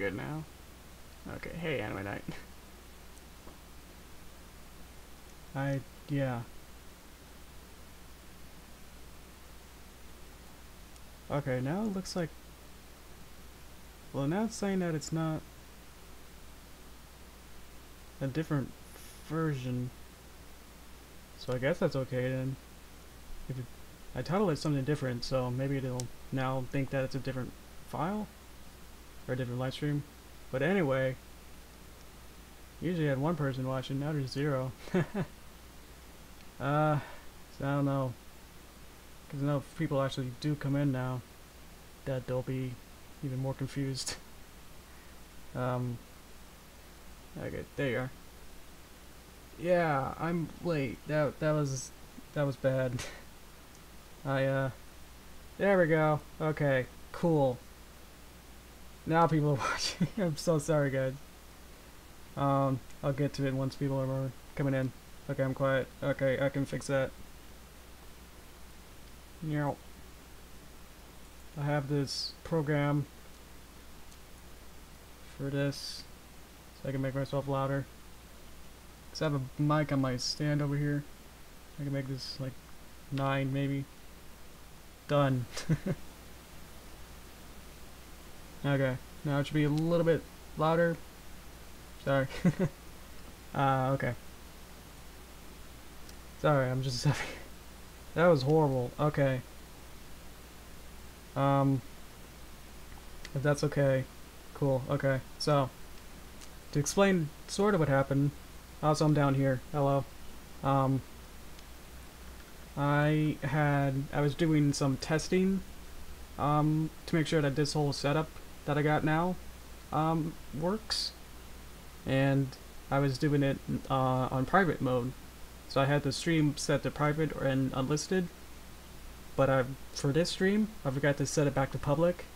good now. Okay, hey, Animate. Yeah. Okay, now it looks like... Well, now it's saying that it's not a different version. So I guess that's okay then. If it, I titled it something different, so maybe it'll now think that it's a different file? Or a different live stream. But anyway, usually I had one person watching, now there's 0. So I don't know. Because I know if people actually do come in now, that they'll be even more confused. Okay, there you are. Yeah, I'm late. That was bad. There we go. Okay, cool. Now people are watching. I'm so sorry, guys. I'll get to it once people are coming in. Okay, I'm quiet. Okay, I can fix that. Yeah. I have this program for this, so I can make myself louder. Cause I have a mic on my stand over here. I can make this like 9 maybe. Done. Okay, now it should be a little bit louder. Sorry. Okay. Sorry, I'm just having... That was horrible. Okay. If that's okay. Cool, okay. So, to explain sort of what happened, also I'm down here. Hello. I was doing some testing, to make sure that this whole setup that I got now, works. And I was doing it, on private mode. So I had the stream set to private and unlisted, but for this stream, I forgot to set it back to public.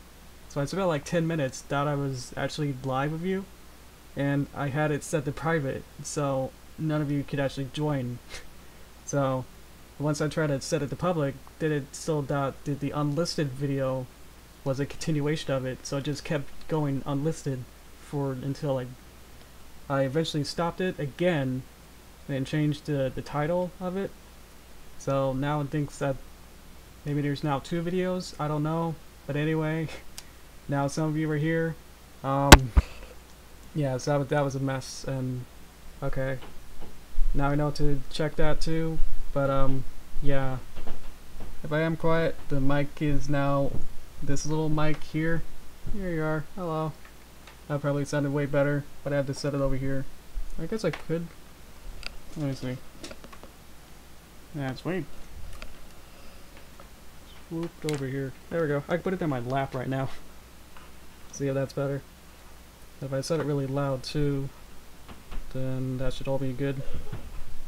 So I spent like 10 minutes, thought I was actually live with you, and I had it set to private, so none of you could actually join. So once I tried to set it to public, did the unlisted video was a continuation of it, so it just kept going unlisted until like I eventually stopped it again and changed the title of it. So now it thinks that maybe there's now 2 videos, I don't know. But anyway, now some of you are here. Yeah, so that was a mess, and okay. Now I know to check that too, but yeah. If I am quiet, the mic is now this little mic here. Here you are, hello. That probably sounded way better, but I have to set it over here. I guess I could. Let me see. Yeah, it's way swooped over here. There we go. I can put it in my lap right now. See if that's better. If I set it really loud too, then that should all be good.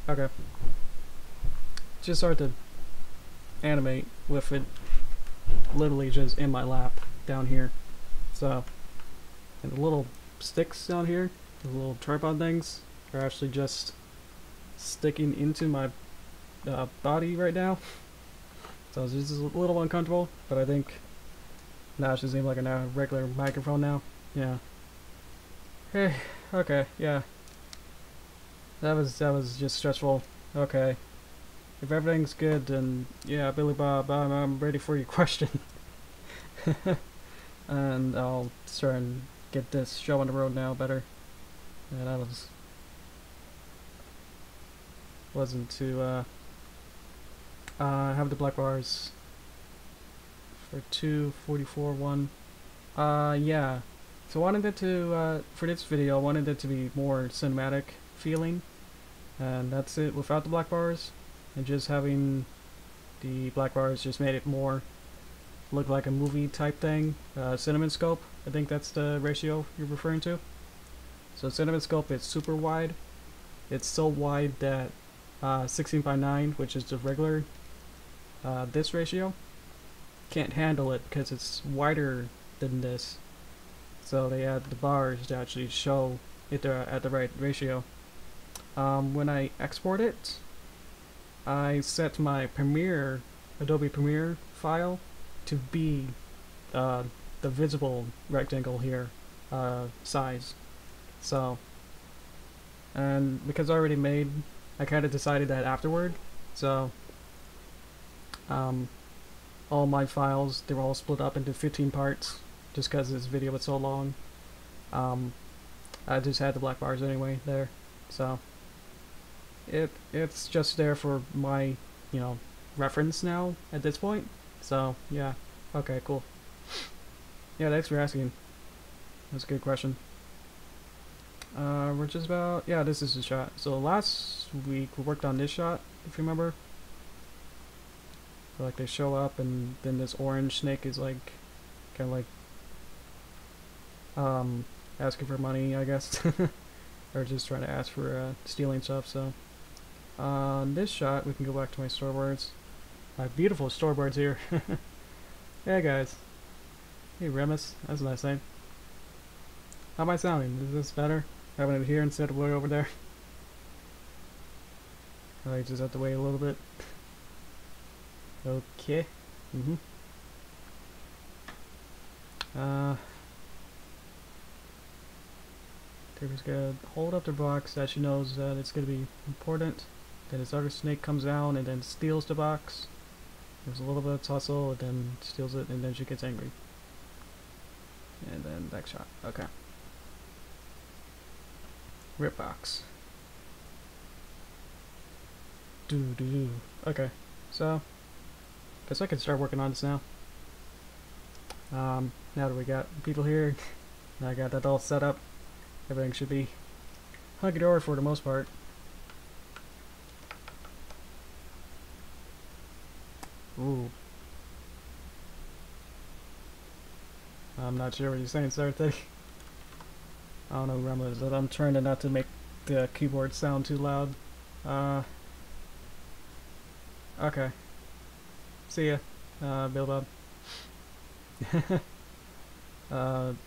Okay. It's just hard to animate with it literally just in my lap down here. So, and the little sticks down here, the little tripod things, are actually just sticking into my body right now. So it's just a little uncomfortable, but I think now it should seem like a regular microphone now. Yeah. Hey, okay, yeah. That was just stressful. Okay. If everything's good, then yeah, Billy Bob, I'm ready for your question. And I'll try and get this show on the road now better. Yeah, that wasn't too have the black bars for 2:44:1. Yeah. So I wanted it to for this video, I wanted it to be more cinematic feeling, and that's it without the black bars, and just having the black bars just made it more look like a movie type thing. CinemaScope, I think that's the ratio you're referring to. So CinemaScope is super wide. It's so wide that 16:9, which is the regular this ratio, can't handle it because it's wider than this. So they add the bars to actually show it at the right ratio. When I export it, I set my Adobe Premiere file to be the visible rectangle here. size. So, and because I already made, I kind of decided that afterward. So, all my files, they were all split up into 15 parts, just because this video was so long. I just had the black bars anyway there, so it's just there for my, you know, reference now at this point. So yeah, okay, cool. Yeah, thanks for asking. That's a good question. We're just about, yeah, this is the shot. So last week we worked on this shot, if you remember. So like they show up and then this orange snake is like kind of like asking for money, I guess. Or just trying to ask for stealing stuff. So on this shot we can go back to my storyboards. My beautiful storyboards here. Hey guys. Hey Remus, that's a nice name. How am I sounding? Is this better? Having it here instead of way over there? I just have to wait a little bit. Okay. Derpy's gonna hold up the box that she knows that it's gonna be important. Then this other snake comes down and then steals the box. There's a little bit of tussle and then steals it and then she gets angry. And then next shot. Okay. Rip box. Doo. Okay. So guess I can start working on this now. Now that we got people here, I got that all set up. Everything should be hunky-dory for the most part. Ooh. I'm not sure what you're saying, sir. I don't know, Remla, but I'm trying to not to make the keyboard sound too loud. Okay. See ya, Bilbo.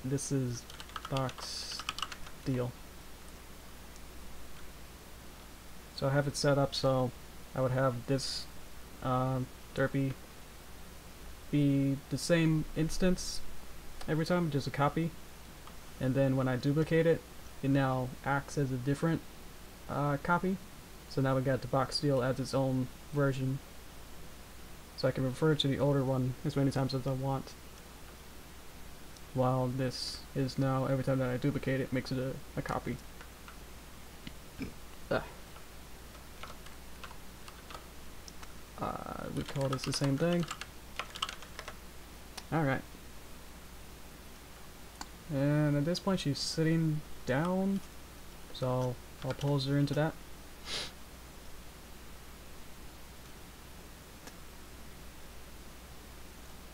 This is box deal. So I have it set up so I would have this Derpy be the same instance every time, just a copy, and then when I duplicate it, it now acts as a different copy. So now we got the box deal as its own version, so I can refer to the older one as many times as I want, while this is now, every time that I duplicate it, makes it a copy. We call this the same thing. Alright. And at this point she's sitting down, so I'll pose her into that.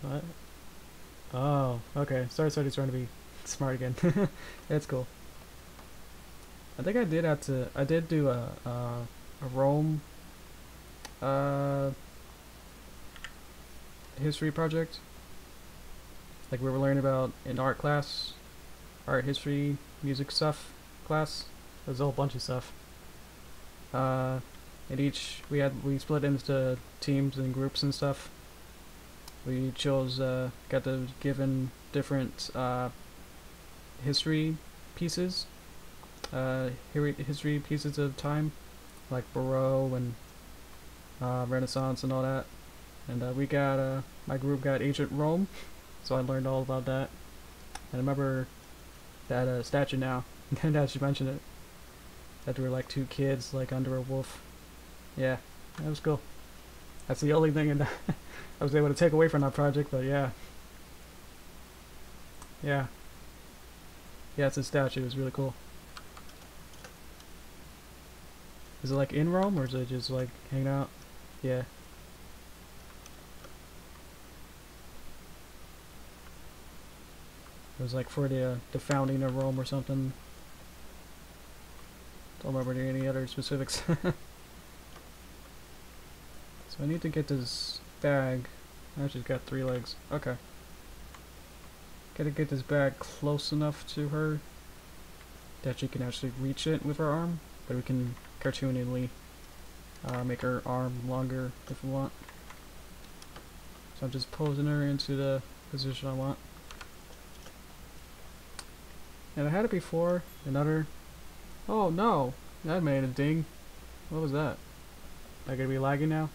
What? Oh, okay. Sorry, trying to be smart again. It's cool. I think I did do a Rome history project. Like we were learning about in art class, art history, music stuff class. There's a whole bunch of stuff. And each we split into teams and groups and stuff. We chose got the given different history pieces, history pieces of time, like Baroque and Renaissance and all that. And we got my group got ancient Rome, so I learned all about that. And I remember that statue now. That you mentioned it. That there were like two kids like under a wolf. Yeah, that was cool. That's the only thing I was able to take away from that project, but yeah. Yeah, it's a statue. It was really cool. Is it like in Rome, or is it just like hanging out? Yeah. It was like for the founding of Rome or something. Don't remember any other specifics. So I need to get this bag. Actually, it's got 3 legs. Okay. Gotta get this bag close enough to her that she can actually reach it with her arm, but we can cartoonily make her arm longer if we want. So I'm just posing her into the position I want. And I had it before. Another. Oh no! That made a ding. What was that? Am I gonna be lagging now?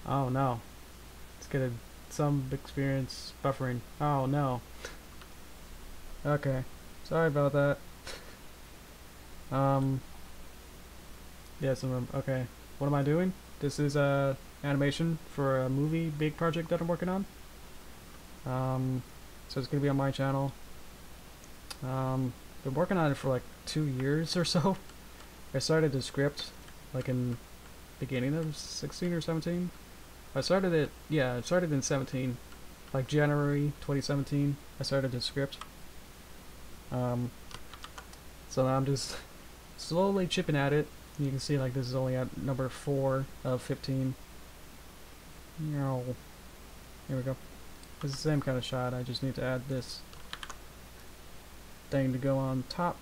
Oh no. It's gonna some experience buffering. Oh no. Okay. Sorry about that. Yes, okay. What am I doing? This is animation for a movie big project that I'm working on. So it's gonna be on my channel. Been working on it for like 2 years or so. I started the script like in beginning of 16 or 17. I started it, yeah, I started in 17, like January 2017. I started the script. So now I'm just slowly chipping at it. You can see like this is only at number 4 of 15. No, here we go. It's the same kind of shot. I just need to add this thing to go on top.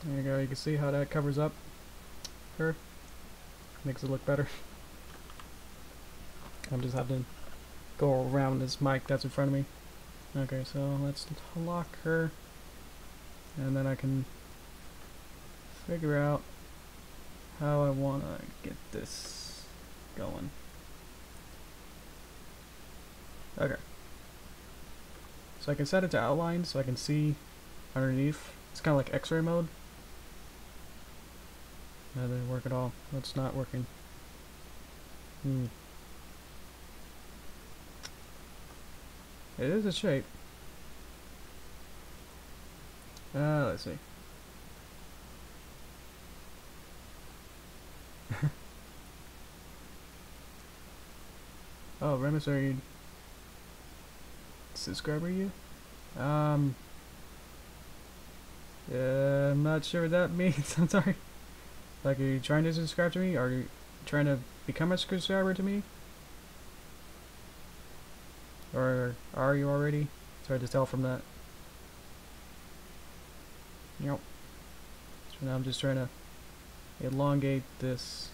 There you go. You can see how that covers up her. Makes it look better. I'm just having to go around this mic that's in front of me. Okay, so let's lock her, and then I can figure out how I want to get this going. Okay. So I can set it to outline so I can see underneath. It's kind of like X-ray mode. That didn't work at all. That's not working. It is a shape. Let's see. Oh, Remus, are you subscriber you? I'm not sure what that means. I'm sorry. Like, are you trying to subscribe to me? Are you trying to become a subscriber to me? Or are you already? It's hard to tell from that. Yep. So now I'm just trying to elongate this,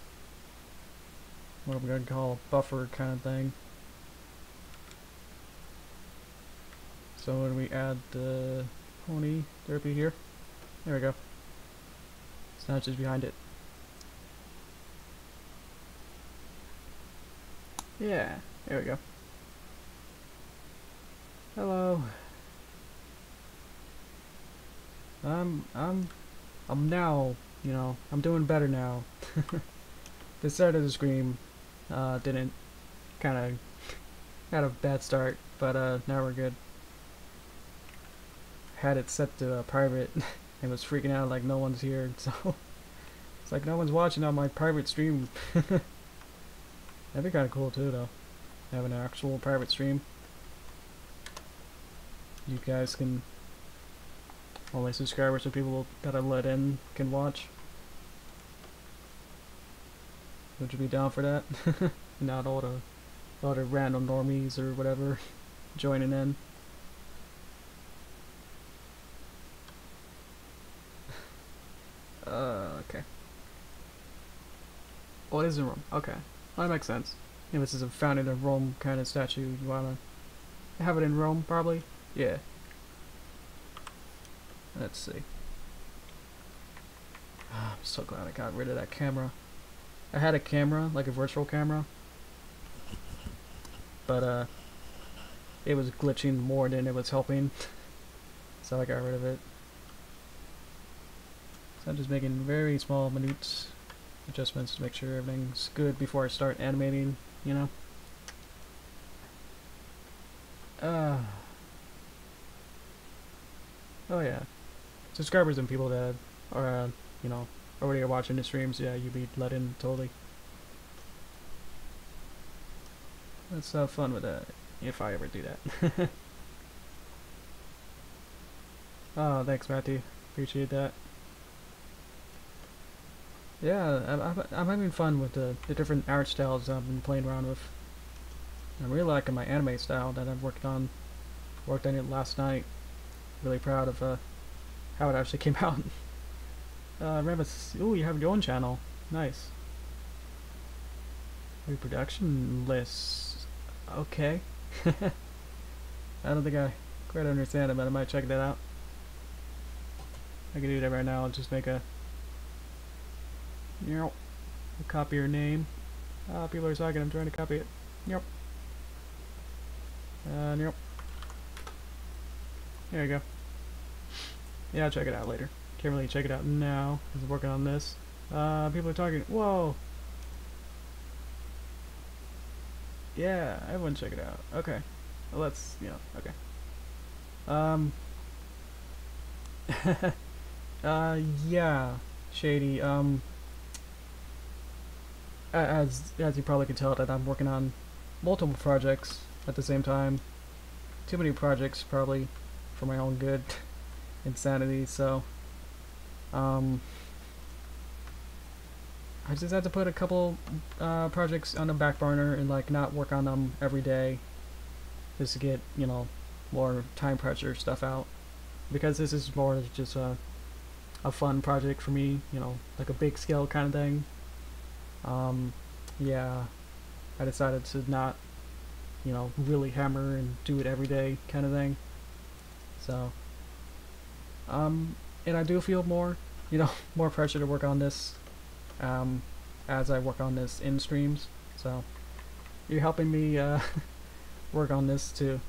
what I'm going to call buffer kind of thing. So when we add the pony Derpy here, there we go. It's not just behind it. Yeah, there we go. Hello. I'm now, you know, I'm doing better now. The start of the stream didn't kind of had a bad start, but now we're good. Had it set to private and was freaking out like no one's here, so it's like no one's watching on my private stream. That'd be kind of cool too, though, having an actual private stream. You guys can, only subscribers or people that I let in can watch. Would you be down for that? Not all the random normies or whatever joining in. Okay. Oh, it is in Rome. Okay. Well, that makes sense. If this is a founded in Rome kind of statue, you wanna have it in Rome, probably? Yeah. Let's see. I'm so glad I got rid of that camera. I had a camera, like a virtual camera, but it was glitching more than it was helping, so I got rid of it. So I'm just making very small, minute adjustments to make sure everything's good before I start animating, you know? Oh yeah. Subscribers and people that are, you know, already are watching the streams, yeah, you'd be let in totally. Let's have fun with that, if I ever do that. Oh, thanks, Matthew. Appreciate that. Yeah, I'm having fun with the different art styles I've been playing around with. I'm really liking my anime style that I've worked on it last night. Really proud of how it actually came out. Remus, ooh, you have your own channel. Nice. Reproduction lists. Okay. I don't think I quite understand it, but I might check that out. I can do that right now. I'll just make a, yep, copy your name. People are talking. I'm trying to copy it. Yep. Yep. There you go. Yeah, I'll check it out later. Can't really check it out now because I'm working on this. People are talking. Whoa. Yeah, everyone check it out. Okay. Well, let's, okay. Yeah, Shady. As you probably can tell, that I'm working on multiple projects at the same time. Too many projects, probably, for my own good insanity. So, I just had to put a couple projects on the back burner and like not work on them every day, just to get more time pressure stuff out. Because this is more just a fun project for me, like a big scale kind of thing. Yeah, I decided to not, really hammer and do it every day kind of thing. So, and I do feel more, more pressure to work on this, as I work on this in streams. So, you're helping me, work on this to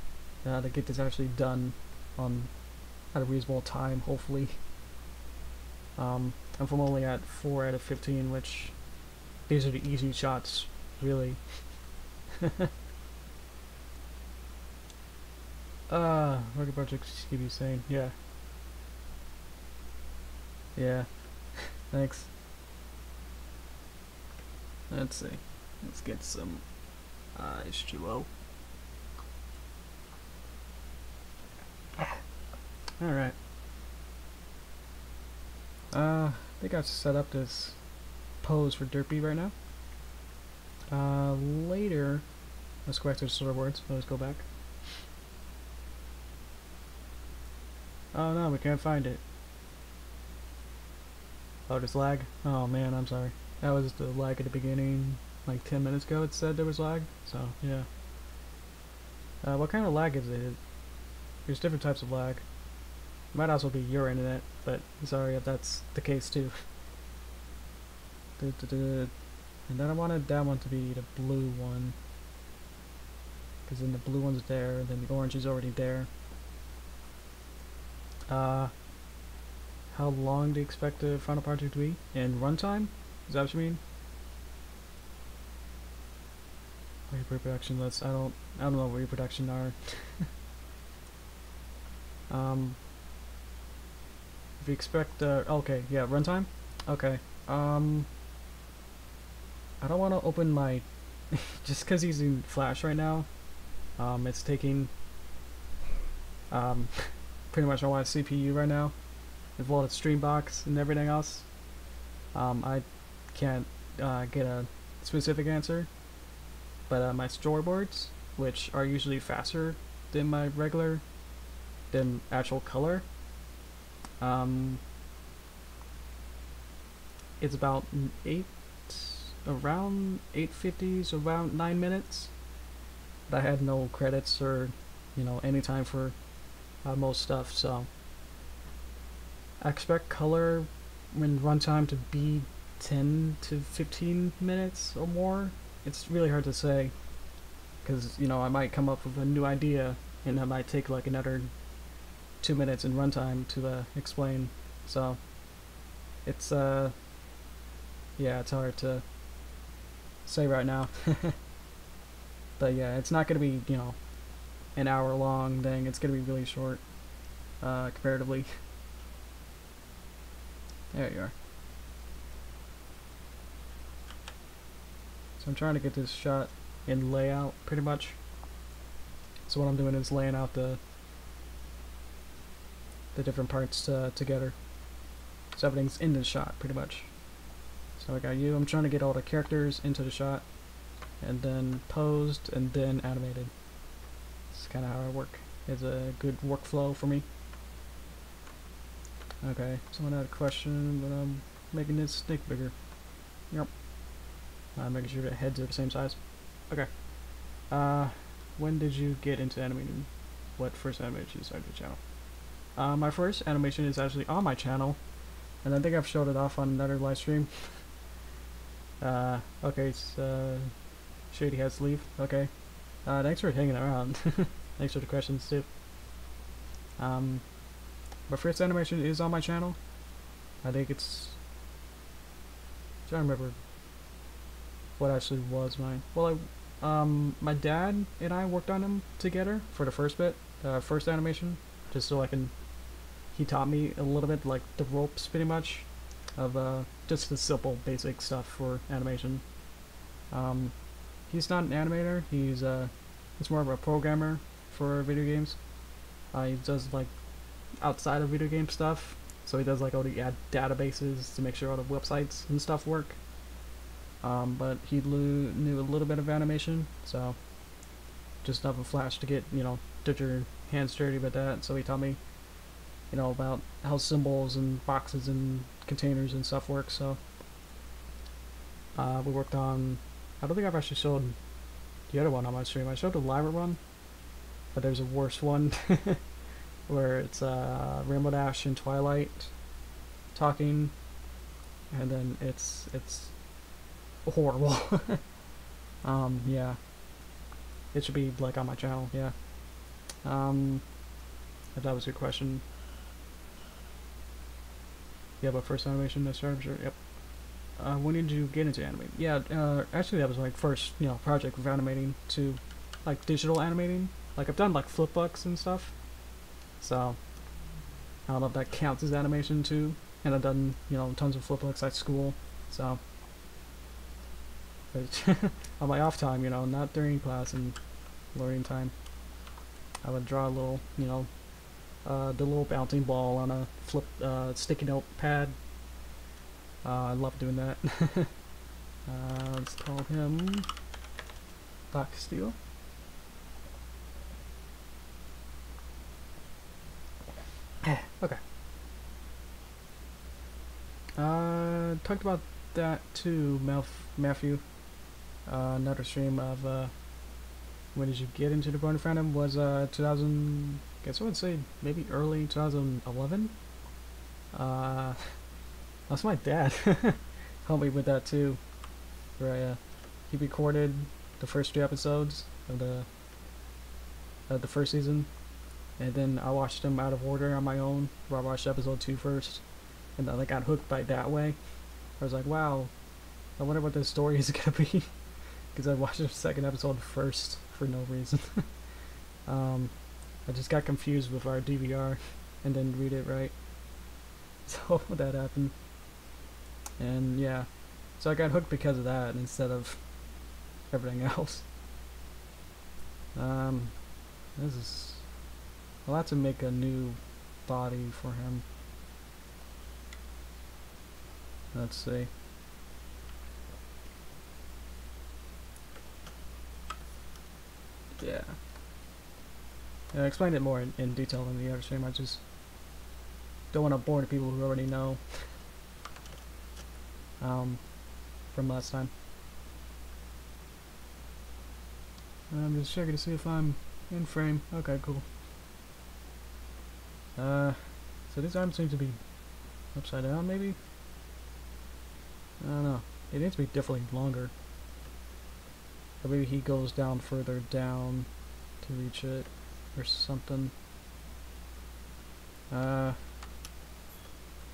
get this actually done at a reasonable time, hopefully. I'm only at 4 out of 15, which these are the easy shots, really. Working projects keep you sane. Yeah. Yeah. Thanks. Let's see. Let's get some H2O. Alright. I think I've set up this pose for Derpy right now. Later, let's go back to the storyboards. Let's go back. Oh no, we can't find it. Oh, there's lag? Oh man, I'm sorry. That was the lag at the beginning. Like 10 minutes ago it said there was lag, so yeah. What kind of lag is it? There's different types of lag. Might also be your internet, but sorry if that's the case too. And then I wanted that one to be the blue one, because then the blue one's there, then the orange is already there. How long do you expect the final project to be? In runtime? Is that what you mean? Reproduction lists. I don't know what reproduction are. If you expect okay, yeah, runtime? Okay. I don't want to open my just because he's in Flash right now. It's taking pretty much all my CPU right now with all its Streambox and everything else. I can't get a specific answer, but my storyboards, which are usually faster than my regular, than actual color, it's about around 850s, around 9 minutes. But I had no credits or any time for most stuff, so I expect color when runtime to be 10 to 15 minutes or more. It's really hard to say, because I might come up with a new idea and that might take like another 2 minutes in runtime to explain. So it's yeah, it's hard to say right now. But yeah, it's not gonna be an hour long thing. It's gonna be really short comparatively. There you are. So I'm trying to get this shot in layout pretty much. So what I'm doing is laying out the different parts together. So everything's in the shot pretty much. So I got you. I'm trying to get all the characters into the shot, and then posed, and then animated. It's kind of how I work. It's a good workflow for me. Okay, someone had a question, but I'm making this snake bigger. Yep. I'm making sure the heads are the same size. Okay. When did you get into animating? What first animated you started your channel? My first animation is actually on my channel, and I think I've showed it off on another live stream. Okay, it's, Shady has to leave. Okay. Thanks for hanging around. Thanks for the questions too. My first animation is on my channel. I think it's... I'm trying to remember what actually was mine. Well, my dad and I worked on him together for the first bit, first animation, just so I can... He taught me a little bit, like the ropes, pretty much, of just the simple, basic stuff for animation. He's not an animator. He's more of a programmer for video games. He does like outside of video game stuff. So he does like all the databases to make sure all the websites and stuff work. But he knew a little bit of animation, so just enough of Flash to get, get your hands dirty with that. So he taught me, about how symbols and boxes and containers and stuff work. So we worked on... I don't think I've actually showed the other one on my stream. I showed the Lyra one, but there's a worse one where it's Rainbow Dash and Twilight talking, and then it's horrible. Yeah, it should be like on my channel. Yeah. If that was your question. Yeah, but first animation I started. Sure. Yep. When did you get into animating? Yeah, actually that was my first, project with animating to, like, digital animating. Like, I've done, like, flipbooks and stuff. So, I don't know if that counts as animation, too. And I've done, tons of flipbooks at school. So, but on my off time, not during class and learning time, I would draw a little, the little bouncing ball on a sticky note pad. I love doing that. Let's call him Black Steel. Okay. Talked about that too, Matthew. Another stream of when did you get into the Boner fandom was 2000. Guess I would say maybe early 2011. That's my dad. Helped me with that too. Where he recorded the first 3 episodes of the first season, and then I watched them out of order on my own. Where I watched episode 2 first, and I got hooked by that way. I was like, wow, I wonder what this story is gonna be, because I watched the second episode first for no reason. I just got confused with our DVR and didn't read it right, so that happened. And yeah, so I got hooked because of that instead of everything else. This is... I'll have to make a new body for him. Let's see. Yeah. I explained it more in detail in the other stream. I just don't want to bore the people who already know. From last time. I'm just checking to see if I'm in frame. Okay, cool. So this arm seems to be upside down, maybe? I don't know. It needs to be definitely longer. Or maybe he goes down further down to reach it, or something.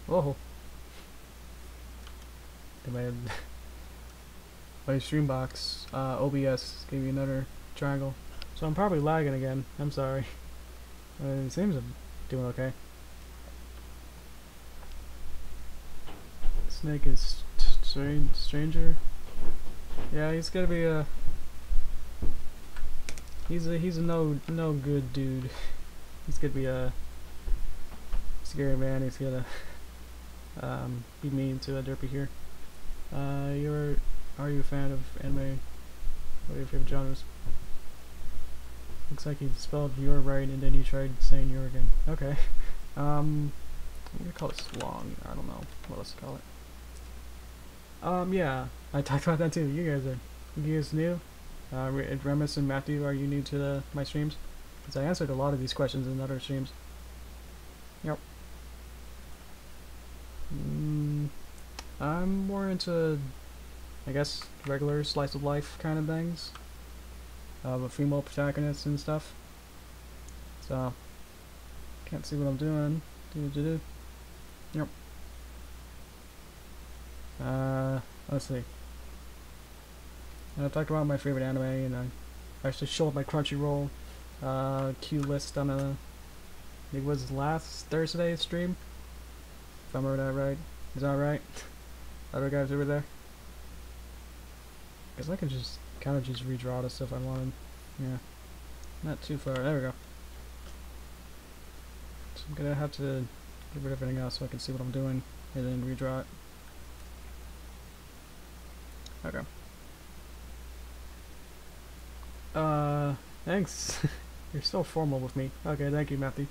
Whoa. My stream box, OBS gave me another triangle. So I'm probably lagging again. I'm sorry. It seems I'm doing okay. Snake is stranger. Yeah, he's gonna be a... He's a no good dude. He's gonna be a scary man. He's gonna be mean to a Derpy here. Are you a fan of anime? What are your favorite genres? Looks like you spelled "your" right, and then you tried saying "your" again. Okay. I'm gonna call it long. I don't know what else to call it. Yeah, I talked about that too. You guys new? Remus and Matthew, are you new to my streams? Because I answered a lot of these questions in other streams. I'm more into, I guess, regular slice of life kind of things, with female protagonists and stuff. So, can't see what I'm doing. Do. Yep. Let's see. I talked about my favorite anime, and I actually showed my Crunchyroll queue list on I think it was last Thursday's stream. If I remember that right. Is that right? Other guys over there? Because I can just kind of just redraw the stuff I wanted. Yeah. Not too far. There we go. So I'm gonna have to get rid of everything else so I can see what I'm doing and then redraw it. Okay. Thanks. You're so formal with me. Okay, thank you, Matthew,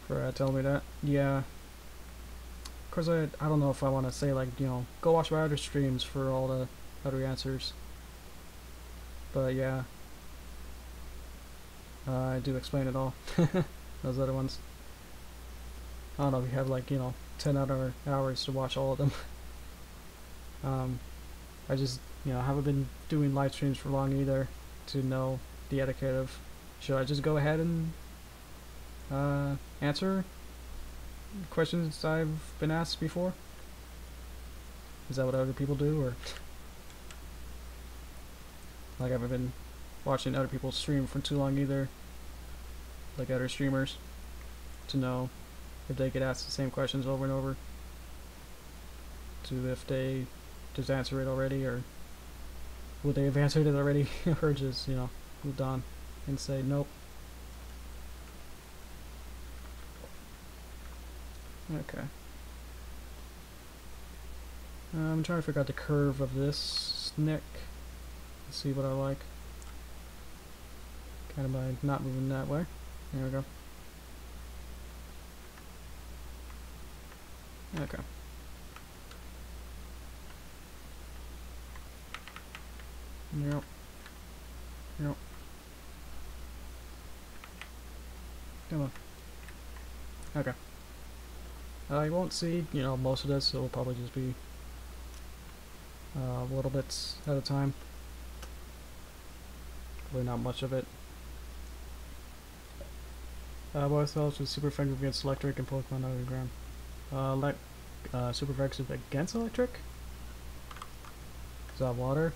for telling me that. Yeah. Of course, I don't know if I want to say, like, you know, go watch my other streams for all the other answers. But yeah. I do explain it all. Those other ones. I don't know if you have, like, you know, 10 other hours to watch all of them. I just, you know, haven't been doing live streams for long either to know the etiquette of, should I just go ahead and answer questions I've been asked before? Is that what other people do, or like, I haven't been watching other people stream for too long either, like other streamers, to know if they get asked the same questions over and over, to if they just answer it already, or would they have answered it already, or just, you know, moved on and say nope. Okay. I'm trying to figure out the curve of this Cintiq. See what I like. Kind of by not moving that way. There we go. Okay. Yep. Yep. Come on. Okay. You won't see, you know, most of this. It will probably just be little bits at a time. Really not much of it. Both cells was super effective against electric and Pokemon underground. Super effective against electric? Is that water?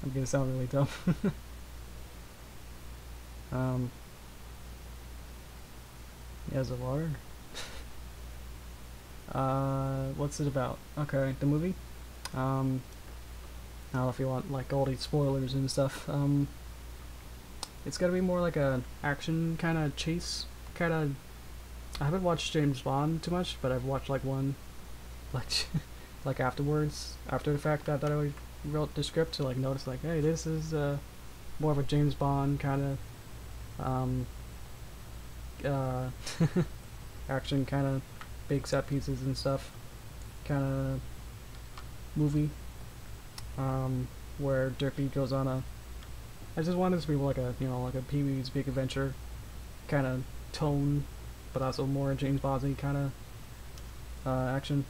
I'm gonna sound really dumb. Yeah, is it water? What's it about? Okay, the movie? I don't know if you want, like, all these spoilers and stuff. It's gotta be more like a action kind of chase, kind of. I haven't watched James Bond too much, but I've watched like one, like, like afterwards, after the fact that I wrote the script to, like, notice, like, hey, this is more of a James Bond kind of action, kind of big set pieces and stuff, kind of movie, where Derpy goes on a. I just wanted it to be like a, you know, like a Pee-wee's Big Adventure kind of tone, but also more James Bondy kind of action,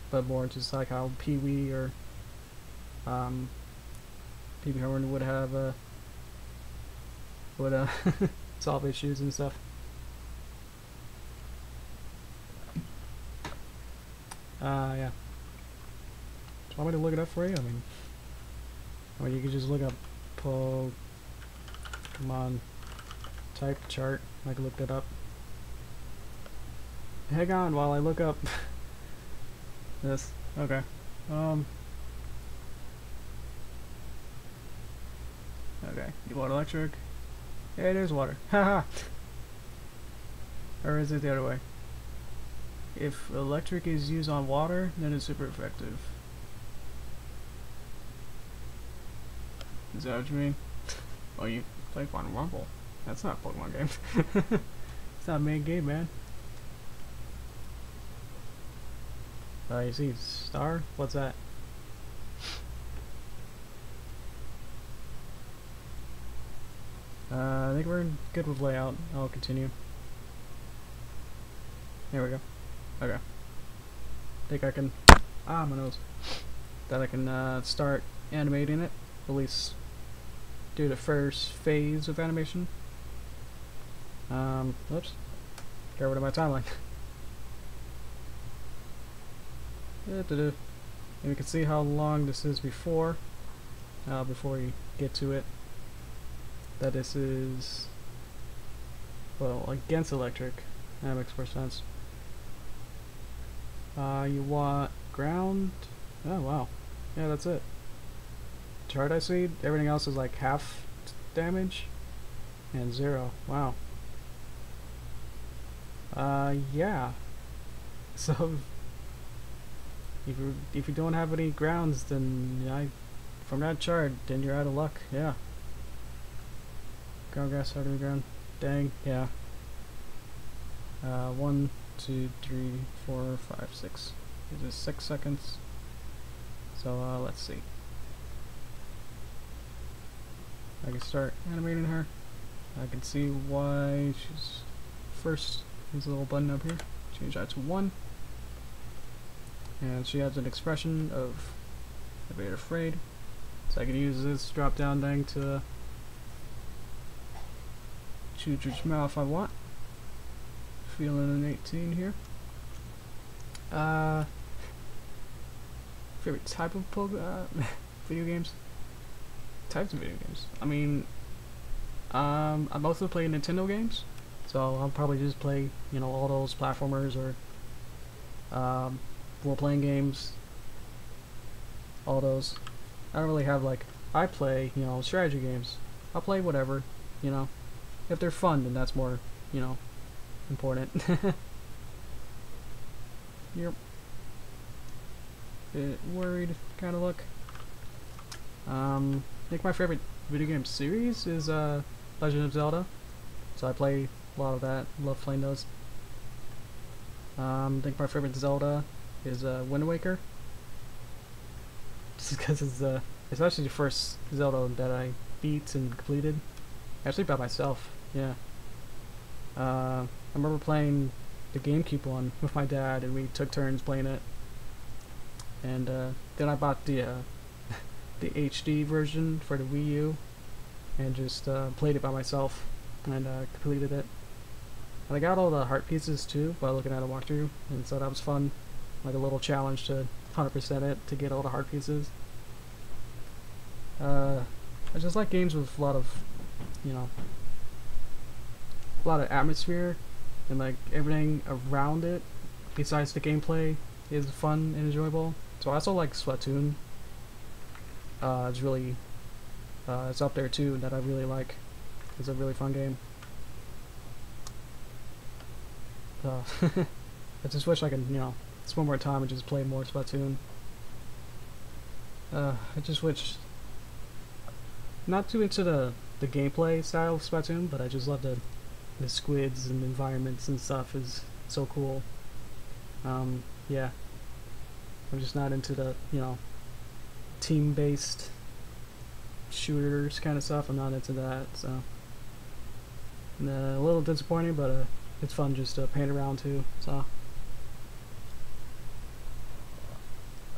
but more just like how Pee-wee or Pee-wee Herman would have would solve issues and stuff. Yeah. Do you want me to look it up for you? I mean, you could just look up Pokemon type chart. I can look that up. Hang on while I look up this. Okay. Okay. You want electric? Yeah, it is water. Haha. Or is it the other way? If electric is used on water, then it's super effective. Is that what you mean? Oh, you play Pokemon Rumble. That's not a Pokemon game. It's not a main game, man. You see star? What's that? I think we're good with layout. I'll continue. There we go. Okay. think I can, my nose, that I can start animating it, at least do the first phase of animation. Oops, get rid of my timeline. And we can see how long this is before we get to it, that this is, well, against electric. That makes more sense. You want ground? Oh wow, yeah, that's it. Chart I see, everything else is like half damage and 0. Wow. Yeah. So if you don't have any grounds, then from that chart, then you're out of luck. Yeah. Ground grass out of the ground. Dang. Yeah. 1, 2, 3, 4, 5, 6. This is 6 seconds. So let's see. I can start animating her. I can see why she's first. There's a little button up here. Change that to 1. And she has an expression of a bit afraid. So I can use this drop down thing to choose which mouth I want. Feeling an 18 here. Favorite type of video games? Types of video games. I mean, I mostly play Nintendo games, so I'll probably just play, you know, all those platformers or role-playing games. All those. I don't really have like, I play, you know, strategy games. I'll play whatever, you know. If they're fun, then that's more, you know, important. Yep. Bit worried kind of look. I think my favorite video game series is Legend of Zelda. So I play a lot of that. Love playing those. I think my favorite Zelda is Wind Waker. Just because it's actually the first Zelda that I beat and completed. Actually by myself, yeah. I remember playing the GameCube one with my dad, and we took turns playing it. And then I bought the the HD version for the Wii U, and just played it by myself and completed it. And I got all the heart pieces too by looking at a walkthrough, and so that was fun, like a little challenge to 100% it to get all the heart pieces. I just like games with a lot of, you know, a lot of atmosphere, and like everything around it besides the gameplay is fun and enjoyable. So I also like Splatoon. It's really it's up there too, that I really like. It's a really fun game. I just wish I could, you know, spend more time and just play more Splatoon. I just wish, not too into the gameplay style of Splatoon, but I just love the squids and environments and stuff is so cool. Yeah. I'm just not into the, you know, team-based shooters kind of stuff. I'm not into that, so a little disappointing, but it's fun just to paint around too, so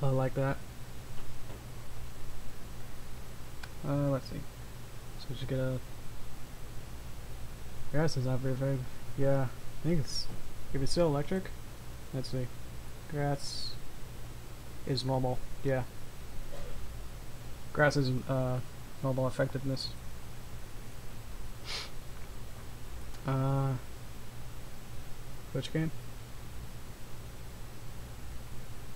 I like that. Let's see. So we should get a grass is not very big. Yeah, I think it's, if it's still electric. Let's see. Grass is normal. Yeah. Grass is normal effectiveness. Which game?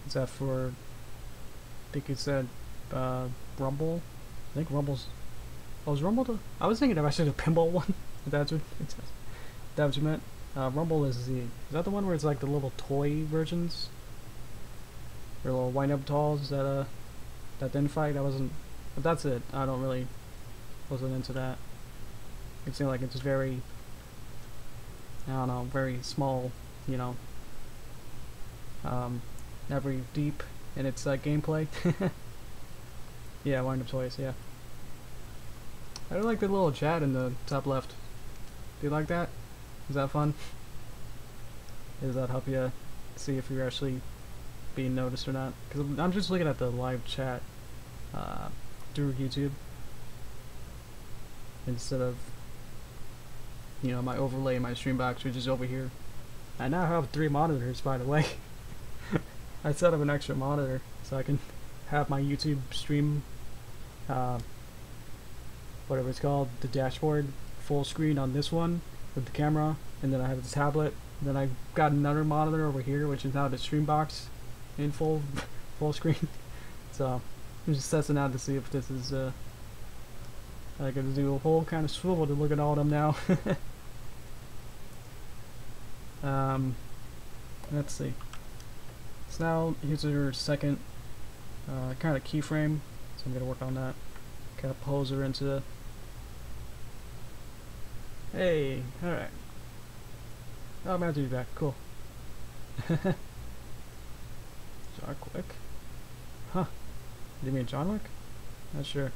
Is that for, I think you said Rumble? I think Rumble's, oh, is Rumble I was thinking of actually the pinball one. If that's what it says. That what you meant? Rumble is that the one where it's like the little toy versions? Or little wind-up dolls that didn't fight? That wasn't, but that's it. I don't really, wasn't into that. It seemed like it's very, I don't know, very small, you know, not very deep in its gameplay. Yeah, wind-up toys, yeah. I do like the little chat in the top left. Do you like that? Is that fun? Does that help you see if you're actually being noticed or not. Because I'm just looking at the live chat through YouTube instead of, you know, my overlay in my stream box, which is over here. I now have 3 monitors, by the way. I set up an extra monitor so I can have my YouTube stream, whatever it's called, the dashboard, full screen on this one with the camera, and then I have the tablet. And then I've got another monitor over here, which is now the stream box in full screen. So I'm just testing out to see if this is I gotta do a whole kind of swivel to look at all of them now. Let's see. So now here's our second kind of keyframe. So I'm gonna work on that. Kind of pose her into the. Hey, all right. Oh, I'm glad to be back. Cool. John Wick? Huh. Do you mean John Wick? Not sure.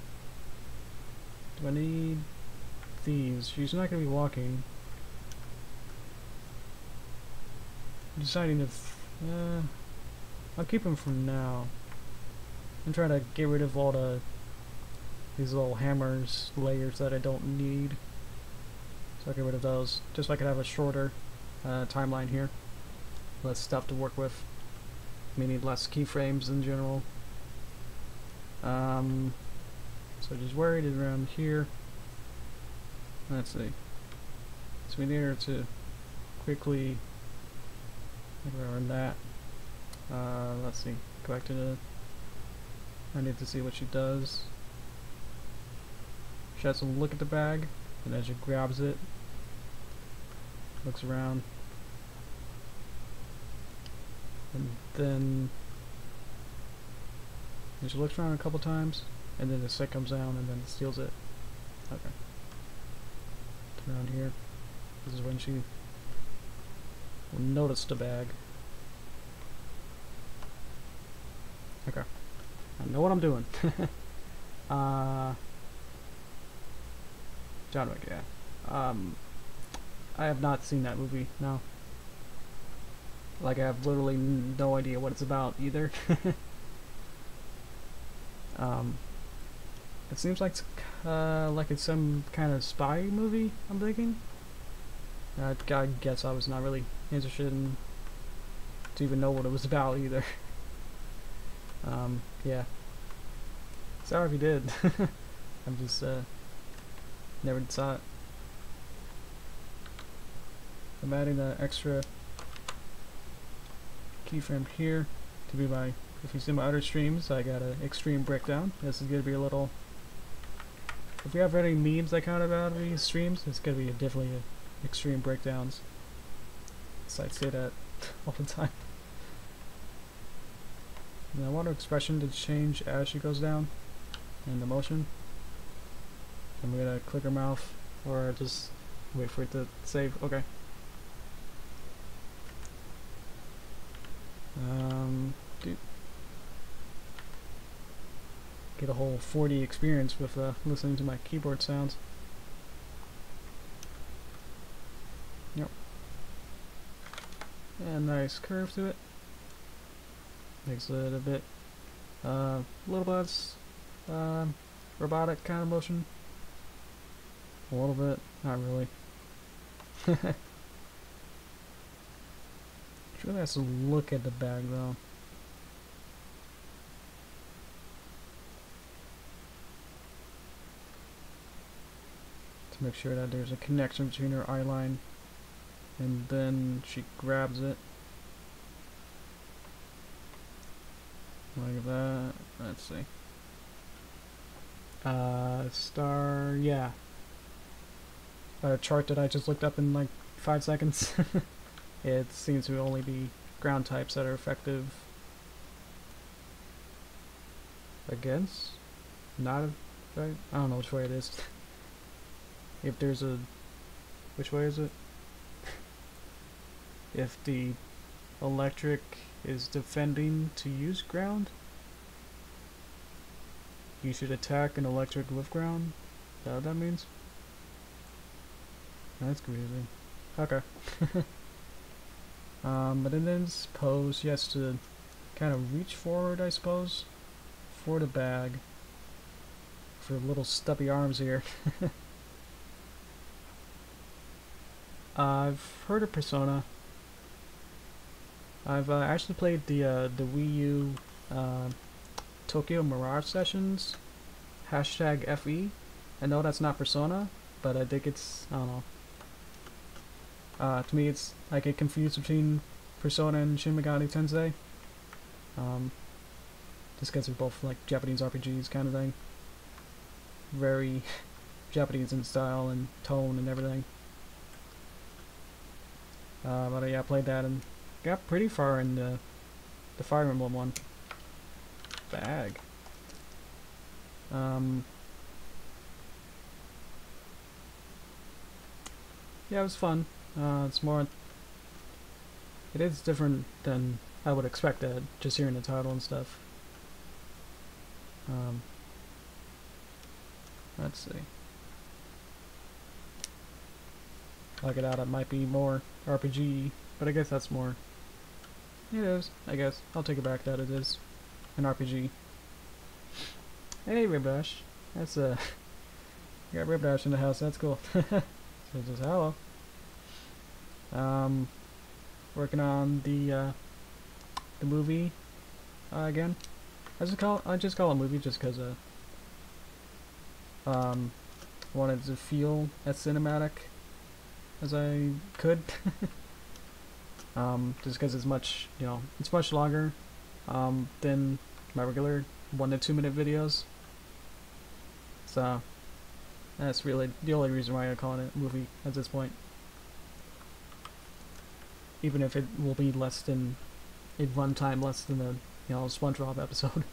Do I need thieves? She's not gonna be walking. I'm deciding if I'll keep them for now. I'm trying to get rid of all these little hammers layers that I don't need. So I'll get rid of those, just so I can have a shorter timeline here. Less stuff to work with, meaning less keyframes in general. So just worried around here. Let's see. So we need her to quickly around that. Let's see. Go back to the. I need to see what she does. She has to look at the bag, and as she grabs it, looks around, and then she looks around a couple times, and then the stick comes down, and then steals it. Okay. Turn around here. This is when she will notice the bag. Okay. I know what I'm doing. John Wick, yeah. I have not seen that movie, no. Like, I have literally no idea what it's about either. It seems like it's some kind of spy movie, I'm thinking. I guess I was not really interested in to even know what it was about either. Yeah. Sorry if you did. I'm just never saw it. I'm adding an extra keyframe here to be my. If you see my other streams, I got an extreme breakdown. This is gonna be a little. If we have any memes that kind of out of these streams, it's gonna be definitely extreme breakdowns. So I say that all the time. And I want her expression to change as she goes down in the motion. I'm gonna click her mouth or just wait for it to save. Okay. Dude. Get a whole 4D experience with listening to my keyboard sounds. Yep. And nice curve to it. Makes it a bit, little bit, robotic kind of motion. A little bit, not really. She really has to look at the bag though. To make sure that there's a connection between her eye line, and then she grabs it. Like that. Let's see. Star, yeah. A chart that I just looked up in like 5 seconds. It seems to only be ground types that are effective against. Not I don't know which way it is. If there's a, which way is it? If the electric is defending to use ground, you should attack an electric with ground. Is that what that means? That's confusing. Okay. But in this pose, she has to kind of reach forward, I suppose, for the bag. For little stubby arms here. I've heard of Persona. I've actually played the Wii U Tokyo Mirage Sessions #FE. I know that's not Persona, but I think it's, I don't know. To me, it's I get confused between Persona and Shin Megami Tensei. Just because they're both like Japanese RPGs kind of thing. Very Japanese in style and tone and everything. But yeah, I played that and got pretty far in the Fire Emblem one. Bag. Yeah, it was fun. It's more. It is different than I would expect it, just hearing the title and stuff. Let's see. Like it out, it might be more RPG, but I guess that's more. It is, I guess. I'll take it back that it is an RPG. Hey, Ribdash. That's you got Ribdash in the house, that's cool. So just hello. Working on the movie again. I just call it a movie just because wanted to feel as cinematic as I could. Just because it's much, it's much longer than my regular 1 to 2 minute videos. So that's really the only reason why I'm calling it a movie at this point. Even if it will be less than in runtime, less than a SpongeBob episode.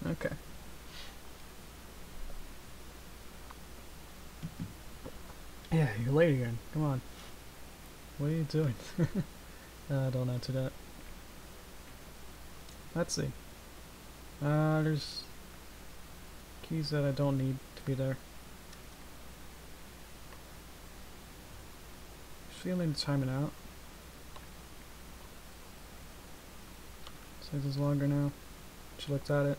Okay. Yeah, you're late again. Come on. What are you doing? Don't answer that. Let's see. There's keys that I don't need to be there. Feeling timing out. Says it's longer now. She looks at it.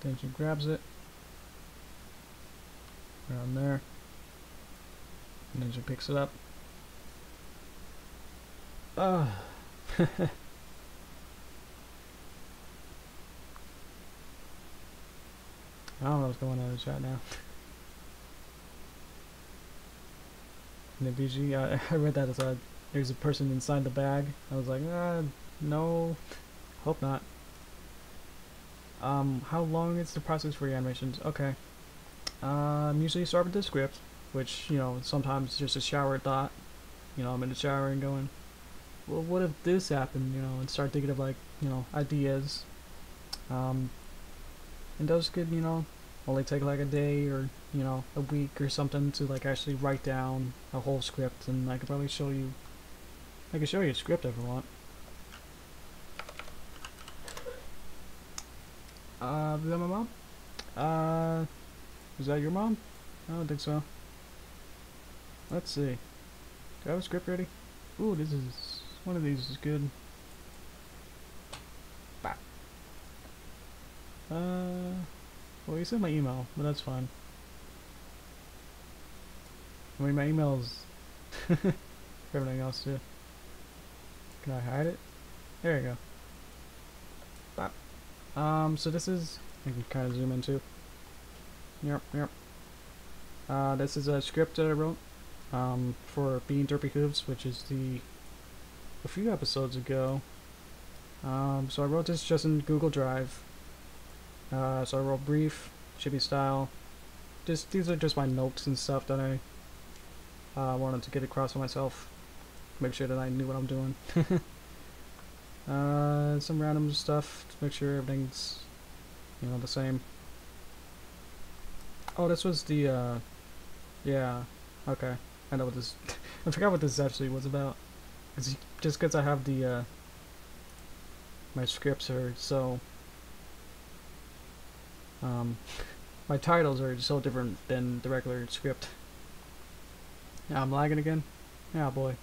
Then she grabs it. Around there. And then she picks it up. I don't know what's going on in the chat now. In the BG, I read that as there's a person inside the bag. I was like, no, hope not. How long is the process for your animations? Okay. Usually start with the script, which, sometimes it's just a shower thought. I'm in the shower and going, well, what if this happened, and start thinking of, like, ideas. And those could, only take like a day or, a week or something to, like, actually write down a whole script, and I could probably show you, I could show you a script if you want. Is that my mom? Is that your mom? I don't think so. Let's see. Do I have a script ready? Ooh, this is, one of these is good. Bah. Well, you sent my email, but that's fine. I mean, my email's everything else too. Can I hide it? There you go. Bah. So this is, I can kind of zoom into. Yep. This is a script that I wrote for Being Derpy Hooves, which is a few episodes ago. So I wrote this just in Google Drive. So I wrote brief, chibi style. These are just my notes and stuff that I wanted to get across to myself. Make sure that I knew what I'm doing. Some random stuff to make sure everything's, the same. Oh, this was the, yeah, okay. I know what this, I forgot what this actually was about. Just because I have the, my scripts are so, my titles are so different than the regular script. Now I'm lagging again? Yeah, boy.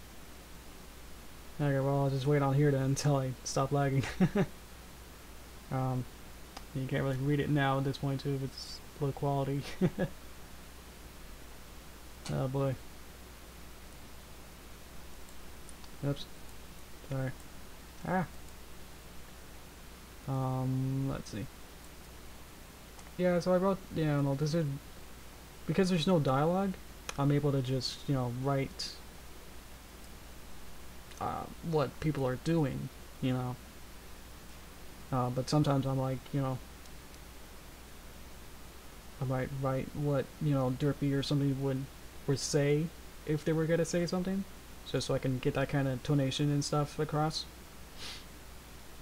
Okay, well, I'll just wait on here then until I stop lagging. um, you can't really read it now at this point too if it's low quality. Oh boy. Oops. Sorry. Ah. Let's see. Yeah, so I wrote, no, this is, because there's no dialogue, I'm able to just, write what people are doing, but sometimes I'm like, I might write what, Derpy or somebody would say if they were gonna say something, just so I can get that kind of tonation and stuff across.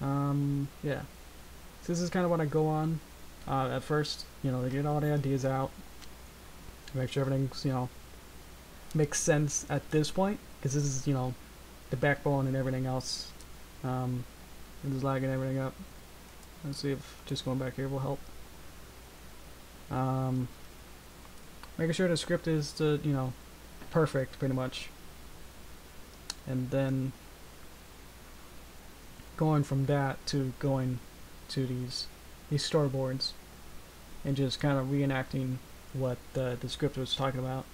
Yeah. So this is kind of what I go on at first, to get all the ideas out, make sure everything's, makes sense at this point, because this is, the backbone and everything else. I'm just lagging everything up. Let's see if just going back here will help. Making sure the script is, perfect, pretty much. And then going from that to going to these storyboards and just kind of reenacting what the script was talking about,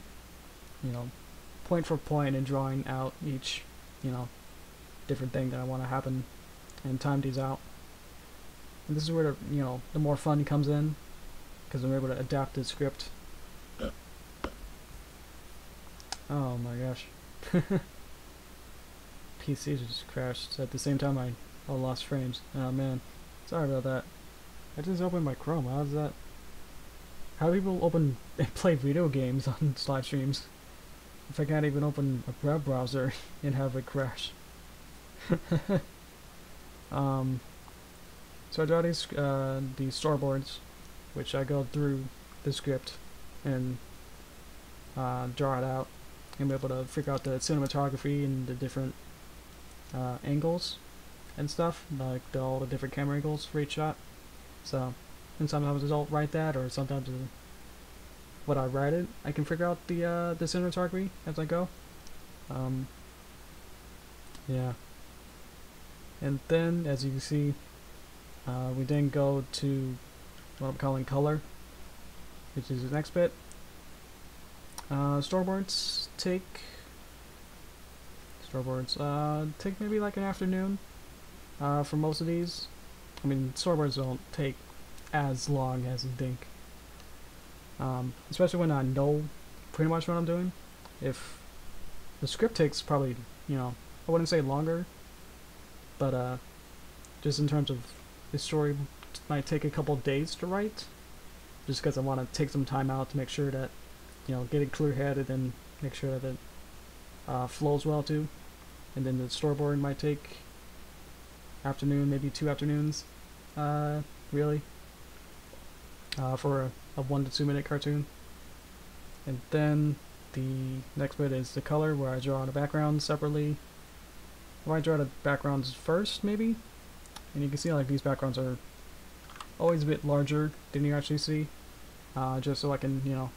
point for point, and drawing out each, different thing that I want to happen and time these out. And this is where the more fun comes in, because I'm able to adapt the script. Oh my gosh. PC just crashed at the same time I lost frames. Oh man, sorry about that. I just opened my Chrome. How's that? How do people open and play video games on live streams if I can't even open a web browser and have it crash? So I draw these storyboards, which I go through the script and draw it out, and be able to figure out the cinematography and the different angles and stuff, like all the different camera angles for each shot. So, and sometimes I'll write that, or sometimes what I write it, I can figure out the cinematography as I go. Yeah. And then, as you can see, we then go to what I'm calling color, which is the next bit. Storyboards take maybe like an afternoon for most of these. I mean, storyboards don't take as long as you think, especially when I know pretty much what I'm doing. If the script takes probably, I wouldn't say longer, but just in terms of the story, might take a couple days to write, just because I want to take some time out to make sure that, get it clear-headed and make sure that it flows well too. And then the storyboard might take afternoon, maybe 2 afternoons, really, for a 1 to 2 minute cartoon. And then the next bit is the color, where I draw the backgrounds separately. Or I draw the backgrounds first, maybe, and you can see like these backgrounds are always a bit larger than you actually see, just so I can,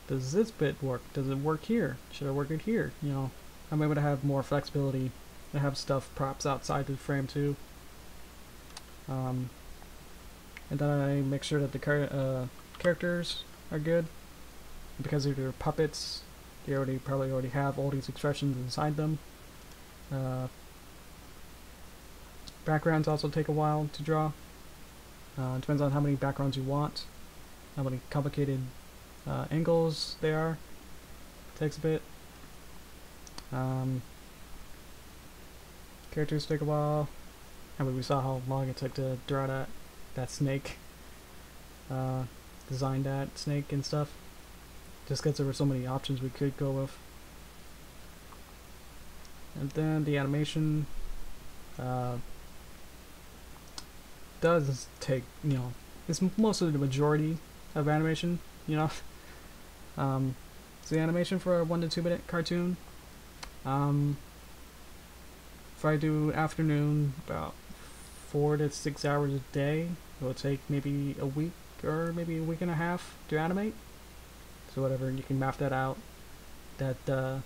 does this bit work? Does it work here? Should I work it here? I'm able to have more flexibility and have stuff props outside the frame too. And then I make sure that the characters are good, because if they're puppets, they probably already have all these expressions inside them. Backgrounds also take a while to draw. Depends on how many backgrounds you want, how many complicated angles they are. Takes a bit. Characters take a while. I mean, we saw how long it took to draw that snake. Design that snake and stuff. Just because there were so many options we could go with. And then the animation does take, it's mostly the majority of animation, So the animation for a 1 to 2 minute cartoon, if I do afternoon, about 4 to 6 hours a day, it will take maybe a week or maybe a week and a half to animate. So whatever, you can map that out. That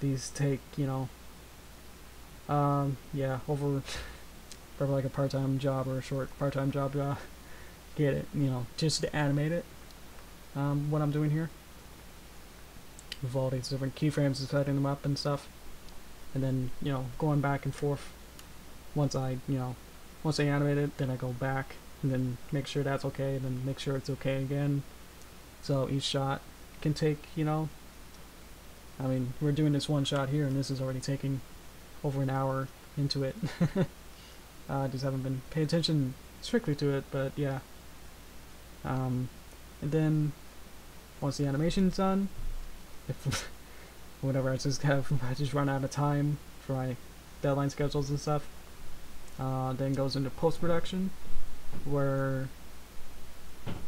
these take, you know, yeah, over probably like a part-time job or a short part-time job to get it, you know, just to animate it. What I'm doing here with all these different keyframes and setting them up and stuff, and then, you know, going back and forth. Once I animate it, then I go back and then make sure that's okay, and then make sure it's okay again. So each shot can take, you know, I mean, we're doing this one shot here, and this is already taking over an hour into it. I just haven't been paying attention strictly to it, but yeah. And then once the animation's done, if whatever, I just run out of time for my deadline schedules and stuff. Then goes into post-production, where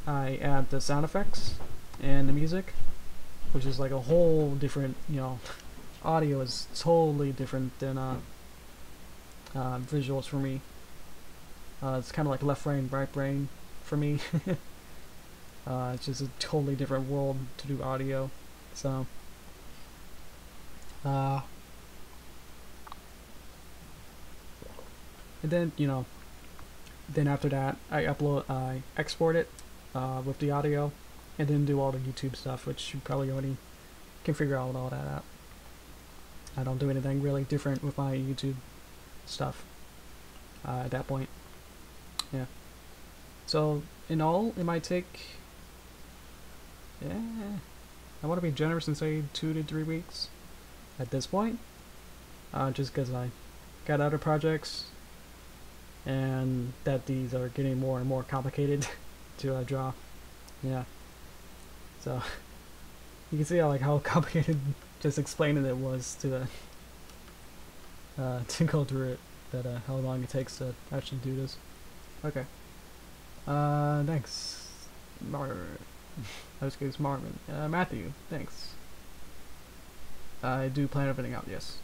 I add the sound effects and the music, which is like a whole different, you know, audio is totally different than visuals for me. It's kind of like left brain, right brain for me. It's just a totally different world to do audio. So, and then, you know, then after that, I export it with the audio, and then do all the YouTube stuff, which you probably already can figure out all that out. I don't do anything really different with my YouTube stuff at that point. Yeah. So in all, it might take, yeah, I want to be generous and say 2 to 3 weeks at this point, just because I got other projects, and that these are getting more and more complicated to draw. Yeah. So you can see how complicated just explaining it was to go through it. That how long it takes to actually do this. Okay. Thanks, Marvin. Matthew, thanks. I do plan everything out. Yes.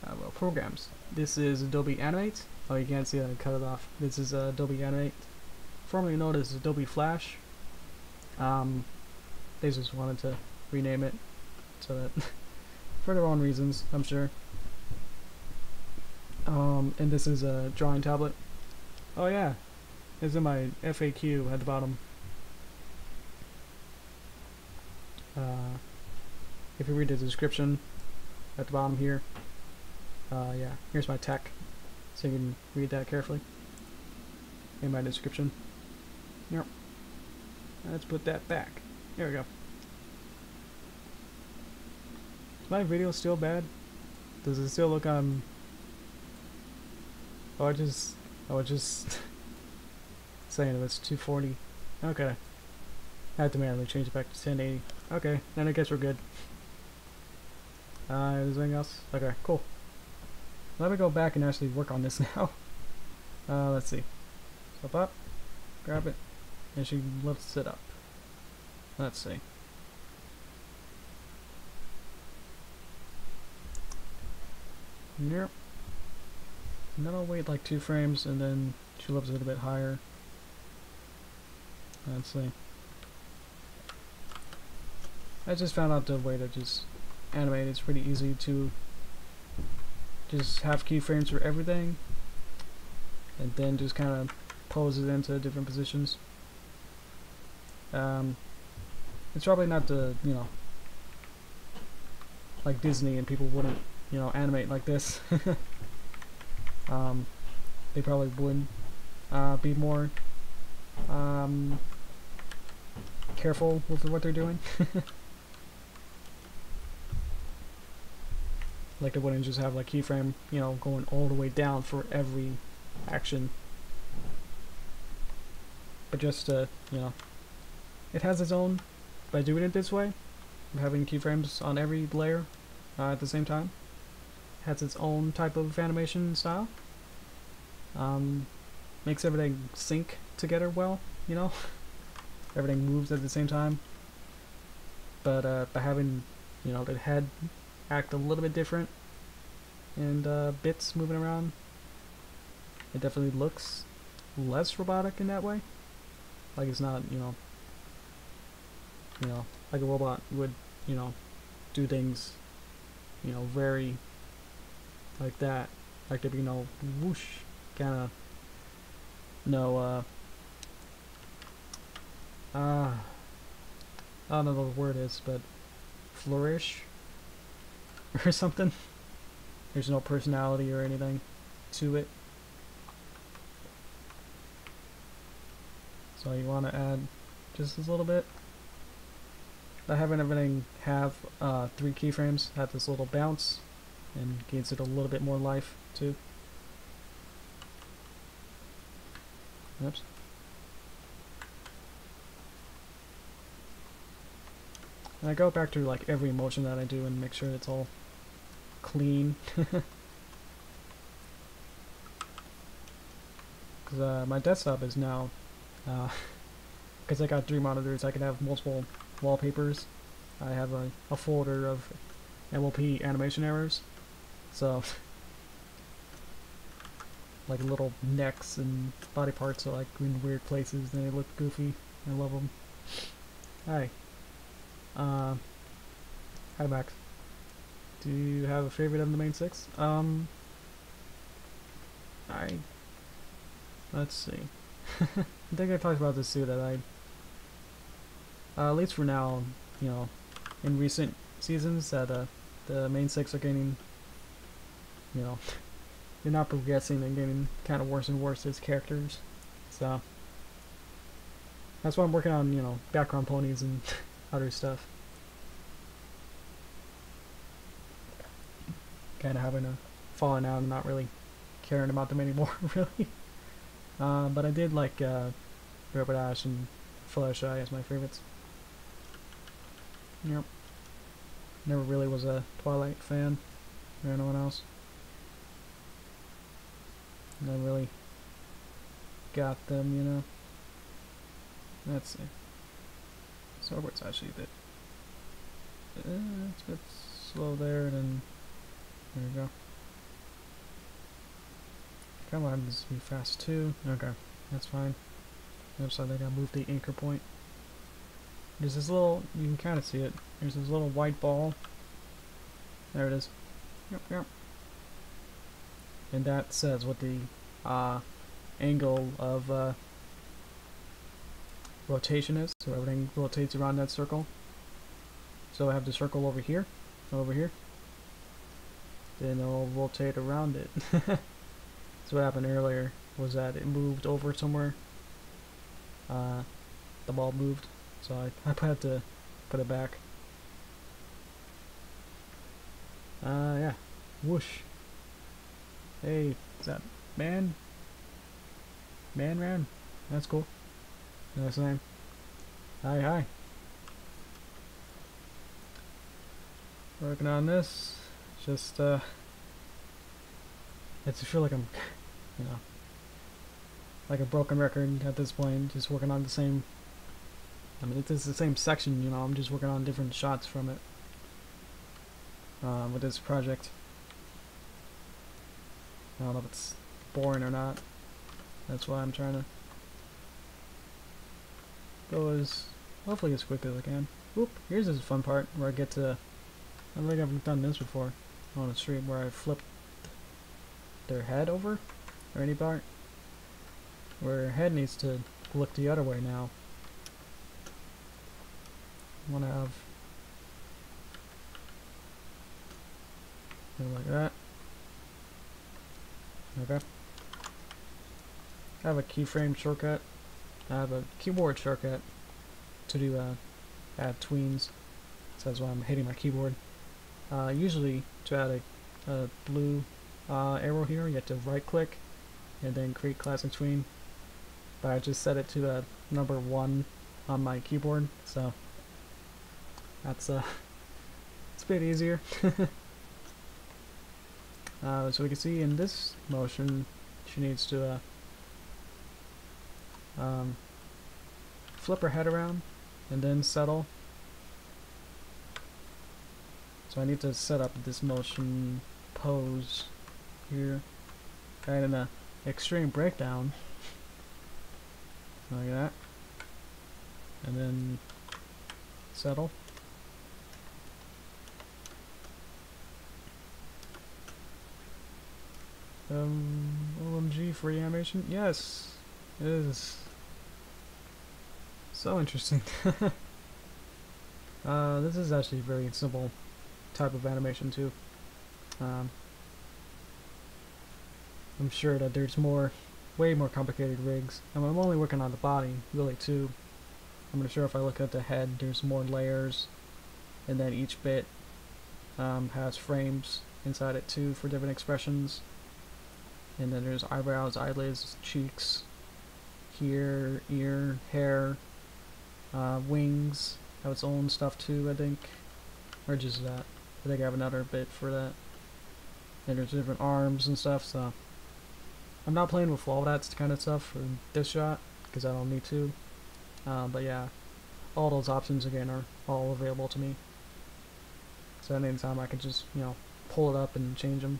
Well, programs. This is Adobe Animate. Oh, you can't see it. I cut it off. This is Adobe Animate, formerly known as Adobe Flash. They just wanted to rename it so that for their own reasons, I'm sure. And this is a drawing tablet. Oh yeah, it's in my FAQ at the bottom. If you read the description at the bottom here, yeah, here's my tech, so you can read that carefully in my description. Yep. Let's put that back. There we go. Is my video still bad? Does it still look on? Oh, I was just saying it was 240. Okay. I had to manually change it back to 1080. Okay, then I guess we're good. Anything else? Okay, cool. Let me go back and actually work on this now. Let's see. Step up, grab it, and she lifts it up. Let's see. Yep. And then I'll wait like 2 frames, and then she lifts it a bit higher. Let's see. I just found out the way to just animate. It's pretty easy to just have keyframes for everything, and then just kind of pose it into different positions. It's probably not the, you know, like Disney, and people wouldn't, you know, animate like this. They probably would be more careful with what they're doing. Like they wouldn't just have like keyframe, you know, going all the way down for every action. But just you know, it has its own, by doing it this way, having keyframes on every layer at the same time, has its own type of animation style. Makes everything sync together well, you know. Everything moves at the same time. But by having, you know, the head act a little bit different and bits moving around, it definitely looks less robotic in that way. Like it's not, like a robot would, do things, very like that. Like there'd be no whoosh, kind of, no, I don't know what the word is, but flourish or something. There's no personality or anything to it. So you want to add just a little bit. By having everything have 3 keyframes, have this little bounce, and gives it a little bit more life too. Oops. And I go back through like every motion that I do and make sure it's all clean. Because my desktop is now, because I got 3 monitors, I can have multiple wallpapers. I have a folder of MLP animation errors, so like little necks and body parts are like in weird places and they look goofy. I love them. Hi. Hi Max. Do you have a favorite of the main 6? Let's see. I think I talked about this too, that at least for now, in recent seasons, that the main 6 are getting, they're not progressing and getting kind of worse and worse as characters. So that's why I'm working on, background ponies and other stuff. Kind of having a falling out and not really caring about them anymore, really. But I did like Robot Ash and Fluttershy as my favorites. Yep. Never really was a Twilight fan or anyone else. Never really got them, Let's see. Starboard's actually a bit. It's a bit slow there, and then there we go. Come on, this will be fast too. Okay, that's fine. Oops, I think I moved the anchor point. There's this little, you can kind of see it. There's this little white ball. There it is. Yep, yep. And that says what the angle of rotation is. So everything rotates around that circle. So I have the circle over here. Then it'll rotate around it. So what happened earlier was that it moved over somewhere. The ball moved, so I had to put it back. Yeah. Whoosh. Hey, is that Man Ran? That's cool. Nice name. Hi. Working on this. Just, I just feel like I'm, like a broken record at this point, just working on the same, it's the same section, I'm just working on different shots from it, with this project. I don't know if it's boring or not. That's why I'm trying to go hopefully as quickly as I can. Oop, here's this fun part where I get to, I don't think I've done this before on a stream, where I flip their head over, or any part, where her head needs to look the other way now. I want to have something like that. Okay. I have a keyframe shortcut. I have a keyboard shortcut to do add tweens. So that's why I'm hitting my keyboard. Usually to add a blue arrow here, you have to right click and then create classic tween. But I just set it to number 1 on my keyboard, so that's it's a bit easier. So we can see in this motion, she needs to flip her head around and then settle. So I need to set up this motion pose here, right in a extreme breakdown, like that. and then settle. OMG, free animation? Yes! It is. So interesting. This is actually a very simple type of animation too. I'm sure that there's way more complicated rigs. And I'm only working on the body, really, too. I'm sure if I look at the head, there's more layers, and then each bit has frames inside it too for different expressions. And then there's eyebrows, eyelids, cheeks, here, ear, hair, wings have its own stuff too, I think. Or just that. I think I have another bit for that. And there's different arms and stuff, so I'm not playing with all that kind of stuff for this shot, because I don't need to. But yeah, all those options again are all available to me. So at any time I can just, you know, pull it up and change them.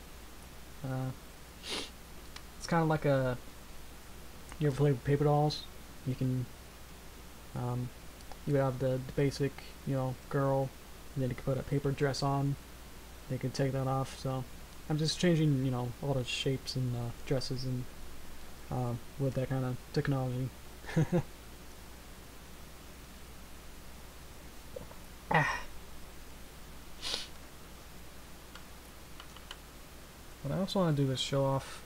It's kind of like a, you ever play with paper dolls? You can, you would have the basic, you know, girl, and then you can put a paper dress on. They can take that off. So I'm just changing, you know, all the shapes and dresses and with that kind of technology. What I also want to do is show off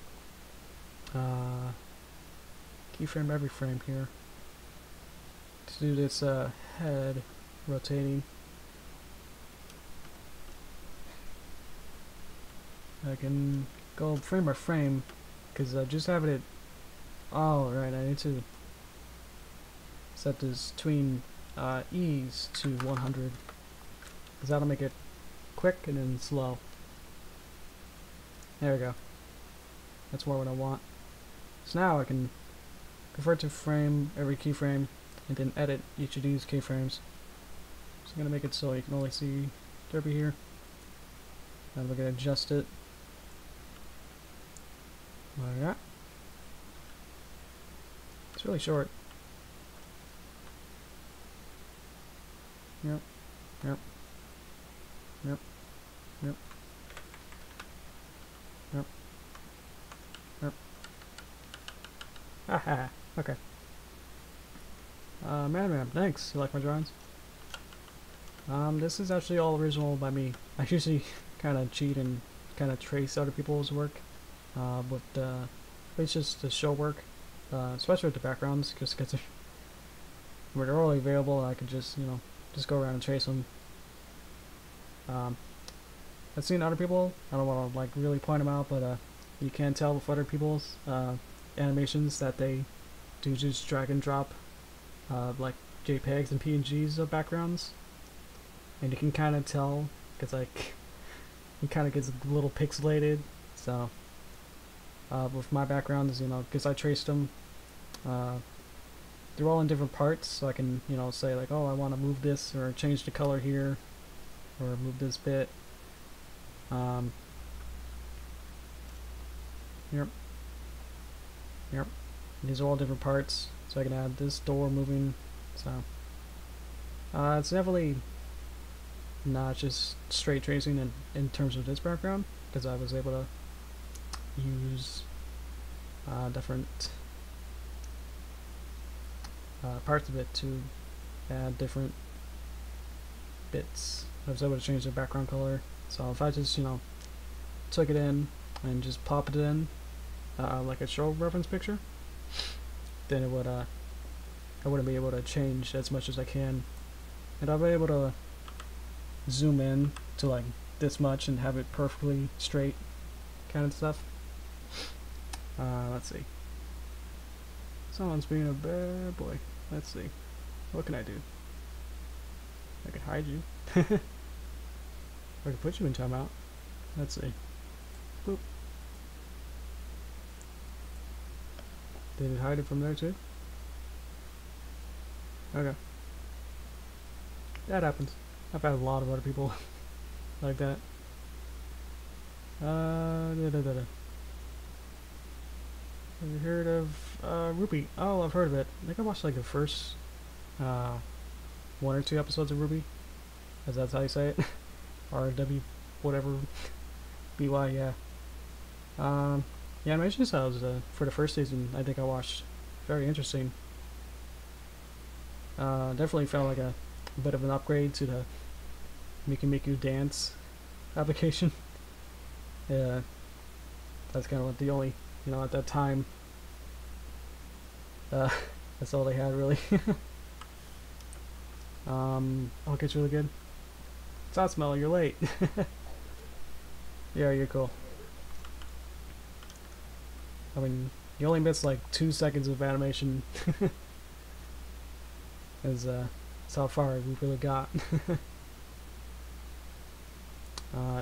keyframe every frame here. To do this head rotating, I can go frame by frame because I just have it. Oh right, I need to set this between ease to 100 because that'll make it quick and then slow. There we go. That's more what I want. So now I can convert to frame every keyframe and then edit each of these keyframes. So I'm gonna make it so you can only see Derpy here. And we're gonna adjust it. Like that. It's really short. Yep. Yep. Yep. Yep. Yep. Yep. Haha. Okay. Man, thanks. You like my drawings? This is actually all original by me. I usually kind of cheat and kind of trace other people's work, but it's just the show work, especially with the backgrounds, just because they're already available. I could just, you know, just go around and trace them. I've seen other people. I don't want to like really point them out, but you can tell with other people's animations that they do just drag and drop like JPEGs and PNGs of backgrounds, and you can kind of tell because like it kind of gets a little pixelated. So with my backgrounds, you know, because I traced them, they're all in different parts, so I can, you know, say like, oh, I want to move this or change the color here or move this bit. Yep. Yep. These are all different parts, so I can add this door moving. So it's definitely not just straight tracing in terms of this background, because I was able to use different parts of it to add different bits. I was able to change the background color. So if I just, you know, took it in and just pop it in like a show reference picture, then it would I wouldn't be able to change as much as I can, and I'll be able to zoom in to like this much and have it perfectly straight kind of stuff. Let's see. Someone's being a bad boy. Let's see. What can I do? I can hide you. I can put you in timeout. Let's see. Boop. Did it hide it from there too? Okay. That happens. I've had a lot of other people like that. Have you heard of Rupee? Oh, I've heard of it. I think I watched like the first uh, 1 or 2 episodes of Ruby, as that's how you say it. RW, whatever, BY, yeah. The animation styles for the first season, I think I watched, very interesting. Definitely felt like a bit of an upgrade to the Miku Dance application. Yeah, that's kind of what the only, at that time, that's all they had really. Okay, it's really good. It's hot smell, you're late. Yeah, you're cool. I mean, you only missed like 2 seconds of animation. That's how far we really got.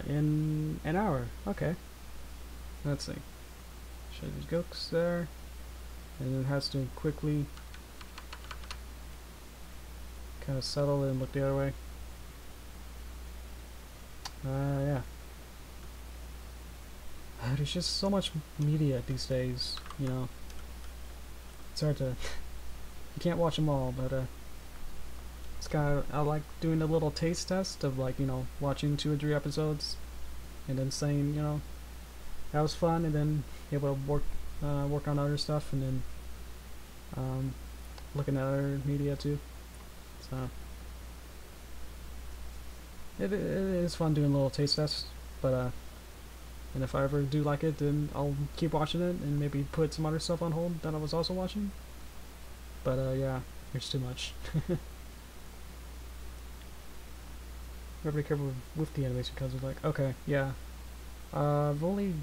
In an hour. Okay. Let's see. Show these gooks there. And it has to quickly kind of settle and look the other way. Yeah. There's just so much media these days, It's hard to... You can't watch them all, but it's kind of... I like doing a little taste test of, like, watching 2 or 3 episodes and then saying, that was fun, and then able to work on other stuff, and then looking at other media too. So it is fun doing little taste tests, but and if I ever do like it, then I'll keep watching it and maybe put some other stuff on hold that I was also watching. But yeah, there's too much. Gotta be careful with the animation because it's like, okay, yeah. I've only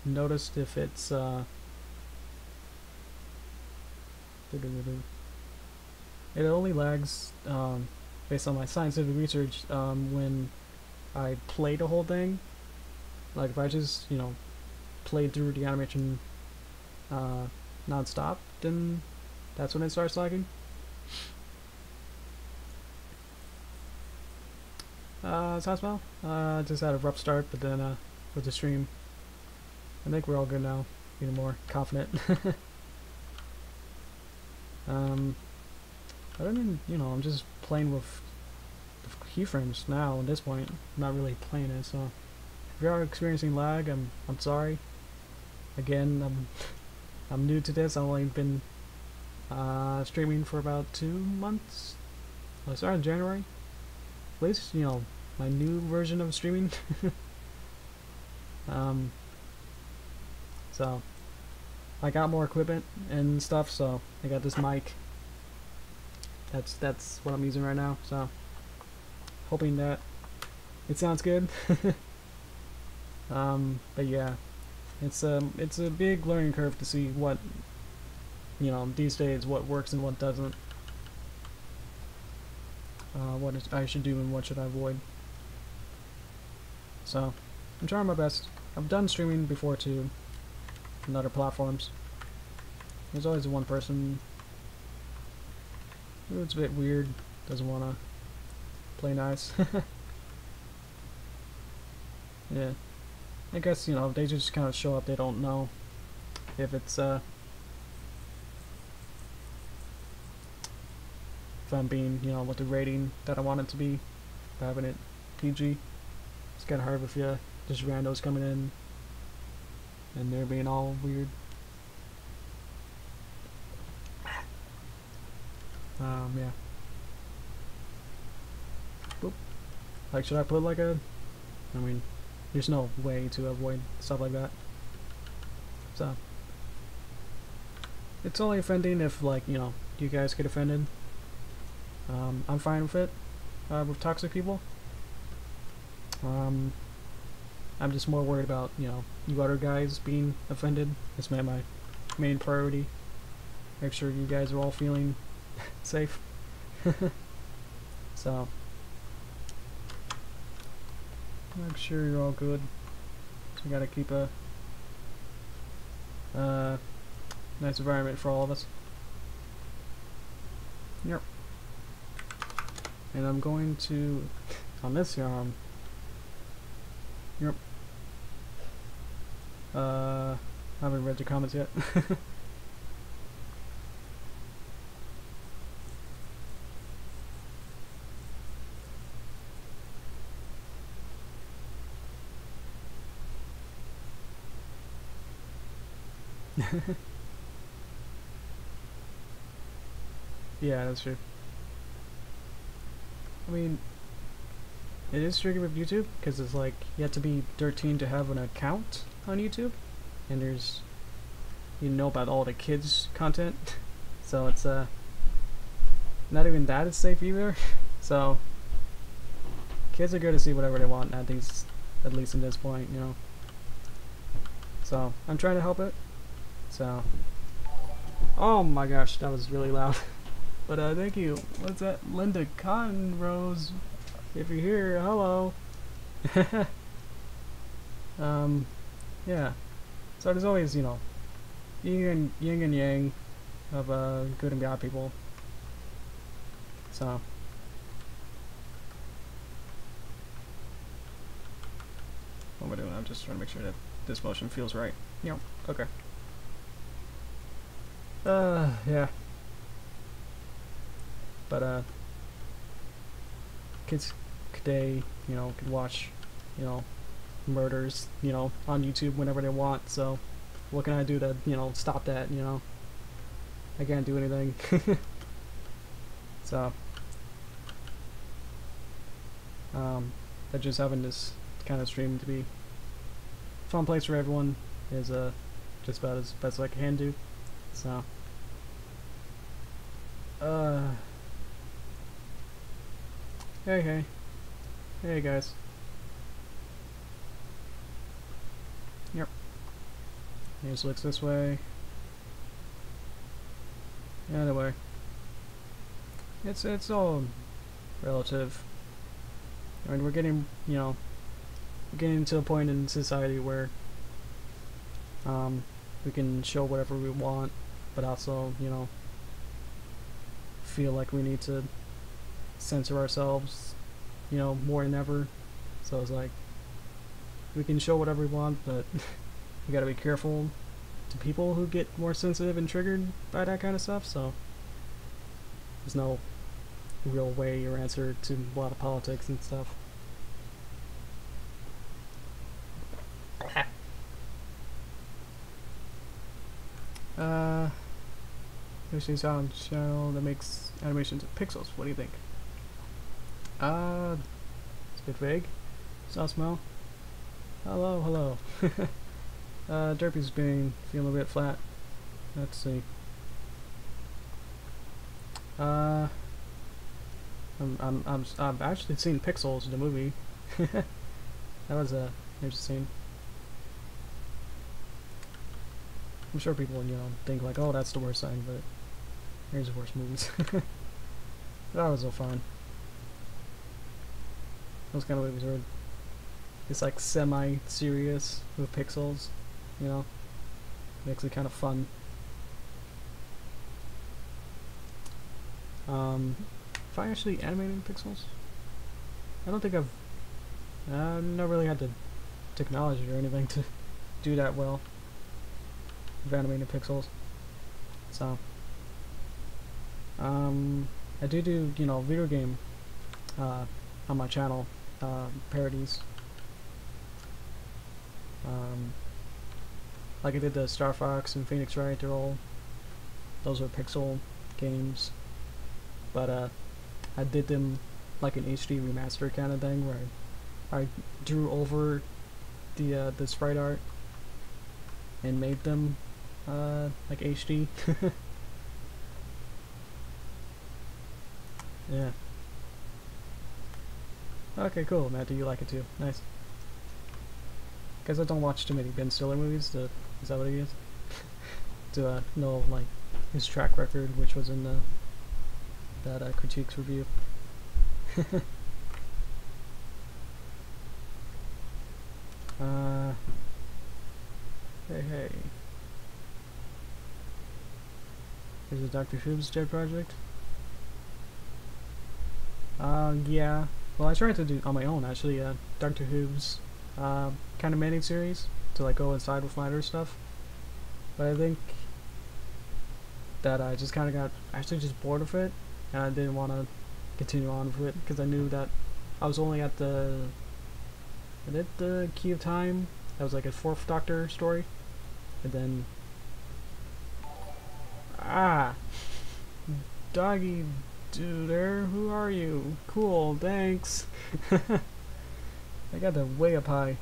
noticed if it's it only lags based on my scientific research when I play the whole thing. Like if I just played through the animation non-stop, then that's when it starts lagging. How's that smell? Just had a rough start, but then with the stream, I think we're all good now. Getting more confident. Other than, I'm just playing with keyframes now at this point. I'm not really playing it, so if you are experiencing lag, I'm sorry. Again, I'm new to this. I've only been streaming for about 2 months. I started in January. At least, my new version of streaming. So I got more equipment and stuff, so I got this mic. That's what I'm using right now, so hoping that it sounds good. But yeah, it's a big learning curve to see what these days what works and what doesn't. What I should do and what should I avoid. So I'm trying my best. I've done streaming before too on other platforms. There's always one person who's a bit weird, doesn't want to play nice. Yeah, I guess they just kind of show up. They don't know if it's if I'm being with the rating that I want it to be, by having it PG. It's kind of hard with just randos coming in and they're being all weird. Yeah. Boop. Like, should I put like I mean, there's no way to avoid stuff like that. So, it's only offending if, like, you guys get offended. I'm fine with it, with toxic people. I'm just more worried about, you other guys being offended. That's my main priority. Make sure you guys are all feeling safe. So, make sure you're all good. So we gotta keep a nice environment for all of us. Yep. And I'm going to, on this yarn, yep. I haven't read your comments yet. Yeah, that's true. I mean, it is tricky with YouTube because it's like you have to be 13 to have an account on YouTube, and there's you know about all the kids content, so it's not even that is safe either. So kids are good to see whatever they want. I think at least in this point, you know. So I'm trying to help it. So oh my gosh, that was really loud. But thank you. What's that? Linda Cotton Rose. If you're here, hello. Yeah. So there's always, you know, yin and yang of good and bad people. So what am I doing? I'm just trying to make sure that this motion feels right. Yep. Okay. Yeah. But kids today, you know, can watch, you know, murders, you know, on YouTube whenever they want. So what can I do to, you know, stop that? You know, I can't do anything. So but just having this kind of stream to be a fun place for everyone is just about as best I can do. So hey guys. Yep. Here's looks this way. Anyway, it's all relative. I mean, we're getting, you know, to a point in society where we can show whatever we want, but also, you know, feel like we need to censor ourselves, you know, more than ever. So it's like we can show whatever we want, but you gotta be careful to people who get more sensitive and triggered by that kind of stuff. So there's no real way or answer to a lot of politics and stuff. Yoshi Sound channel that makes animations of pixels. What do you think? It's a bit vague. Sound smell. Hello. Derpy's feeling a bit flat. Let's see. I've actually seen Pixels, the movie. That was interesting. I'm sure people, you know, think like, oh, that's the worst thing, but here's the worst movies. That was so fun. Those kind of movies are it's like semi-serious with pixels, you know, makes it kind of fun. If I actually animated pixels, I don't think I've never really had the technology or anything to do that well with animated pixels. So I do, you know, video game on my channel, parodies. Like I did the Star Fox and Phoenix Wright, those are pixel games, but I did them like an HD remaster kind of thing where I drew over the sprite art and made them like HD. Yeah. Okay, cool. Matt, do you like it too? Nice. Because I don't watch too many Ben Stiller movies. Is that what it is? To know like his track record, which was in that critiques review. Hey. Is it Dr. Who's Dead Project? Yeah. Well, I tried to do on my own actually. Doctor Who's kind of mini-series to like go inside with my other stuff, but I think that I just kind of got actually just bored of it, and I didn't want to continue on with it because I knew that I was only at the Key of Time. That was like a 4th Doctor story, and then Ah! Doggy duder, who are you? Cool, thanks. I got that way up high.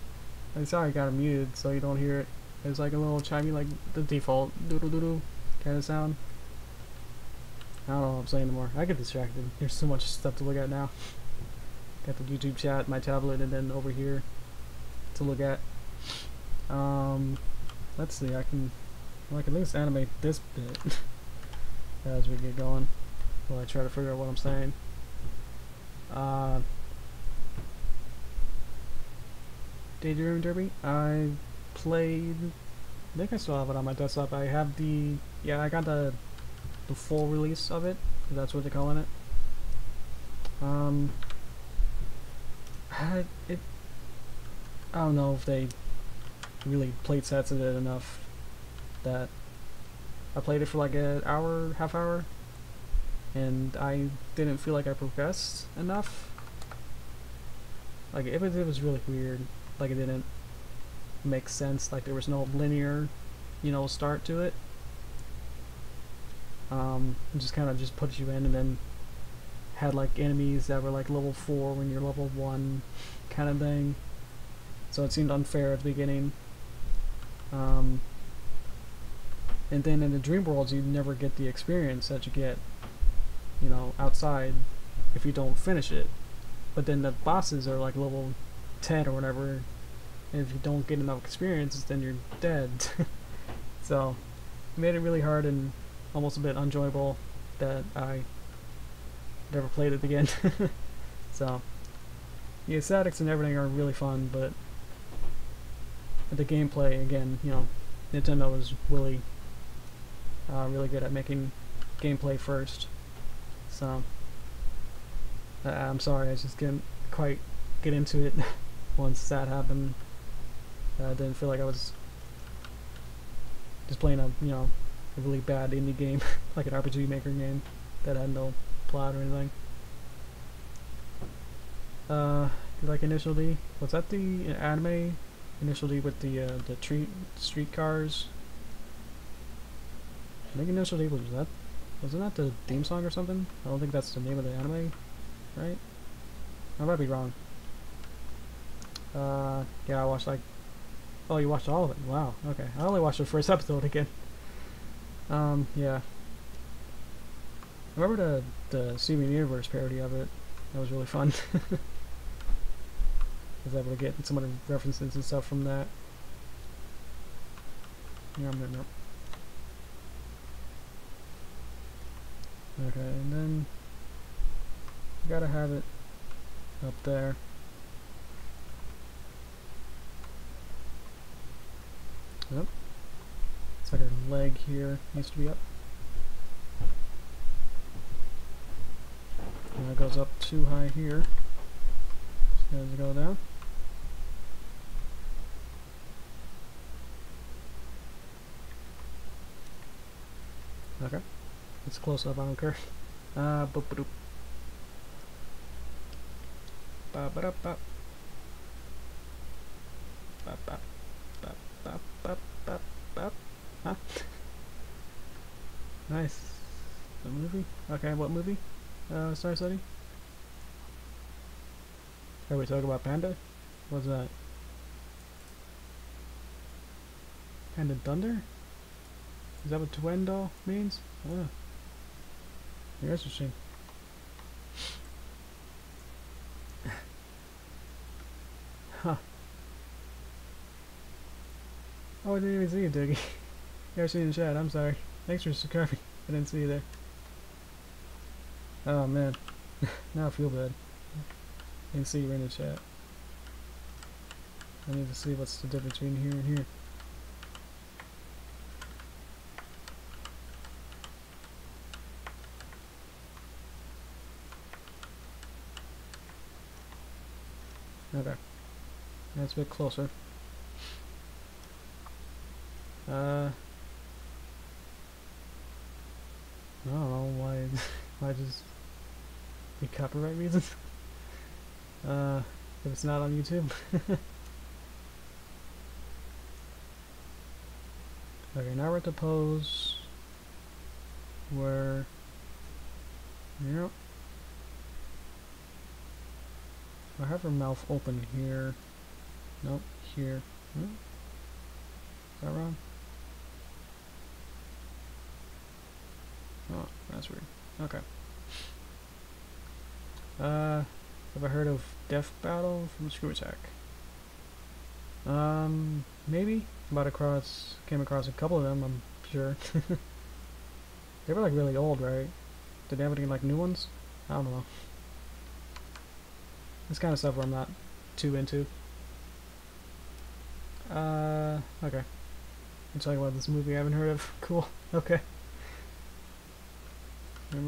I'm sorry I got it muted so you don't hear it. It's like a little chimey, like the default doodle doodle kind of sound. I don't know what I'm saying anymore. I get distracted. There's so much stuff to look at now. Got the YouTube chat, my tablet, and then over here to look at. Let's see. I can at least animate this bit as we get going. While I try to figure out what I'm saying. Daydream Derpy. I played. I think I still have it on my desktop. I have the. Yeah, I got the full release of it. If that's what they're calling it. I don't know if they really played sets of it enough that I played it for like an hour, half hour, and I didn't feel like I progressed enough. Like it was really weird. Like it didn't make sense. Like there was no linear, start to it. It just kind of just put you in, and then had like enemies that were like level 4 when you're level 1, kind of thing. So it seemed unfair at the beginning. And then in the dream worlds, you never get the experience that you get, outside if you don't finish it. But then the bosses are like level 10 or whatever, and if you don't get enough experience, then you're dead. So it made it really hard and almost a bit unenjoyable that I never played it again. So the aesthetics and everything are really fun, but the gameplay, again, Nintendo was really really good at making gameplay first. So I'm sorry, I just didn't quite get into it once that happened. I didn't feel like I was just playing a really bad indie game, like an RPG Maker game that had no plot or anything. Like Initial D? Was that the anime Initial D with the street cars? I think Initial D wasn't that the theme song or something? I don't think that's the name of the anime, right? I might be wrong. Yeah, I watched like. Oh, you watched all of it? Wow. Okay, I only watched the first episode again. Yeah. I remember the Steven Universe parody of it. That was really fun. I was able to get some of the references and stuff from that. Yeah, no. Okay, and then you gotta have it up there. Yep. It's like a leg here needs to be up. And it goes up too high here. So it has to go down. Okay. It's close up, I don't care. Boop boop. Ba ba da ba. Ba ba ba ba ba ba ba. Huh? Nice. The movie? Okay, what movie? Star City? Are we talking about Panda? What's that? Panda Thunder? Is that what Twendo means? Oh. Interesting. Huh. Oh, I didn't even see you, Dougie. You're actually in the chat, I'm sorry. Thanks for subscribing. I didn't see you there. Oh man. Now I feel bad. I didn't see you in the chat. I need to see what's the difference between here and here. Okay. That's a bit closer. I don't know why. Why just the copyright reasons? If it's not on YouTube. Okay, now we're at the pose. where, yep. I have her mouth open here. Nope, here. Hmm? Is that wrong? Oh, that's weird. Okay. Have I heard of Death Battle from Screw Attack? Maybe. Came across a couple of them, I'm sure. They were like really old, right? Did they have any like new ones? I don't know. This kind of stuff where I'm not too into. Okay. You're talking about this movie I haven't heard of. Cool. Okay. Okay.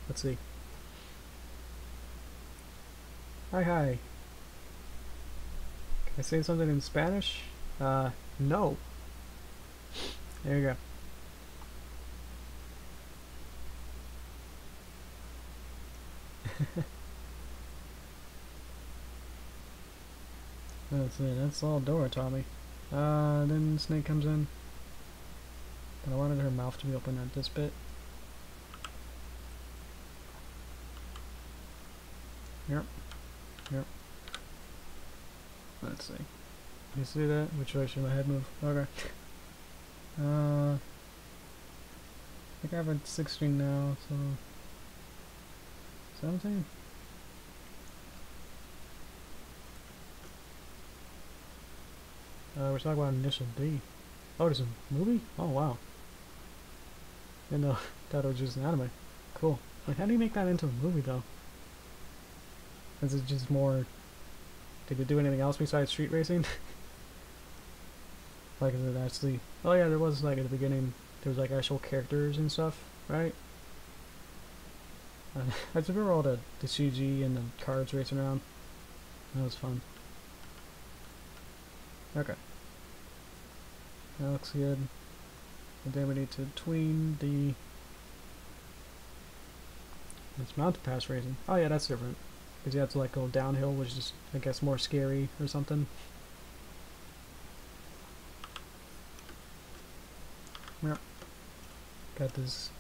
Let's see. Hi, hi. Can I say something in Spanish? No. There you go. That's it. That's all Dora taught me. Then Snake comes in. But I wanted her mouth to be open at this bit. Yep. Yep. Let's see. You see that? Which way should my head move? Okay. I think I have a 16 now, so 17? We're talking about Initial D. Oh, there's a movie? Oh, wow. Didn't know. Thought it was just an anime. Cool. Like, how do you make that into a movie, though? Is it just more... Did it do anything else besides street racing? Like, is it actually... Oh, yeah, there was, like, at the beginning, there was, like, actual characters and stuff, right? I just remember all the CG and the cars racing around. That was fun. Okay. That looks good. And then we need to tween the... It's mountain pass racing. Oh yeah, that's different. Because you have to like go downhill, which is, I guess, more scary or something. Yep. Got this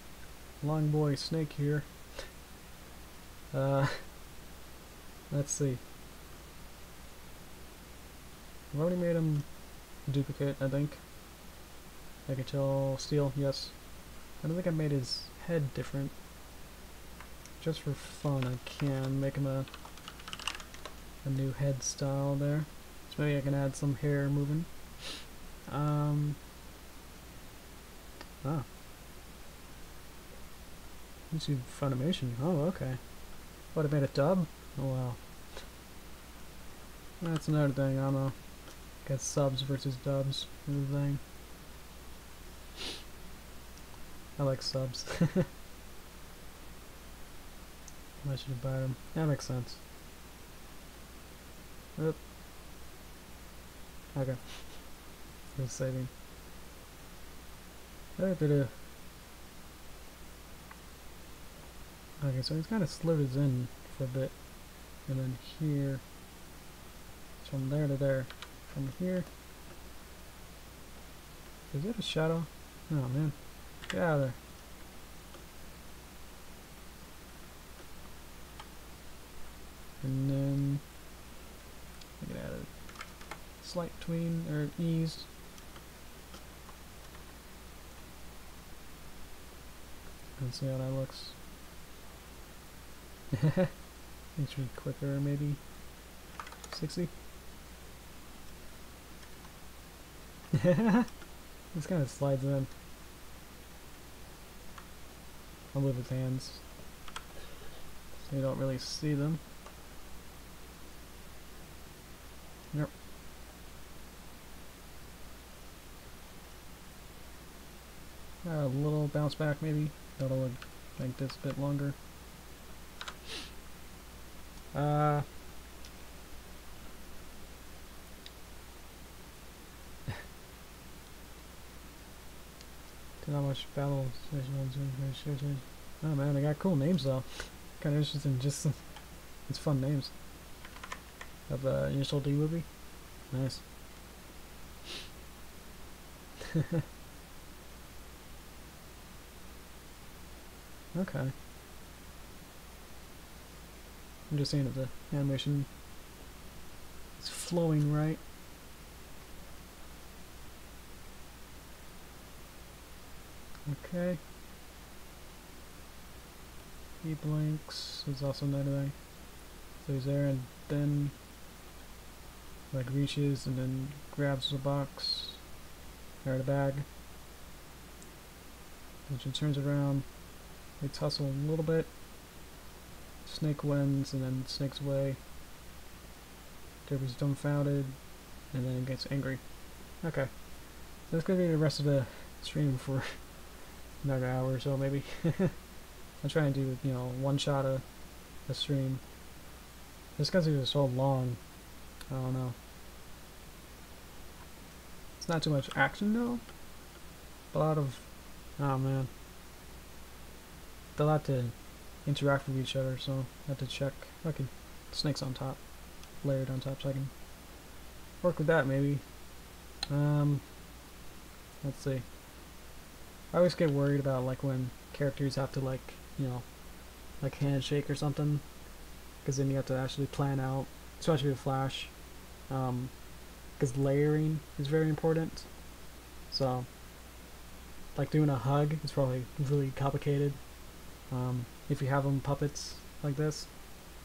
long boy Snake here. Let's see. I've already made him duplicate, I think. I can tell steel, yes. I don't think I made his head different. Just for fun, I can make him a new head style there. So maybe I can add some hair moving. YouTube Funimation. Oh, okay. What, I made a dub? Oh, wow. That's another thing, I don't know. Got subs versus dubs is the thing. I like subs. I should have bought them. That makes sense. Oop. Okay. Just saving. Okay, so he's kind of slid his in for a bit. And then here. It's from there to there. From here. Is it a shadow? Oh man. Get out of there. And then I can add a slight tween or ease. And see how that looks. It should be quicker, maybe 60. This kind of slides in. I'll move his hands so you don't really see them. Yep. A little bounce back maybe. That'll make this a bit longer. Not much battle. Oh man, they got cool names though. kind of interesting. Just it's fun names of initial D movie. Nice. Okay. I'm just saying if the animation is flowing right. Okay. He blinks is also another thing. So he's there and then like reaches and then grabs the box or the bag. Then she turns around. They tussle a little bit. Snake wins and then Snake's away. Derpy's dumbfounded and then gets angry. Okay. So that's gonna be the rest of the stream for another hour or so maybe. I'm trying to do, you know, one shot a stream. Just because it was so long, I don't know. It's not too much action though. A lot of, oh man, a lot to interact with each other, so I have to check. Okay, snakes on top, layered on top, so I can work with that maybe. Let's see. I always get worried about like when characters have to like, you know, like handshake or something, because then you have to actually plan out, especially with Flash, because layering is very important. So, like doing a hug is probably really complicated. If you have them puppets like this,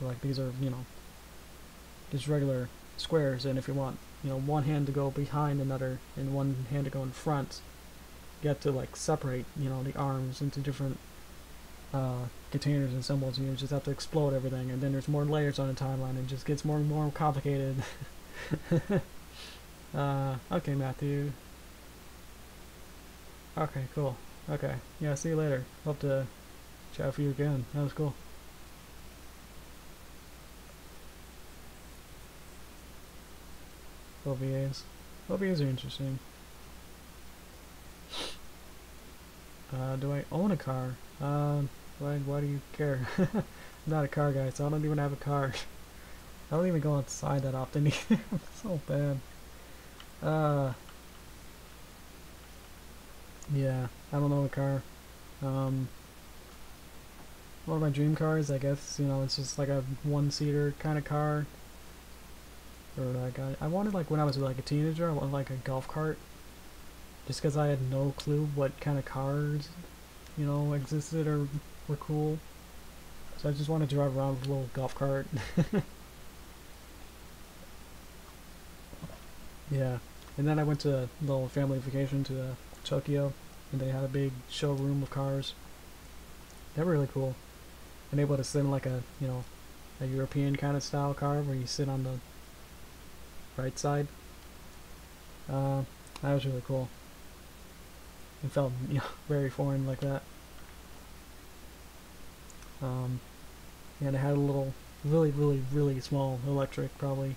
like these are, you know, just regular squares, and if you want, you know, one hand to go behind another and one hand to go in front, you have to like separate, you know, the arms into different containers and symbols, and you just have to explode everything, and then there's more layers on the timeline, and it just gets more and more complicated. Okay, Matthew. Okay, cool. Okay, yeah, see you later. Hope to chat with you again. That was cool. OVAs. OVAs are interesting. Do I own a car? Why do you care? I'm not a car guy, so I don't even have a car. I don't even go outside that often either. It's so bad. Yeah, I don't own a car. One of my dream cars, I guess, you know, it's just like a one-seater kind of car. Or like, I wanted, like, when I was like a teenager, I wanted like a golf cart. Just because I had no clue what kind of cars, you know, existed or were cool. So I just wanted to drive around with a little golf cart. Yeah. And then I went to a little family vacation to Tokyo, and they had a big showroom of cars. They were really cool. And able to sit in like a, you know, a European kind of style car where you sit on the right side. That was really cool. It felt, you know, very foreign like that. And it had a little, really small electric, probably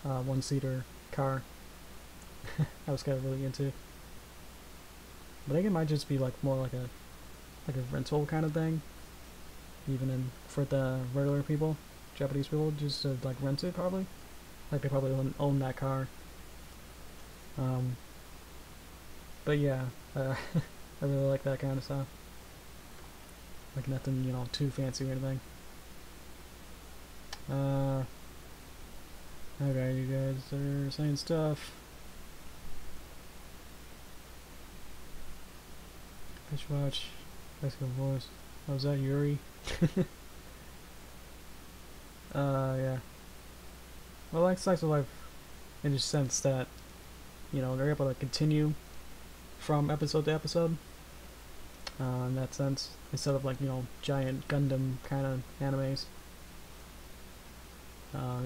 one-seater car. I was kind of really into. But I think it might just be like more like a rental kind of thing, even in for the regular people, Japanese people, just to like rent it probably. Like they probably own that car. But yeah, I really like that kind of stuff. Like nothing, you know, too fancy or anything. Okay, you guys are saying stuff. Fish watch, bicycle voice. Oh, was that Yuri? Yeah. Well, like Slice of Life in the sense that, you know, they're able to continue from episode to episode. In that sense, instead of like, you know, giant Gundam kind of animes.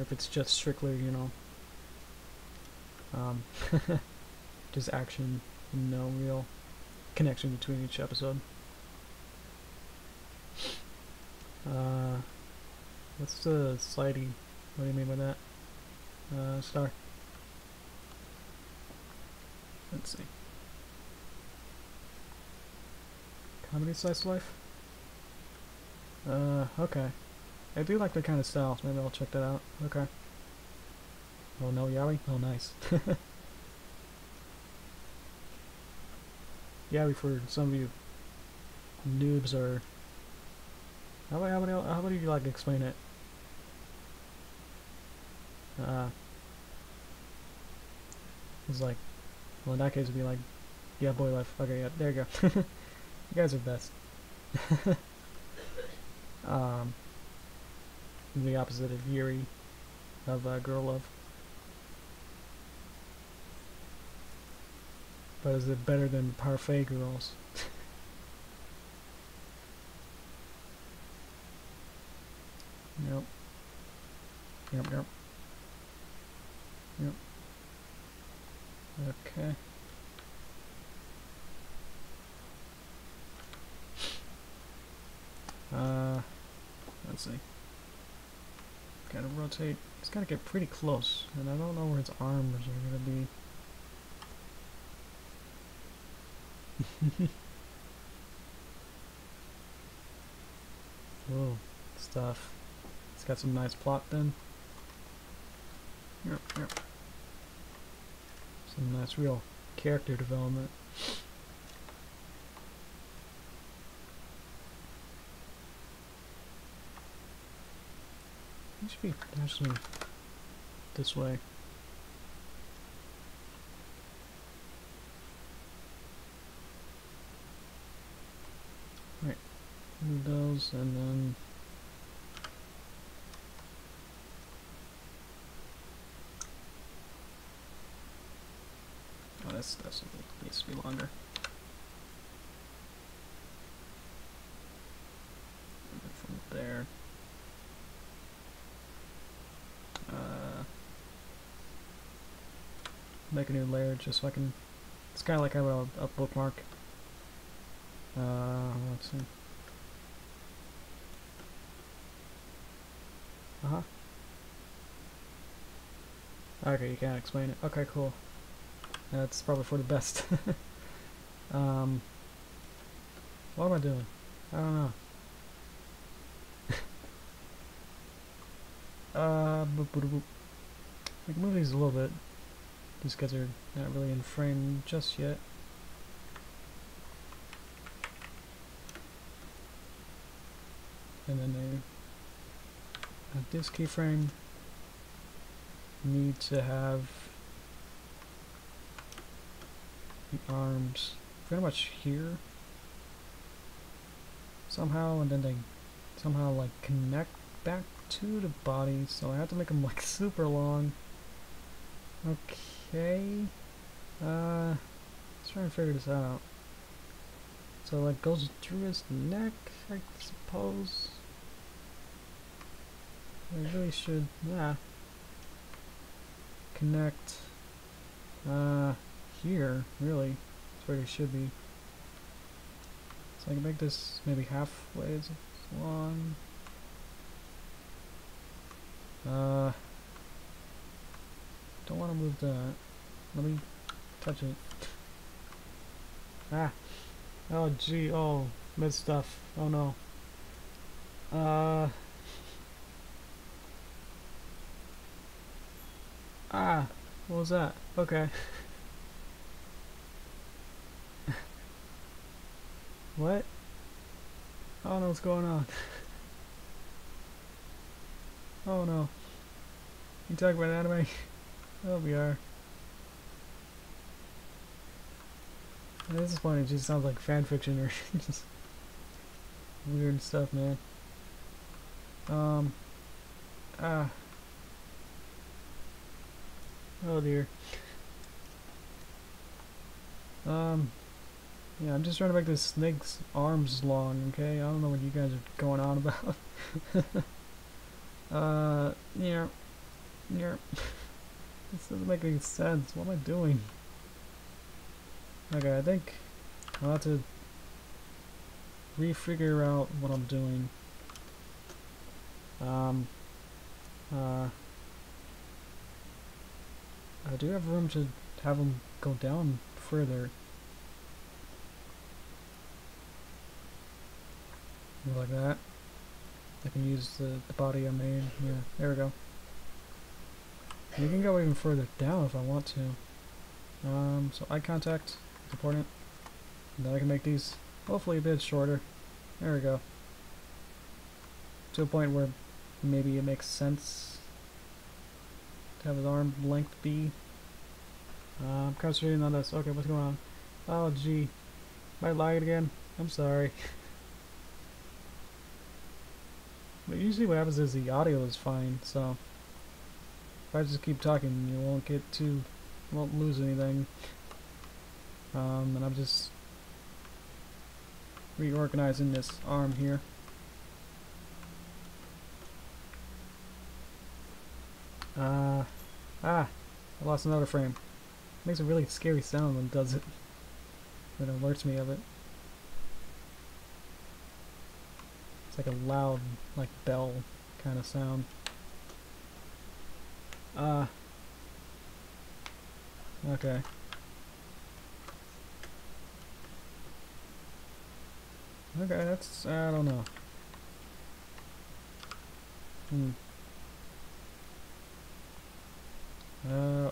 If it's just strictly, you know, just action and no real connection between each episode. What's the slidey? What do you mean by that? Star. Let's see. Comedy slice of life? Okay. I do like that kind of style, so maybe I'll check that out. Okay. Oh no, Yaoi? Oh, nice. Yaoi for some of you noobs or... how about you, like, explain it? It's like... Well, in that case, it'd be like... Yeah, boy life. Okay, yeah, there you go. You guys are best. um... The opposite of Yuri, of Girl Love. But is it better than Parfait Girls? Yep. Yep. Okay. Let's see. Gotta rotate. It's gotta get pretty close, and I don't know where its arms are gonna be. Whoa, stuff. It's got some nice plot then. Yep. Some nice real character development. It should be actually this way. Right, move those and then oh, this needs to be longer. And then from there. Make a new layer just so I can. It's kind of like a bookmark. Let's see. Okay, you can't explain it. Okay, cool. That's probably for the best. What am I doing? I don't know. I can move these a little bit. These guys are not really in frame just yet. And then this keyframe need to have the arms pretty much here somehow, and then they somehow like connect back to the body, so I have to make them like super long. Okay, let's try and figure this out. So like goes through his neck, I suppose. I really should, yeah, connect here, really. That's where it should be. So I can make this maybe halfway as long. Don't want to move that. Let me touch it. Ah! Oh gee, oh, missed stuff. Oh no. Ah! What was that? Okay. What? I don't know what's going on. Oh no. You talk about anime? Oh, we are. At this point, it just sounds like fan fiction or just weird stuff, man. Oh dear. Yeah, I'm just trying to make this snake's arms long, okay? I don't know what you guys are going on about. Yeah. This doesn't make any sense. What am I doing? Okay, I think I'll have to refigure out what I'm doing. I do have room to have them go down further. Like that. I can use the body I made. Yeah, there we go. And you can go even further down if I want to. So eye contact is important. And then I can make these hopefully a bit shorter. There we go. To a point where maybe it makes sense to have his arm length be. I'm concentrating on this. Okay, what's going on? Oh, gee. Am I lagging again? I'm sorry. But usually what happens is the audio is fine, so if I just keep talking, you won't lose anything. And I'm just reorganizing this arm here. I lost another frame. It makes a really scary sound when it does it. It alerts me of it. It's like a loud, like bell kind of sound. Okay. Okay, that's, I don't know.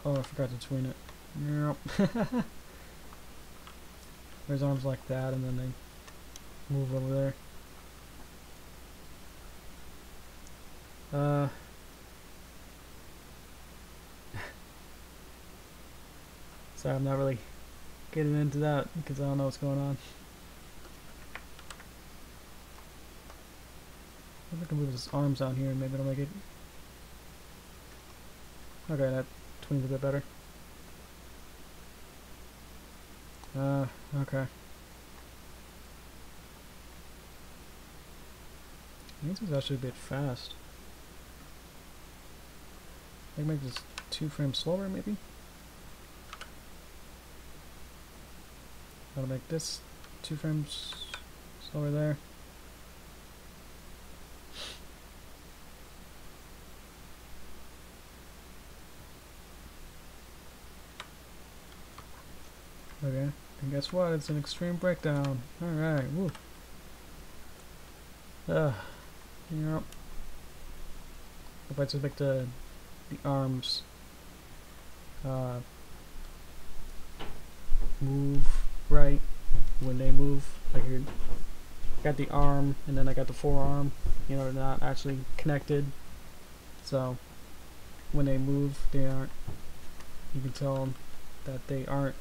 Oh, I forgot to tween it. Yep. There's arms like that, and then they move over there. Sorry, I'm not really getting into that because I don't know what's going on. Maybe I can move his arms down here and maybe it'll make it. Okay, that tweens a bit better. Okay. This is actually a bit fast. I can make this 2 frames slower, maybe? Gotta make this 2 frames slower there. Okay, and guess what? It's an extreme breakdown. Alright, woo. Yep. If I just make the arms move right when they move, like I got the arm and then I got the forearm, you know, they're not actually connected, so when they move they aren't, you can tell that they aren't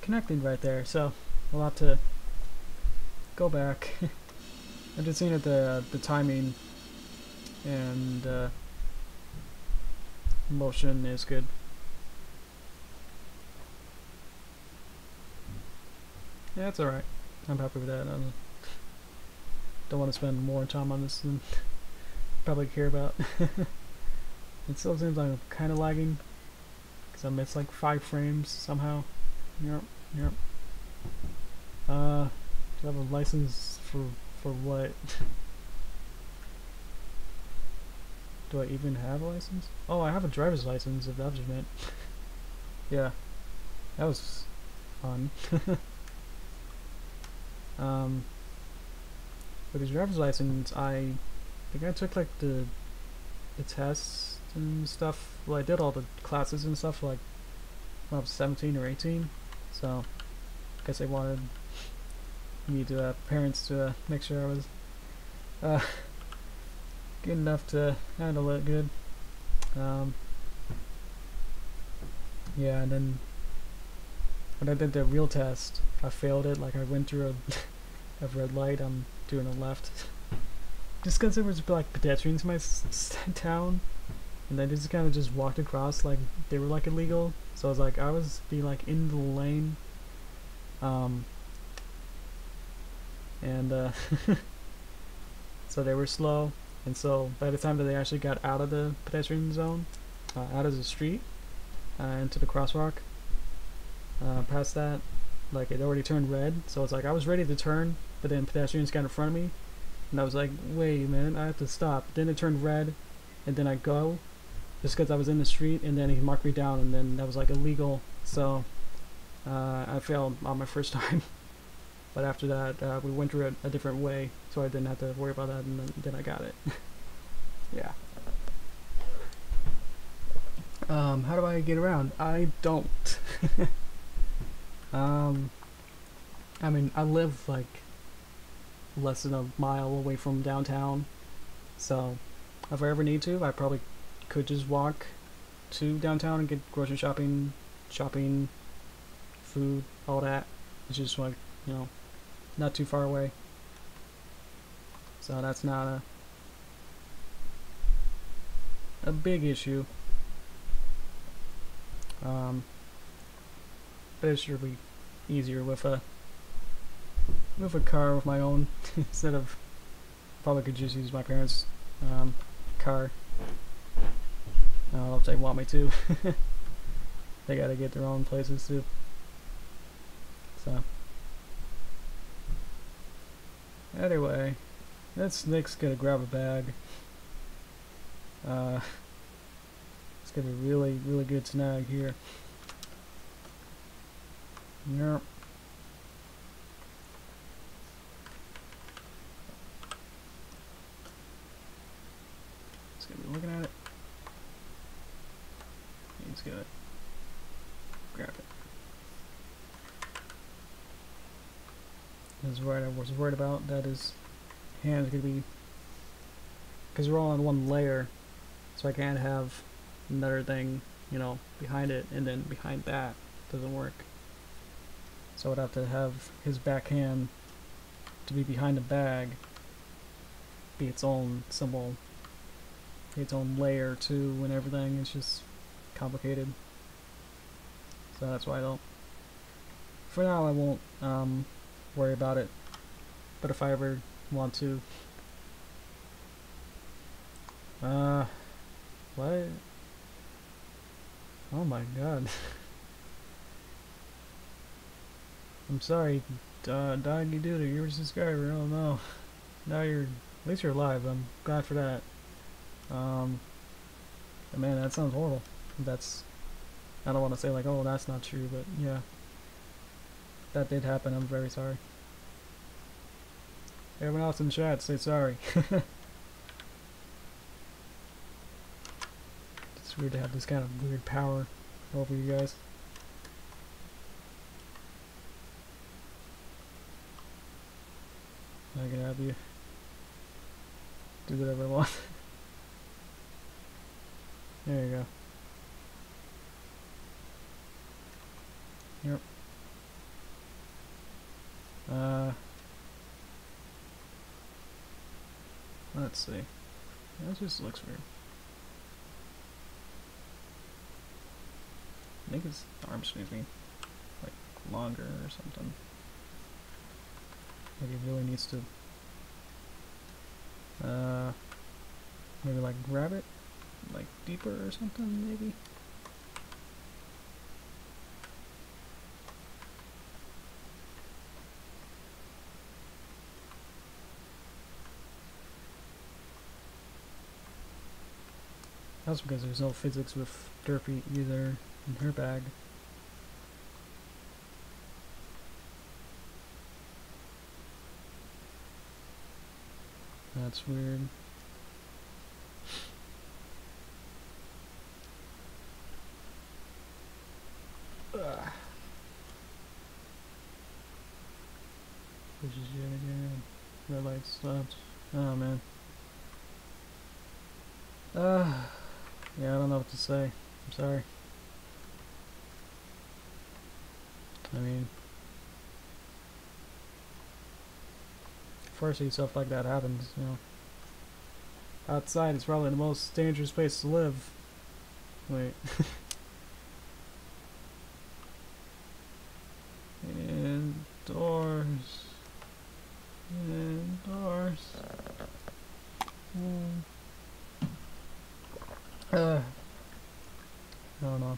connected right there, so we'll have to go back. I'm just seeing that the timing and motion is good. Yeah, that's alright. I'm happy with that. I don't want to spend more time on this than probably care about. It still seems like I'm kind of lagging because I missed like 5 frames somehow. Yep. Do I have a license for what? Do I even have a license? Oh, I have a driver's license, if that was meant. Yeah, that was fun. For the driver's license, I think I took like the tests and stuff. Well, I did all the classes and stuff like when I was 17 or 18. So, I guess they wanted me to parents to make sure I was good enough to handle it good. Yeah, and then when I did the real test, I failed it. Like I went through a red light on doing a left, just because there was like pedestrians in my town, and they just kind of just walked across like they were like illegal. So I was like, I was being like in the lane, and so they were slow, and so by the time that they actually got out of the pedestrian zone, out of the street, into the crosswalk, past that, like it already turned red. So it's like I was ready to turn, but then pedestrians got in front of me, and I was like, wait a minute, I have to stop. Then it turned red, and then I go, just because I was in the street, and then he marked me down, and then that was like illegal. So I failed on my first time. But after that, we went through a different way, so I didn't have to worry about that, and then I got it. Yeah. How do I get around? I don't. I mean, I live like less than a mile away from downtown, so if I ever need to, I probably could just walk to downtown and get grocery shopping, food, all that. It's just like, you know, not too far away. So that's not a big issue. But it should be easier with a car of my own instead of probably could just use my parents' car. I don't know if they want me to. They gotta get their own places too. So anyway, that's Nick's gonna grab a bag. It's gonna be really good snag here. Yep. He's gonna be looking at it. He's gonna grab it. That's what I was worried about. That his hand's gonna be, because we're all on one layer, so I can't have another thing, you know, behind it, and then behind that doesn't work. So I'd have to have his backhand to be behind the bag, be its own symbol, its own layer too, and everything. It's just complicated. So that's why I don't. For now, I won't worry about it. But if I ever want to, what? Oh my god. I'm sorry, Doggy Doodle, you're a subscriber. Oh no. Now at least you're alive. I'm glad for that. Man, that sounds horrible. I don't want to say like, oh, that's not true, but yeah. That did happen. I'm very sorry. Everyone else in the chat, say sorry. It's weird to have this kind of weird power over you guys. I can have you do whatever I want. There you go. Yep. Let's see. That just looks weird. I think his arms need to be like longer or something. Like he really needs to maybe like grab it like deeper or something, maybe. That's because there's no physics with Derpy either in her bag. That's weird. Which is yet again. Red light stopped. Oh man. Yeah, I don't know what to say. I'm sorry. I mean, firstly, stuff like that happens, you know. Outside is probably the most dangerous place to live. Wait. Indoors. Indoors. I don't know.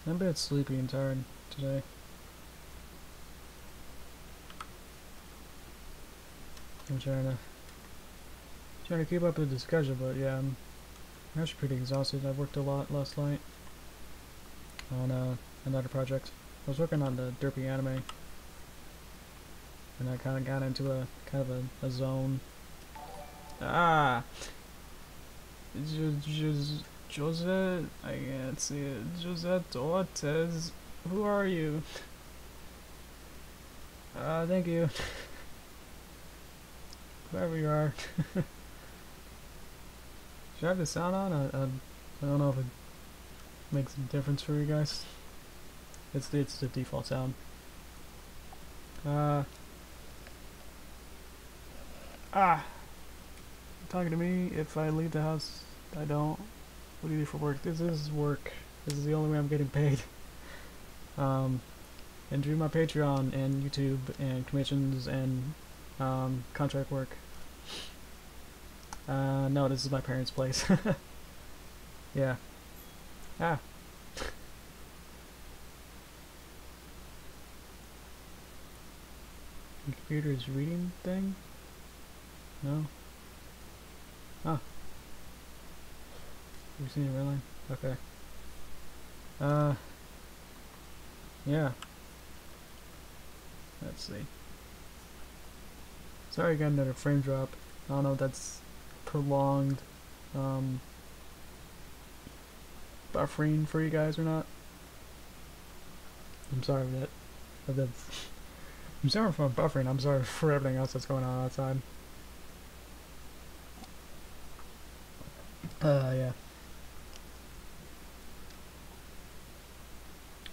I'm a bit sleepy and tired today. I'm trying to keep up with the schedule, but yeah, I'm actually pretty exhausted. I worked a lot last night on another project. I was working on the Derpy anime, and I kind of got into a kind of a zone. Ah, Jose, I can't see it. Josette Ortez, who are you? Thank you. Whoever you are. Should I have the sound on? I don't know if it makes a difference for you guys. It's the default sound. Talking to me. If I leave the house, I don't. What do you do for work? This is work. This is the only way I'm getting paid. And do my Patreon and YouTube and commissions and contract work. No, this is my parents' place. Yeah. Ah. The computer's reading thing? No? Huh. Have you seen it really? Okay. Yeah. Let's see. Sorry I got another frame drop. I don't know if that's prolonged buffering for you guys or not. I'm sorry for that. I'm sorry for buffering. I'm sorry for everything else that's going on outside. Yeah.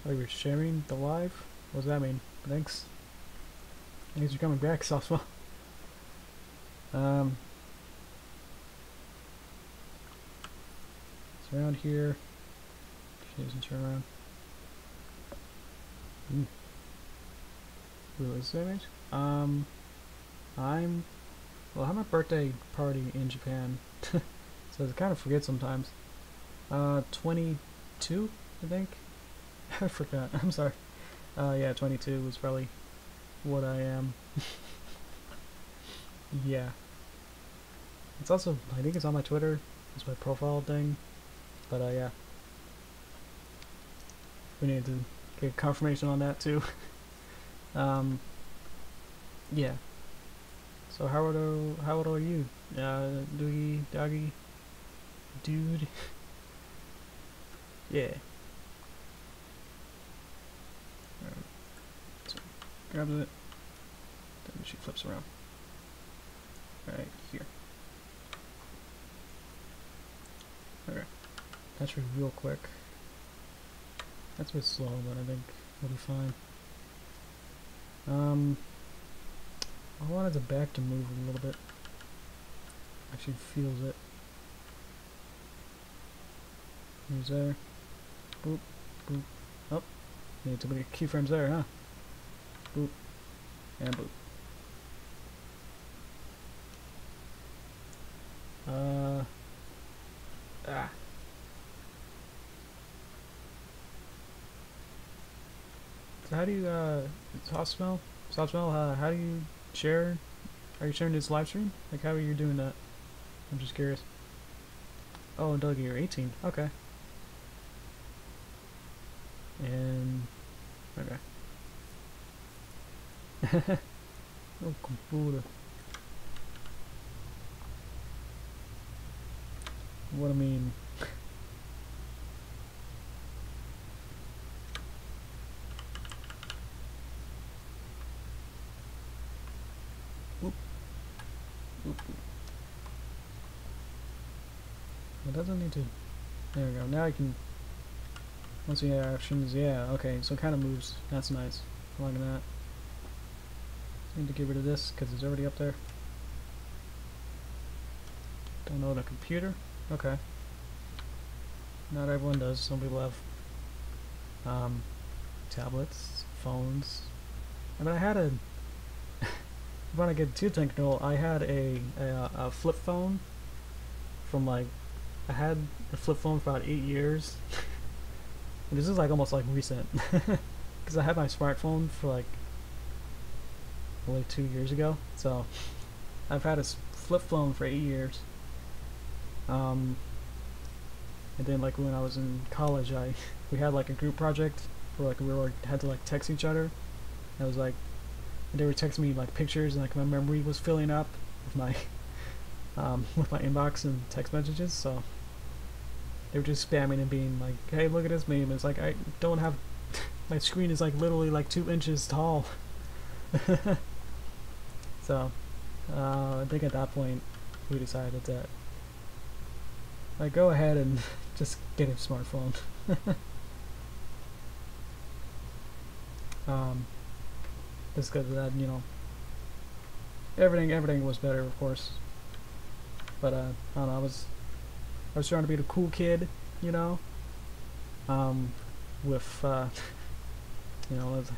Oh, you're sharing the live? What does that mean? Thanks. Thanks for coming back, Softwell. It's around here. She doesn't turn around. Who is that image? Well, I have my birthday party in Japan. So I kind of forget sometimes. 22, I think? I forgot. I'm sorry. Yeah, 22 was probably what I am. Yeah. It's also, I think it's on my Twitter. It's my profile thing. But, yeah. We need to get confirmation on that, too. Yeah. So how old are you? Doggy, dude. Yeah. Alright. So grabs it. Then she flips around. Right here. Okay. That's real quick. That's a bit slow, but I think we'll be fine. I wanted the back to move a little bit. Actually feels it. He's there. Boop, boop. Oh, need too many keyframes there, huh? Boop, and boop. So how do you, soft smell, how do you share? Are you sharing this live stream? Like, how are you doing that? I'm just curious. Oh, Dougie, you're 18. Okay. And okay. Oh, computer. What I mean. Oop. Oop. It doesn't need to. There we go. Now I can. Once we have actions, yeah. Okay, so it kind of moves. That's nice. I like that. Need to get rid of this because it's already up there. Don't know the computer. Okay. Not everyone does. Some people have tablets, phones. I mean, I had a. When I get too technical, I had a flip phone from like. I had a flip phone for about 8 years. And this is like almost like recent. Because I had my smartphone for like only 2 years ago. So I've had a flip phone for 8 years. And then like when I was in college, we had like a group project where like we had to like text each other. It was like they were texting me like pictures, and like my memory was filling up with my inbox and text messages. So they were just spamming and being like, "Hey, look at this meme." It's like I don't have my screen is like literally like 2 inches tall. So I think at that point we decided that like go ahead and just get a smartphone. Just because of that, you know, everything was better, of course. But I don't know, I was trying to be the cool kid, you know, with you know, it's,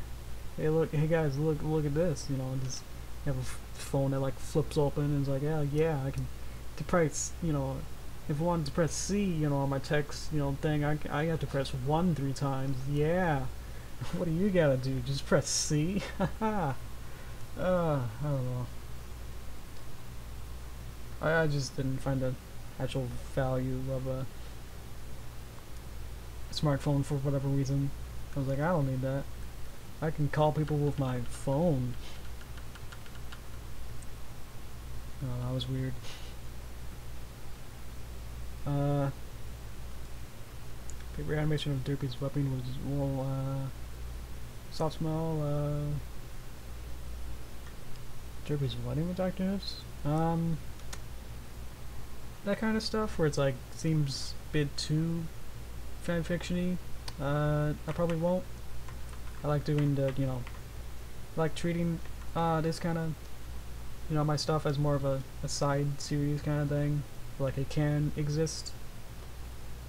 hey guys, look at this, you know, and just have a phone that like flips open and it's like, yeah, I can press, you know, if I wanted to press C, you know, on my text, you know, thing, I have to press 1 3 times. Yeah. What do you gotta do? Just press C? Haha. I don't know. I just didn't find the actual value of a smartphone for whatever reason. I was like, I don't need that. I can call people with my phone. Oh, that was weird. Favorite animation of Derpy's weapon was, well, soft smell, Derpy's wedding with Dr. Hips? That kind of stuff where it's like, seems a bit too fanfiction-y. I probably won't. I like doing the, you know, I like treating, this kind of, you know, my stuff as more of a side series kind of thing. Like it can exist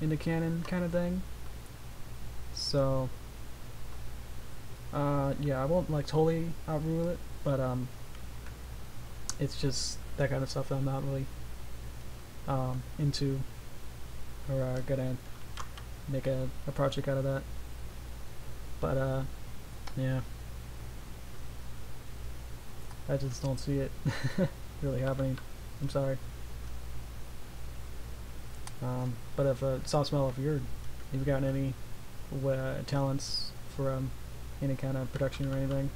in the canon kind of thing. So yeah, I won't like totally outrule it, but it's just that kind of stuff that I'm not really into, or gonna make a project out of that. But yeah, I just don't see it really happening. I'm sorry. But if soft smell, if you've got any talents for any kind of production or anything,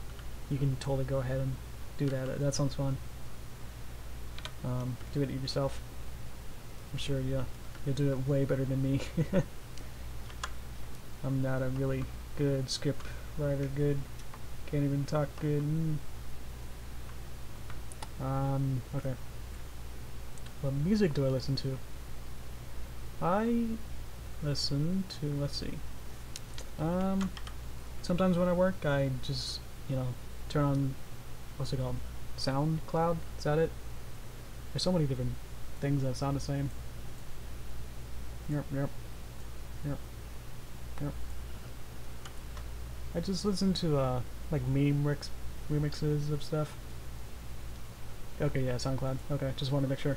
you can totally go ahead and do that. That sounds fun. Do it yourself. I'm sure you'll do it way better than me. I'm not a really good script writer. Can't even talk good. Okay. What music do I listen to? I listen to, let's see, sometimes when I work, I just, you know, turn on, what's it called, SoundCloud, is that it? There's so many different things that sound the same. Yep. I just listen to, like, meme remixes of stuff. Okay, yeah, SoundCloud, okay, just wanted to make sure.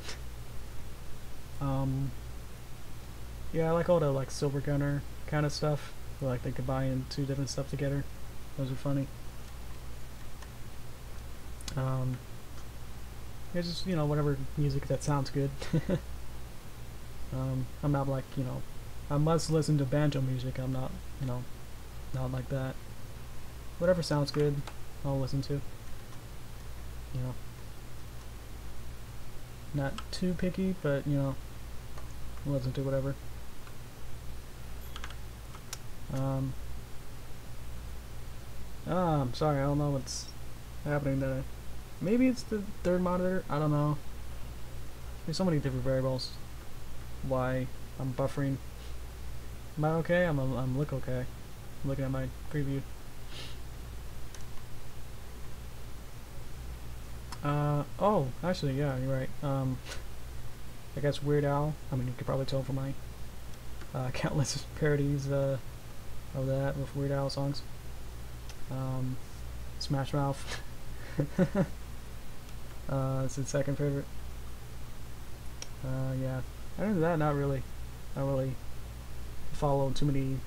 Yeah, I like all the like Silver Gunner kind of stuff, where like they combine 2 different stuff together. Those are funny. It's just, you know, whatever music that sounds good. I'm not like, you know, I must listen to banjo music. I'm not, you know, not like that. Whatever sounds good, I'll listen to. You know, not too picky, but you know, I'll listen to whatever. I'm sorry, I don't know what's happening there. Maybe it's the third monitor, I don't know. There's so many different variables why I'm buffering. Am I okay? I'm look okay. I'm looking at my preview. Oh, actually, yeah, you're right. I guess Weird Al, I mean, you could probably tell from my countless parodies of that with Weird Al songs. Smash Mouth. It's his second favorite. Yeah. Other than that, not really. I don't really follow too many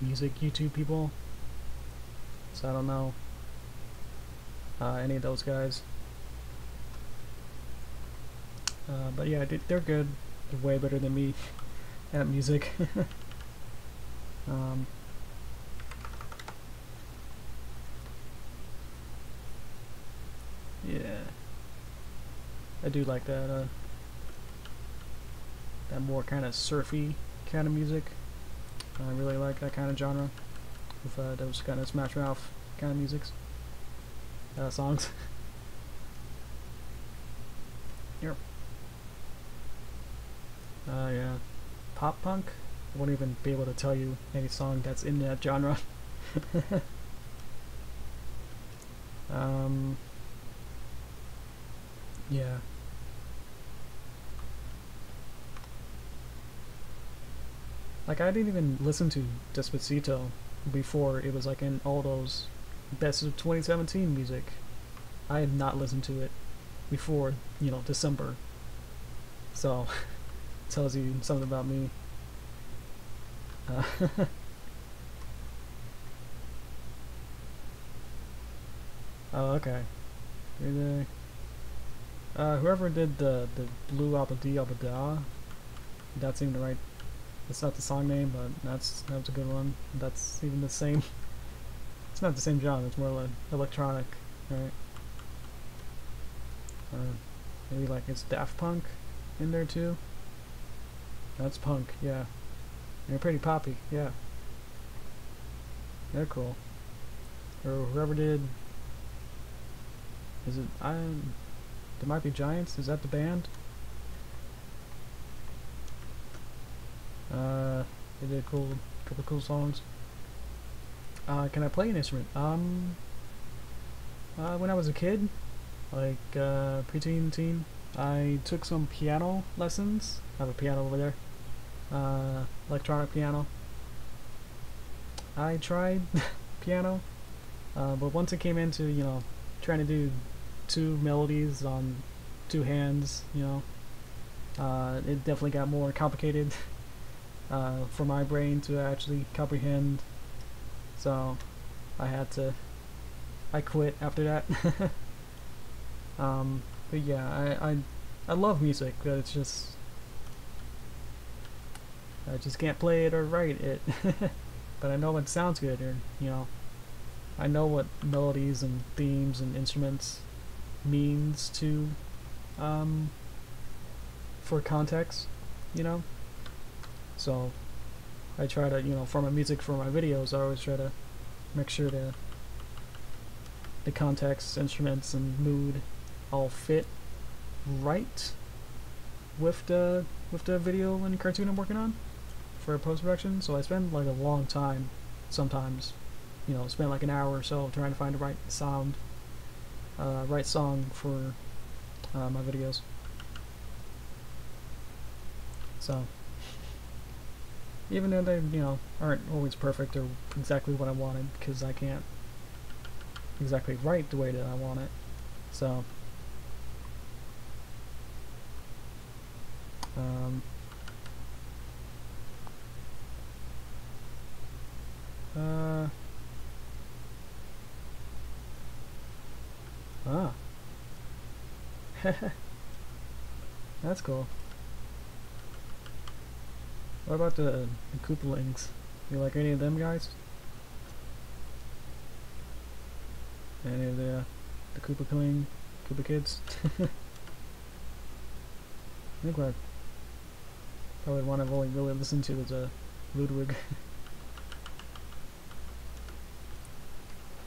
music YouTube people, so I don't know any of those guys. But yeah, they're good. They're way better than me at music. Yeah, I do like that. That more kind of surfy kind of music. I really like that kind of genre with those kind of Smash Mouth kind of musics, songs. Yep. Yeah. Pop punk. I won't even be able to tell you any song that's in that genre. um. Yeah. Like I didn't even listen to Despacito before it was like in all those best of 2017 music. I had not listened to it before, December. So, tells you something about me. Uh, oh, okay. Really? Whoever did the Blue Abadi Abada, that seemed right. It's not the song name, but that was a good one. That's even the same. It's not the same genre. It's more like electronic, right? Maybe like it's Daft Punk in there too. That's punk, yeah. They're pretty poppy, yeah. They're cool. Or whoever did. Is it? There might be Giants. Is that the band? They did a couple cool songs. Can I play an instrument? When I was a kid, like preteen, teen, I took some piano lessons. I have a piano over there. Electronic piano. I tried piano, but once it came into trying to do two melodies on two hands, it definitely got more complicated for my brain to actually comprehend. So I quit after that. But yeah, I love music, but it's just I just can't play it or write it. But I know it sounds good, or I know what melodies and themes and instruments means to for context, so I try to, for my music, for my videos, I always try to make sure the context, instruments, and mood all fit right with the video and cartoon I'm working on for post-production. So I spend like a long time sometimes, spend like an hour or so trying to find the right sound, right song for my videos. So even though they aren't always perfect or exactly what I wanted, because I can't exactly write the way that I want it. So ah that's cool. What about the Koopalings? You like any of them guys? Any of the Koopa kids? I think what I probably one I've only really listened to is Ludwig.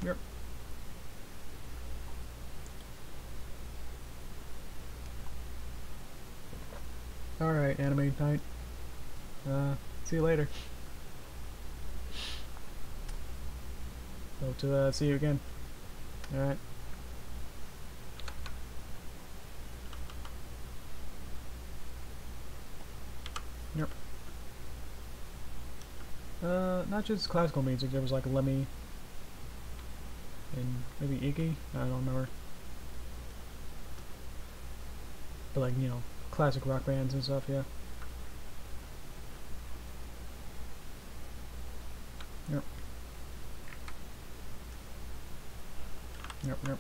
Yep. Alright, Animate night. See you later. Hope to see you again. Alright. Yep. Not just classical music, there was like Lemmy and maybe Iggy, I don't remember. But like, classic rock bands and stuff, yeah. Yep. Yep, yep.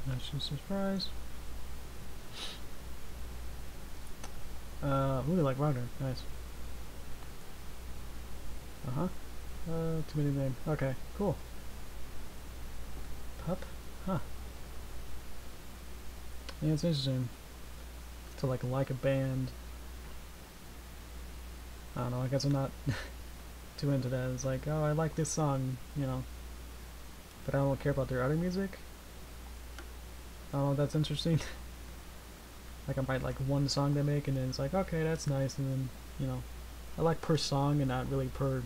That's just a surprise. Ooh, like Wagner, nice. Uh-huh. Too many names. Okay, cool. Pup? Huh. Yeah, it's interesting. To like a band. I don't know, I guess I'm not too into that. It's like, oh, I like this song, you know, but I don't care about their other music. I don't know, that's interesting. Like I might like one song they make and then it's like, okay, that's nice, and then, you know, I like per song and not really per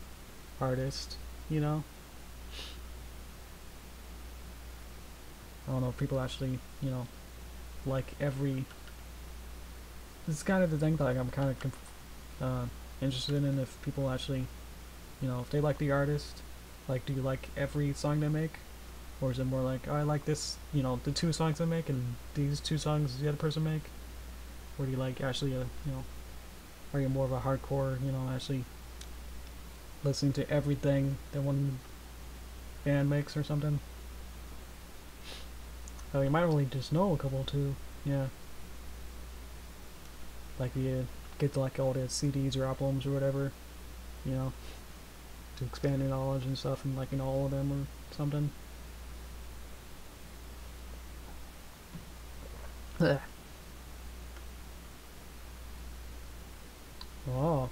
artist, you know? I don't know if people actually, you know, like every... This is kind of the thing that like, I'm kind of interested in, if people actually, you know, if they like the artist, like, do you like every song they make? Or is it more like, oh, I like this, you know, the 2 songs I make and these 2 songs the other person make? Or do you like actually, you know, are you more of a hardcore, you know, actually listening to everything that one band makes or something? Oh, you might only just know a couple too, yeah. Like you get to like all the CDs or albums or whatever, you know, to expand your knowledge and stuff, and like, you know, all of them or something. Ugh. Oh.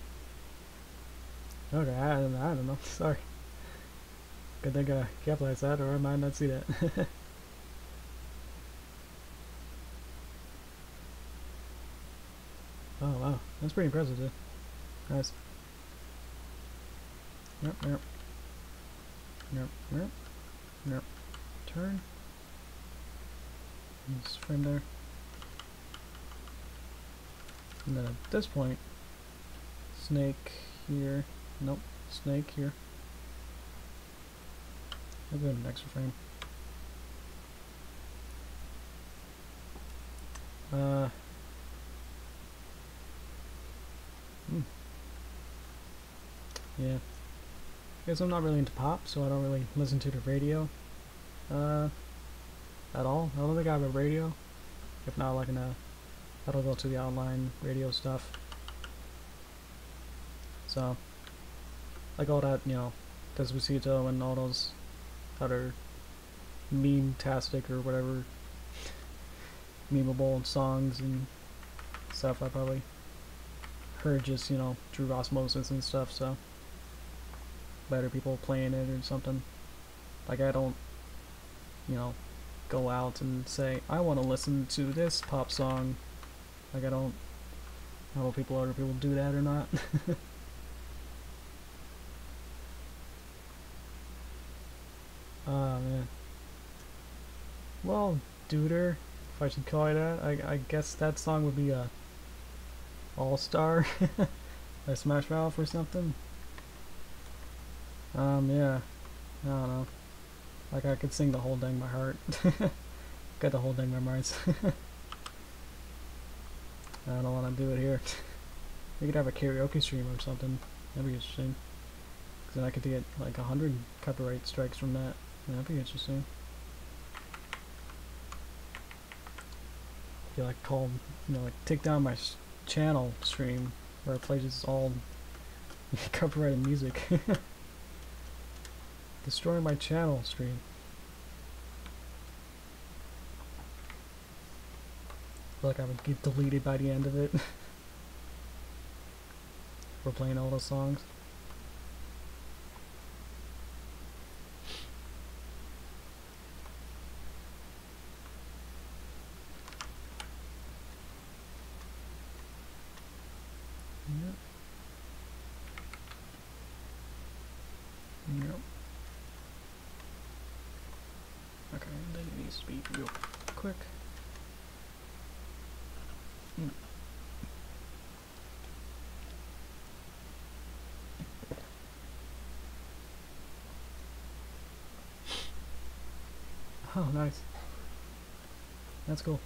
Okay, I don't know. Sorry. Good thing I capitalized that, or I might not see that. Oh wow, that's pretty impressive too. Nice. Yep, yep. Yep, yep. Yep. Turn. Just frame there. And then at this point, snake here. Nope, snake here. I'll go to an extra frame. Yeah. Guess I'm not really into pop, so I don't really listen to the radio at all. I don't think I have a radio. If not, like I don't go to the online radio stuff. So, like all that, you know, Despacito and all those other meme-tastic or whatever memeable songs and stuff, I probably heard just, you know, through osmosis and stuff, so better people playing it or something. Like I don't, you know, go out and say, I want to listen to this pop song. Like I don't know if other people do that or not. Oh man. Well, Duder, if I should call it that, I guess that song would be a All-Star by Smash Mouth or something. Yeah. I don't know. Like I could sing the whole thing by heart. Got the whole thing memorized. I don't want to do it here. We could have a karaoke stream or something. That'd be interesting. Cause then I could get like 100 copyright strikes from that. That'd be interesting. Be like called, you know, like take down my channel stream where it plays just all copyrighted music. Destroy my channel stream. Like I would get deleted by the end of it. For playing all those songs. Yep. Yep. Okay, then it needs to be real quick. Oh, nice. That's cool.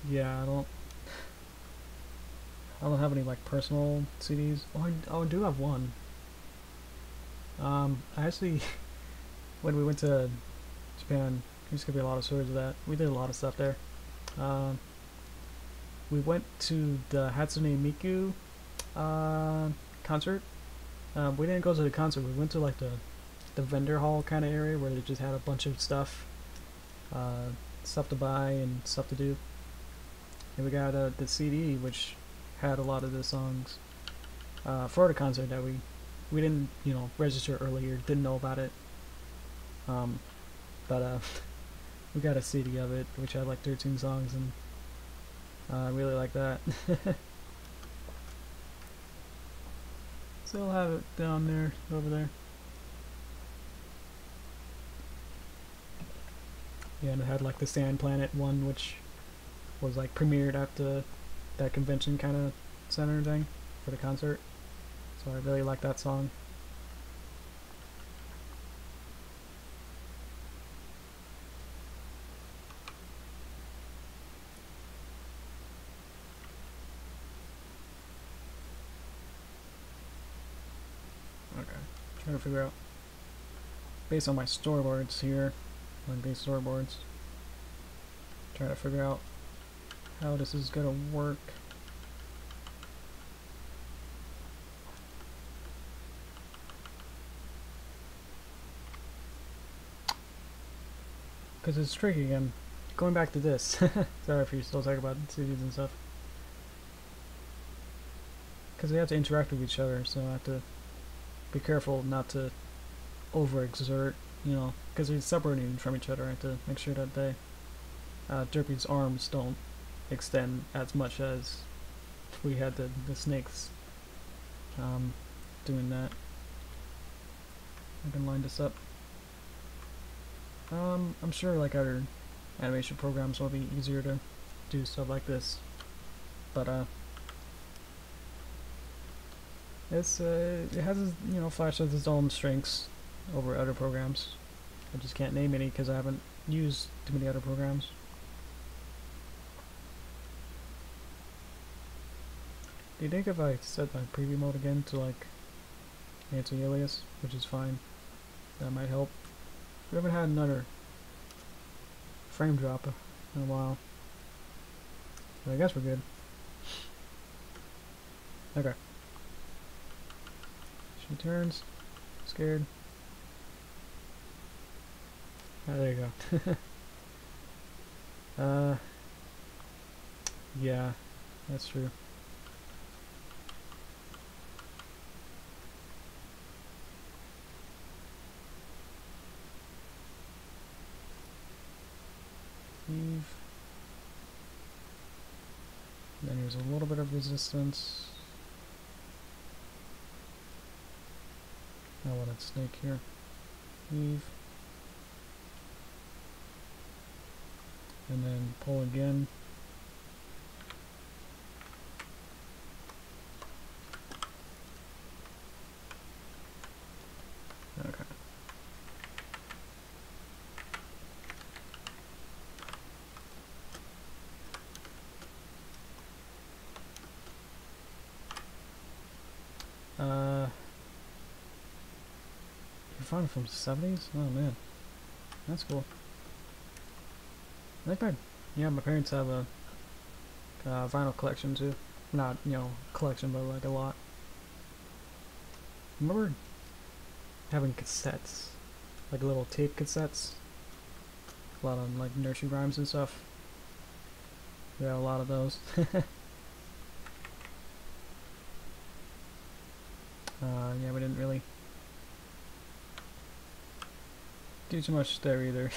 Yeah, I don't have any like personal CDs. Oh, I do have one. I actually, when we went to Japan, there's gonna be a lot of stories of that. We did a lot of stuff there. we went to the Hatsune Miku concert. We didn't go to the concert. We went to like the vendor hall kind of area where they just had a bunch of stuff, stuff to buy and stuff to do. And we got the CD, which had a lot of the songs for the concert that we didn't register earlier, didn't know about it. But we got a CD of it, which had like 13 songs, and I really like that. Still have it down there, over there. Yeah, and it had like the Sand Planet one, which was like premiered at that convention kind of center thing for the concert. So I really like that song. Okay, trying to figure out based on my storyboards here, like these storyboards. Trying to figure out how this is gonna work. Because it's tricky again. Going back to this. Sorry if you're still talking about CDs and stuff. Because they have to interact with each other, so I have to be careful not to overexert, because they're separating from each other. I have to make sure that they, Derpy's arms don't extend as much as we had the snakes doing that. I can line this up. I'm sure like other animation programs will be easier to do stuff like this, but it has Flash has its own strengths over other programs. I just can't name any because I haven't used too many other programs. Do you think if I set my preview mode again to like anti-alias, which is fine, that might help? We haven't had another frame drop in a while, but I guess we're good. Okay. She turns, scared. Ah, there you go. Yeah, that's true. Eve. Then here's a little bit of resistance. I want that snake here. Eve. And then pull again. Okay. You're finding from the 70s? Oh man. That's cool. I think my parents have a vinyl collection too. Not, collection, but like a lot. Remember having cassettes? Like little tape cassettes? A lot of like nursery rhymes and stuff. We have a lot of those. Yeah, we didn't really do too much there either.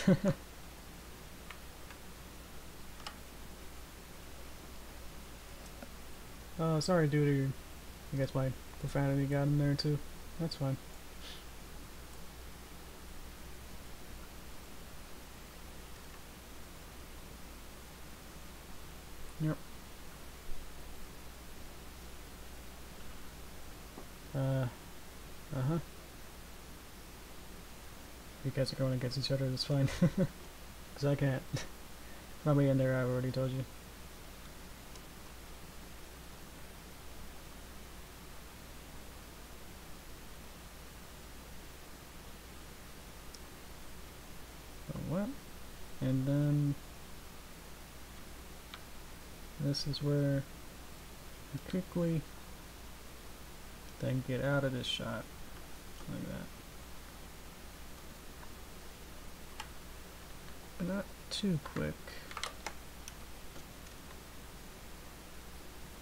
Sorry due to, I guess my profanity got in there too. That's fine. Yep. Uh-huh. You guys are going against each other, that's fine. Because I can't. Probably in there, I've already told you. What? And then This is where I quickly then get out of this shot. Like that. But not too quick.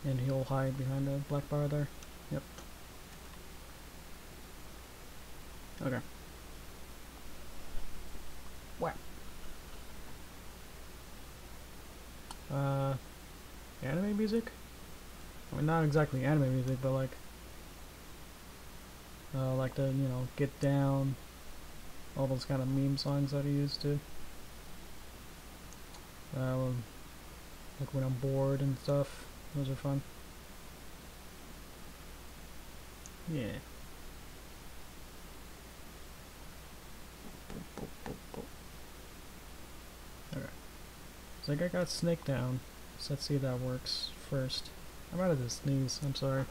And he'll hide behind the black bar there. Yep. Okay. Whack. Anime music? I mean, not exactly anime music, but like the, you know, Get Down, all those kind of meme songs that he used to. Like when I'm bored and stuff, those are fun. Yeah. Okay. So I got Snake down. So let's see if that works first. I'm out of this sneeze, I'm sorry.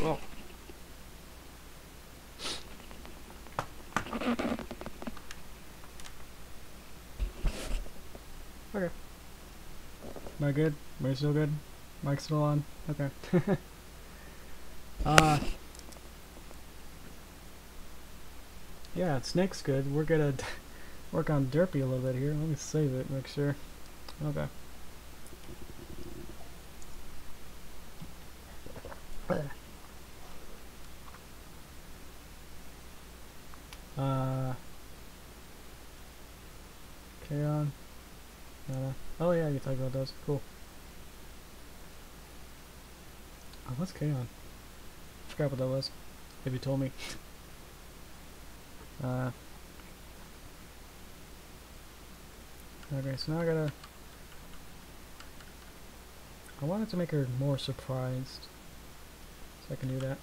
Well. Okay. Am I good? Am I still good? Mic's still on? Okay. Yeah, Snake's good. We're gonna work on Derpy a little bit here. Let me save it, make sure. Okay. K-On. Oh yeah, you talked about those. Cool. Oh, what's K-On? I forgot what that was. If you told me. Okay, so now I wanted to make her more surprised. So I can do that.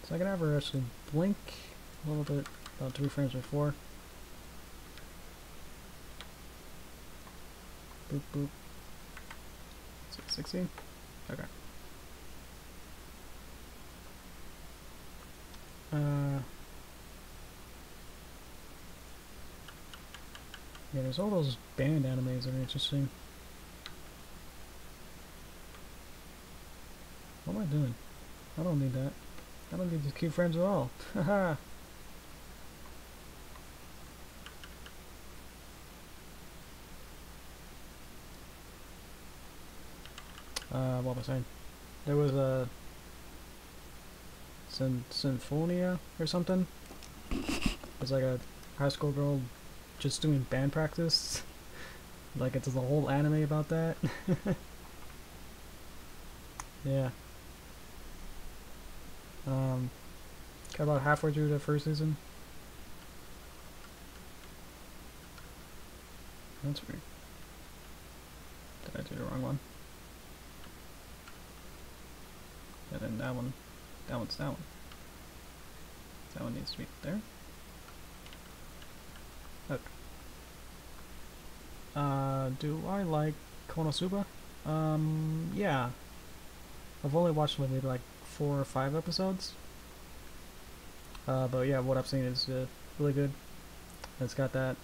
So I can have her actually blink a little bit, about 3 frames before. Boop boop. 16? Okay. Yeah, there's all those band animes that are interesting. What am I doing? I don't need that. I don't need these keyframes at all. Haha. What was I saying? There was a Symphonia or something. It's like a high school girl just doing band practice. Like it's a whole anime about that. Yeah. Got about halfway through the first season. That's weird. Did I do the wrong one? And then that one. That one's that one. That one needs to be there. Okay. Do I like Konosuba? Yeah. I've only watched maybe like 4 or 5 episodes. But yeah, what I've seen is really good. It's got that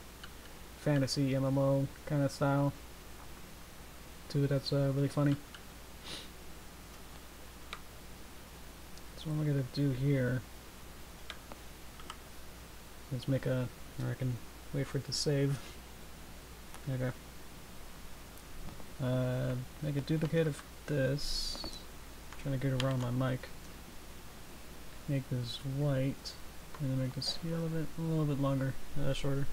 fantasy MMO kind of style to it that's really funny. So what I'm gonna do here is make a, or I can wait for it to save. Okay. Make a duplicate of this. Trying to get around my mic. Make this white, and then make this a little bit longer, shorter.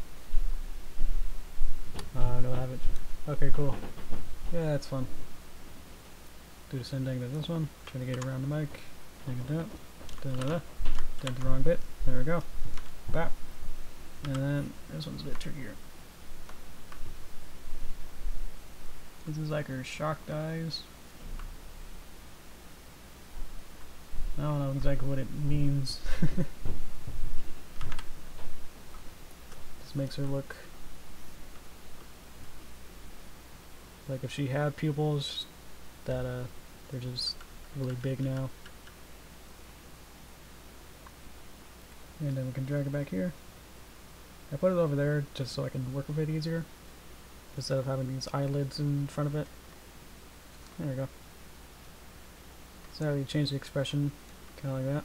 No, I haven't. Okay, cool. Yeah, that's fun. Do the same thing to this one. Trying to get around the mic. Make it that. Did the wrong bit. There we go. Bap. And then this one's a bit trickier. This is like her shocked eyes. I don't know exactly what it means. Just makes her look like if she had pupils that they're just really big now. And then we can drag it back here. I put it over there just so I can work with it easier, instead of having these eyelids in front of it. There we go. So now you change the expression, kind of like that.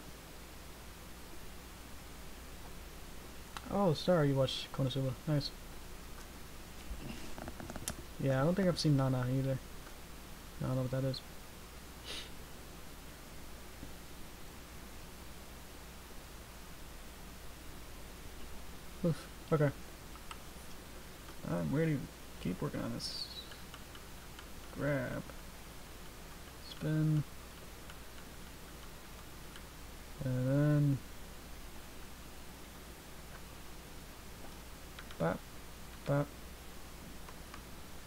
Oh, Star, you watched Konosuba. Nice. Yeah, I don't think I've seen Nana either. I don't know what that is. Oof. Okay. I'm ready to keep working on this. Grab. Spin. And then bop, bop.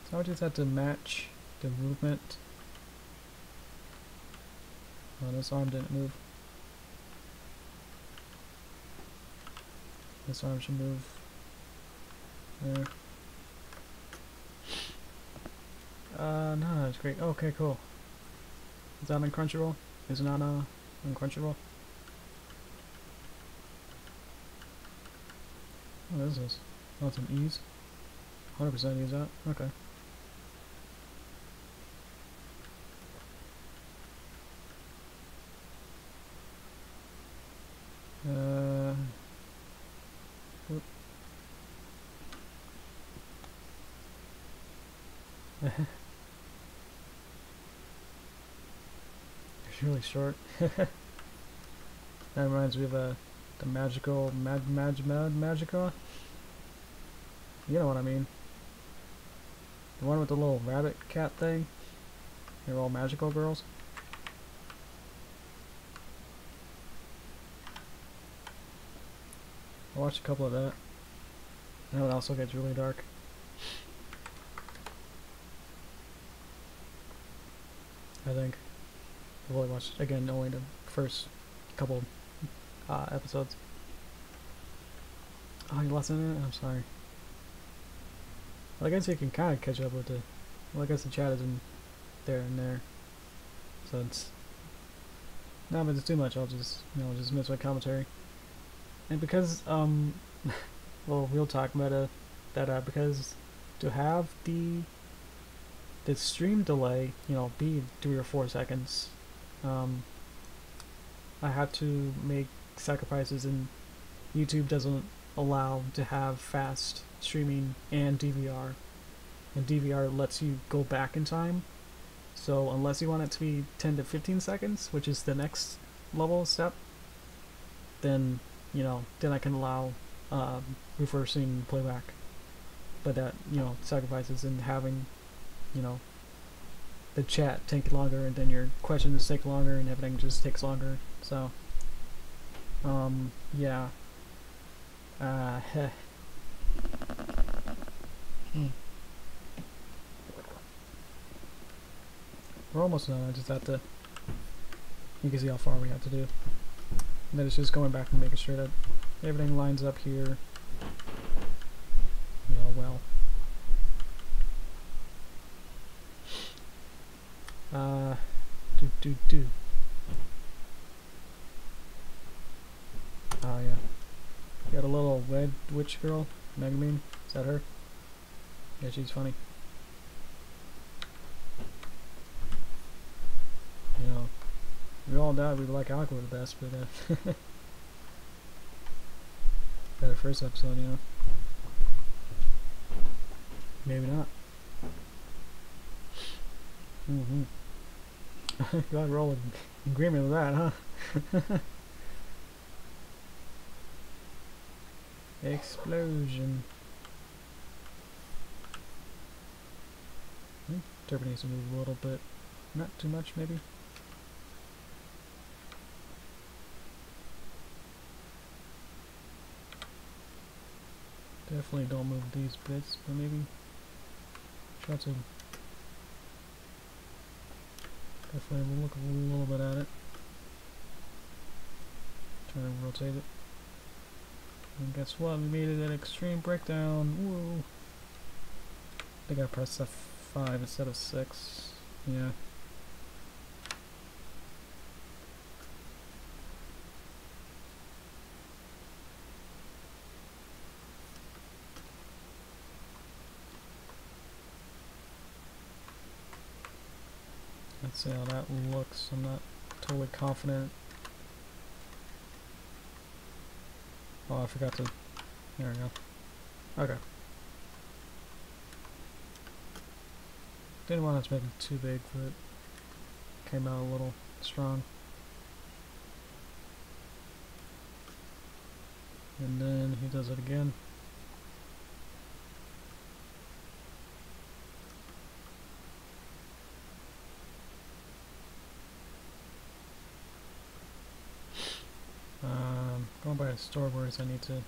So I just have to match the movement. Oh, this arm didn't move. This arm should move. There. No, that's great. Okay, cool. Is that on Crunchyroll? Is it not on Crunchyroll? What is this? Oh, it's an ease? 100% ease out? Okay. Whoop. It's really short. That reminds me of the magical magica. You know what I mean. The one with the little rabbit cat thing. They're all magical girls. I watched a couple of that. And it also gets really dark. I think. I've only watched, again, only the first couple episodes. Oh, you lost in it? I'm sorry. Well, I guess you can kind of catch up with the... Well, I guess the chat is in there and there. So it's... No, but it's too much. I'll just, just miss my commentary. And because, well, we'll talk about that, because to have the stream delay, be 3 or 4 seconds, I had to make sacrifices, and YouTube doesn't allow to have fast streaming and DVR. And DVR lets you go back in time. So unless you want it to be 10 to 15 seconds, which is the next level step, then then I can allow reversing playback. But that, sacrifices in having, the chat take longer, and then your questions take longer, and everything just takes longer. So, yeah. Heh. We're almost done. I just have to... You can see how far we have to do. And then it's just going back and making sure that everything lines up here. Well. Oh, yeah. Got a little red witch girl, Megumin. Is that her? Yeah, she's funny. We all died. We like Aqua the best, but better first episode, Maybe not. God, we're all in agreement with that, huh? Explosion. Derpy needs to move a little bit. Not too much, maybe. Definitely don't move these bits, but maybe try to definitely look a little bit at it. Try to rotate it. And guess what? We made it an extreme breakdown. Whoa! I think I pressed F5 instead of 6. Yeah. see how that looks. I'm not totally confident. Oh, I forgot to... There we go. Okay. Didn't want to make it too big, but it came out a little strong. And then he does it again. Going by the storyboards, I need to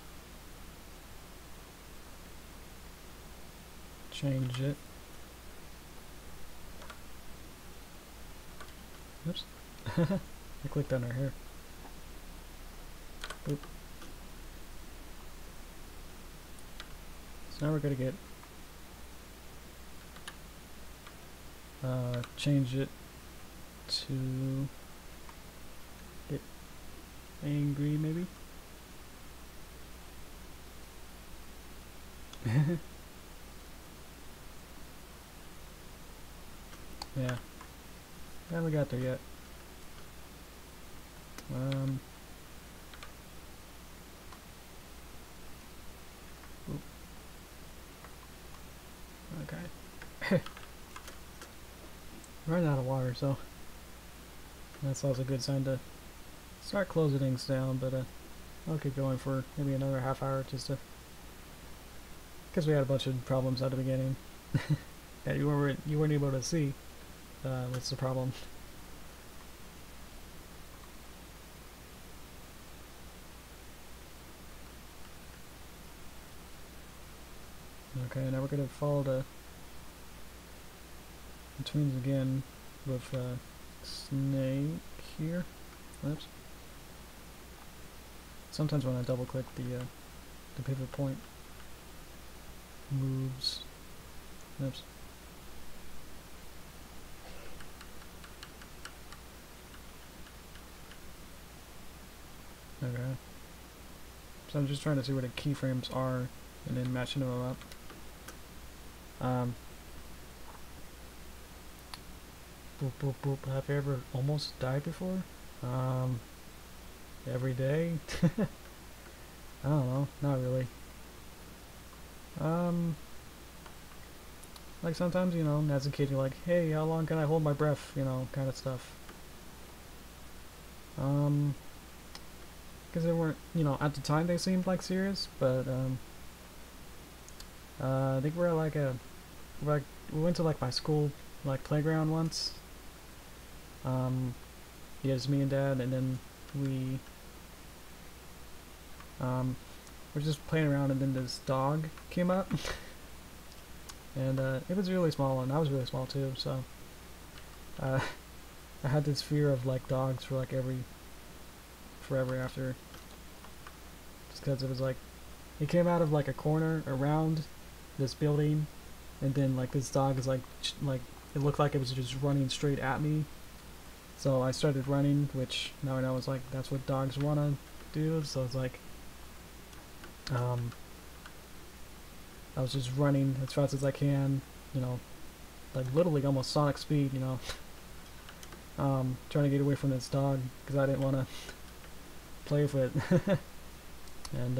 change it. Oops. I clicked on her hair. Boop. So now we're gonna get change it to get angry, maybe. Yeah, haven't got there yet. Okay. Running out of water, so that's also a good sign to start closing things down. But I'll keep going for maybe another half hour just to, because we had a bunch of problems at the beginning that you weren't able to see. What's the problem? Okay, now we're gonna follow the twins again with snake here. Oops. Sometimes when I double click the pivot point moves. Oops. Okay. So I'm just trying to see where the keyframes are and then matching them up. Boop, boop, boop. Have you ever almost died before? Every day? I don't know. Not really. Like sometimes, you know, as a kid, you're like, hey, how long can I hold my breath? You know, kind of stuff. Because they weren't, you know, at the time they seemed like serious, but, I think we're like we went to like my school, like, playground once. Yeah, it's me and Dad, and then we were just playing around, and then this dog came up. And it was really small, and I was really small too, so I had this fear of like dogs for like forever after, just because it was like it came out of like a corner around this building, and then like this dog is like it looked like it was just running straight at me. So I started running, which now I know is like that's what dogs want to do. So it's like I was just running as fast as I can, you know, like literally almost Sonic speed, you know, trying to get away from this dog because I didn't want to play with it. And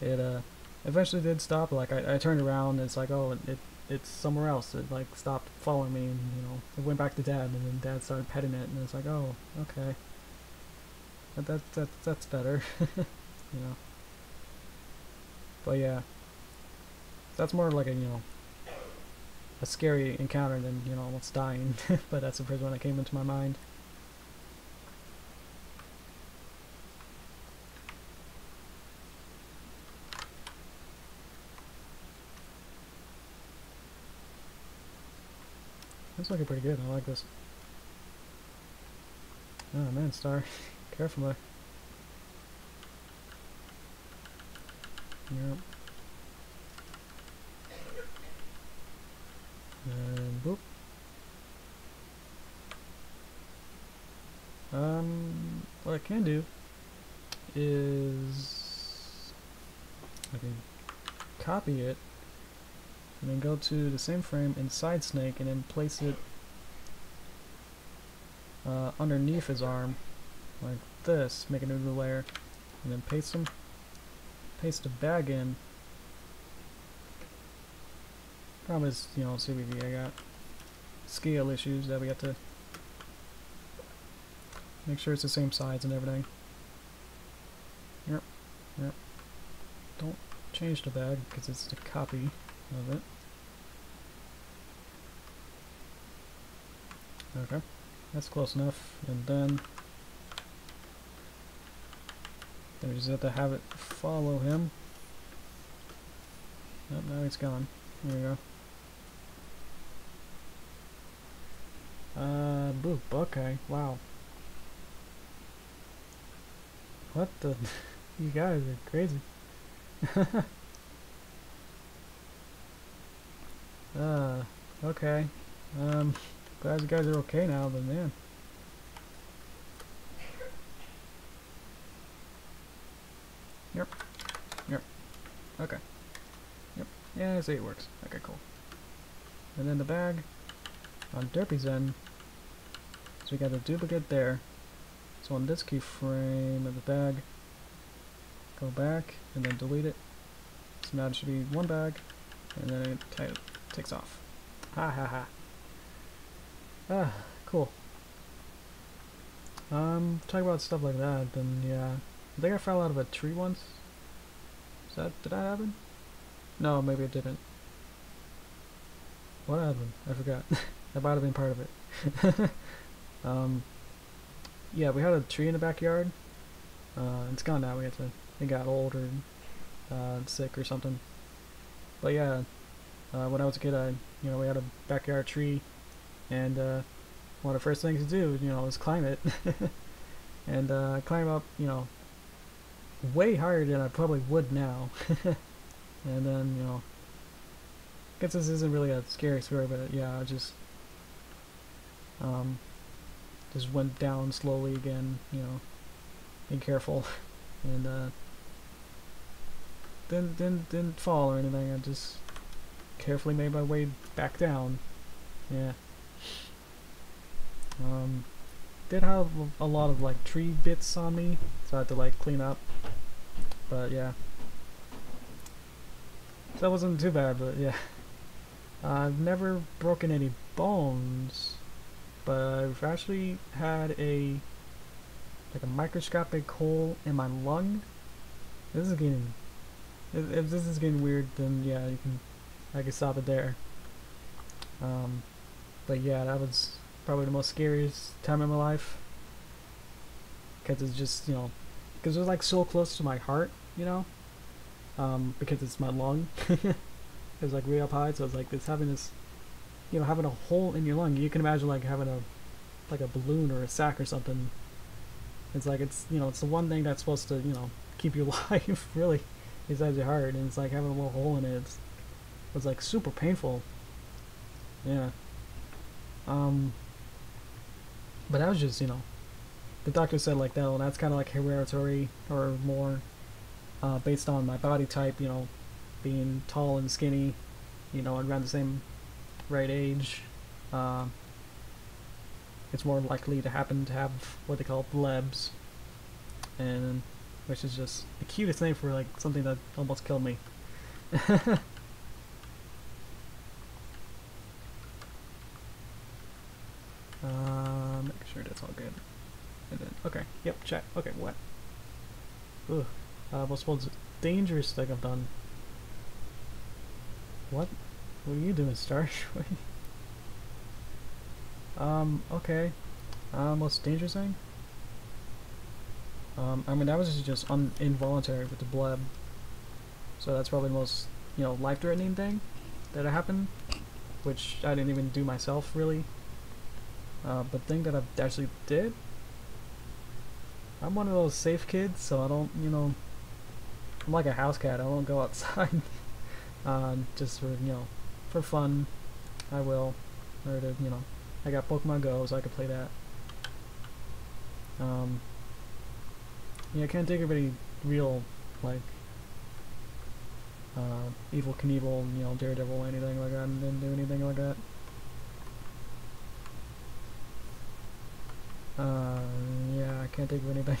it eventually did stop. Like I turned around and it's like, oh, it's somewhere else. It like stopped following me, and you know, it went back to Dad, and then Dad started petting it, and it's like, oh, okay, that's better. You know. But yeah, that's more like a, you know, a scary encounter than, you know, almost dying. But that's the first one that came into my mind. That's looking pretty good. I like this. Oh man, Star, careful there. Yep. And boop. What I can do is I can copy it and then go to the same frame inside Snake, and then place it underneath his arm, like this, make a new layer, and then paste the bag in. Problem is, you know, CBV, I got scale issues that we have to make sure it's the same size and everything. Yep. Don't change the bag because it's the copy of it. Okay, that's close enough. And then we just have to have it follow him. Oh, now he's gone. There we go. Boop, okay, wow. What the? You guys are crazy. Okay. Glad you guys are okay now, but man. Yep. Okay. Yep. Yeah, I see it works. Okay, cool. And then the bag on Derpy's end. So we got a duplicate there. So on this keyframe of the bag, go back and then delete it. So now it should be one bag, and then it takes off. Ha ha ha. Ah, cool. Talk about stuff like that, then yeah. I think I fell out of a tree once. Did that happen? No, maybe it didn't. What happened? I forgot. That might have been part of it. Yeah, we had a tree in the backyard. It's gone now. It got old or sick or something. But yeah, when I was a kid, we had a backyard tree, and one of the first things to do, was climb it, and climb up, way higher than I probably would now. And then, I guess this isn't really a scary story, but yeah, I just went down slowly again, being careful, and didn't fall or anything. I just carefully made my way back down. Yeah. Did have a lot of like tree bits on me, so I had to like clean up. But yeah, so that wasn't too bad. But yeah, I've never broken any bones, but I've actually had a microscopic hole in my lung. This is getting, if this is getting weird, then yeah, I can stop it there. But yeah, that was probably the most scariest time in my life, because it's just, because it was like so close to my heart, because it's my lung. It was like way up high, so it's like it's having this, having a hole in your lung. You can imagine like having a balloon or a sack or something. It's like it's the one thing that's supposed to keep you alive, really, besides your heart, and it's like having a little hole in it. It was like super painful. Yeah. But that was just, the doctor said like that, well, that's kind of like hereditary, or more based on my body type, being tall and skinny, around the same right age. It's more likely to happen to have what they call blebs, and which is just the cutest name for like something that almost killed me. Make sure that's all good. And then, okay, yep, check. Okay, what? Ugh. What's the most dangerous thing I've done? What? What are you doing, Starch? Okay. Most dangerous thing? I mean, that was just involuntary with the bleb. So that's probably the most, life-threatening thing that happened, which I didn't even do myself, really. But thing that I actually did, I'm one of those safe kids, so I don't, I'm like a house cat. I don't go outside, just for fun. I will, or to, I got Pokemon Go, so I can play that. Yeah, I can't think of any real, like, Evil Knievel, you know, Daredevil, anything like that. I didn't do anything like that. Yeah, I can't think of anything.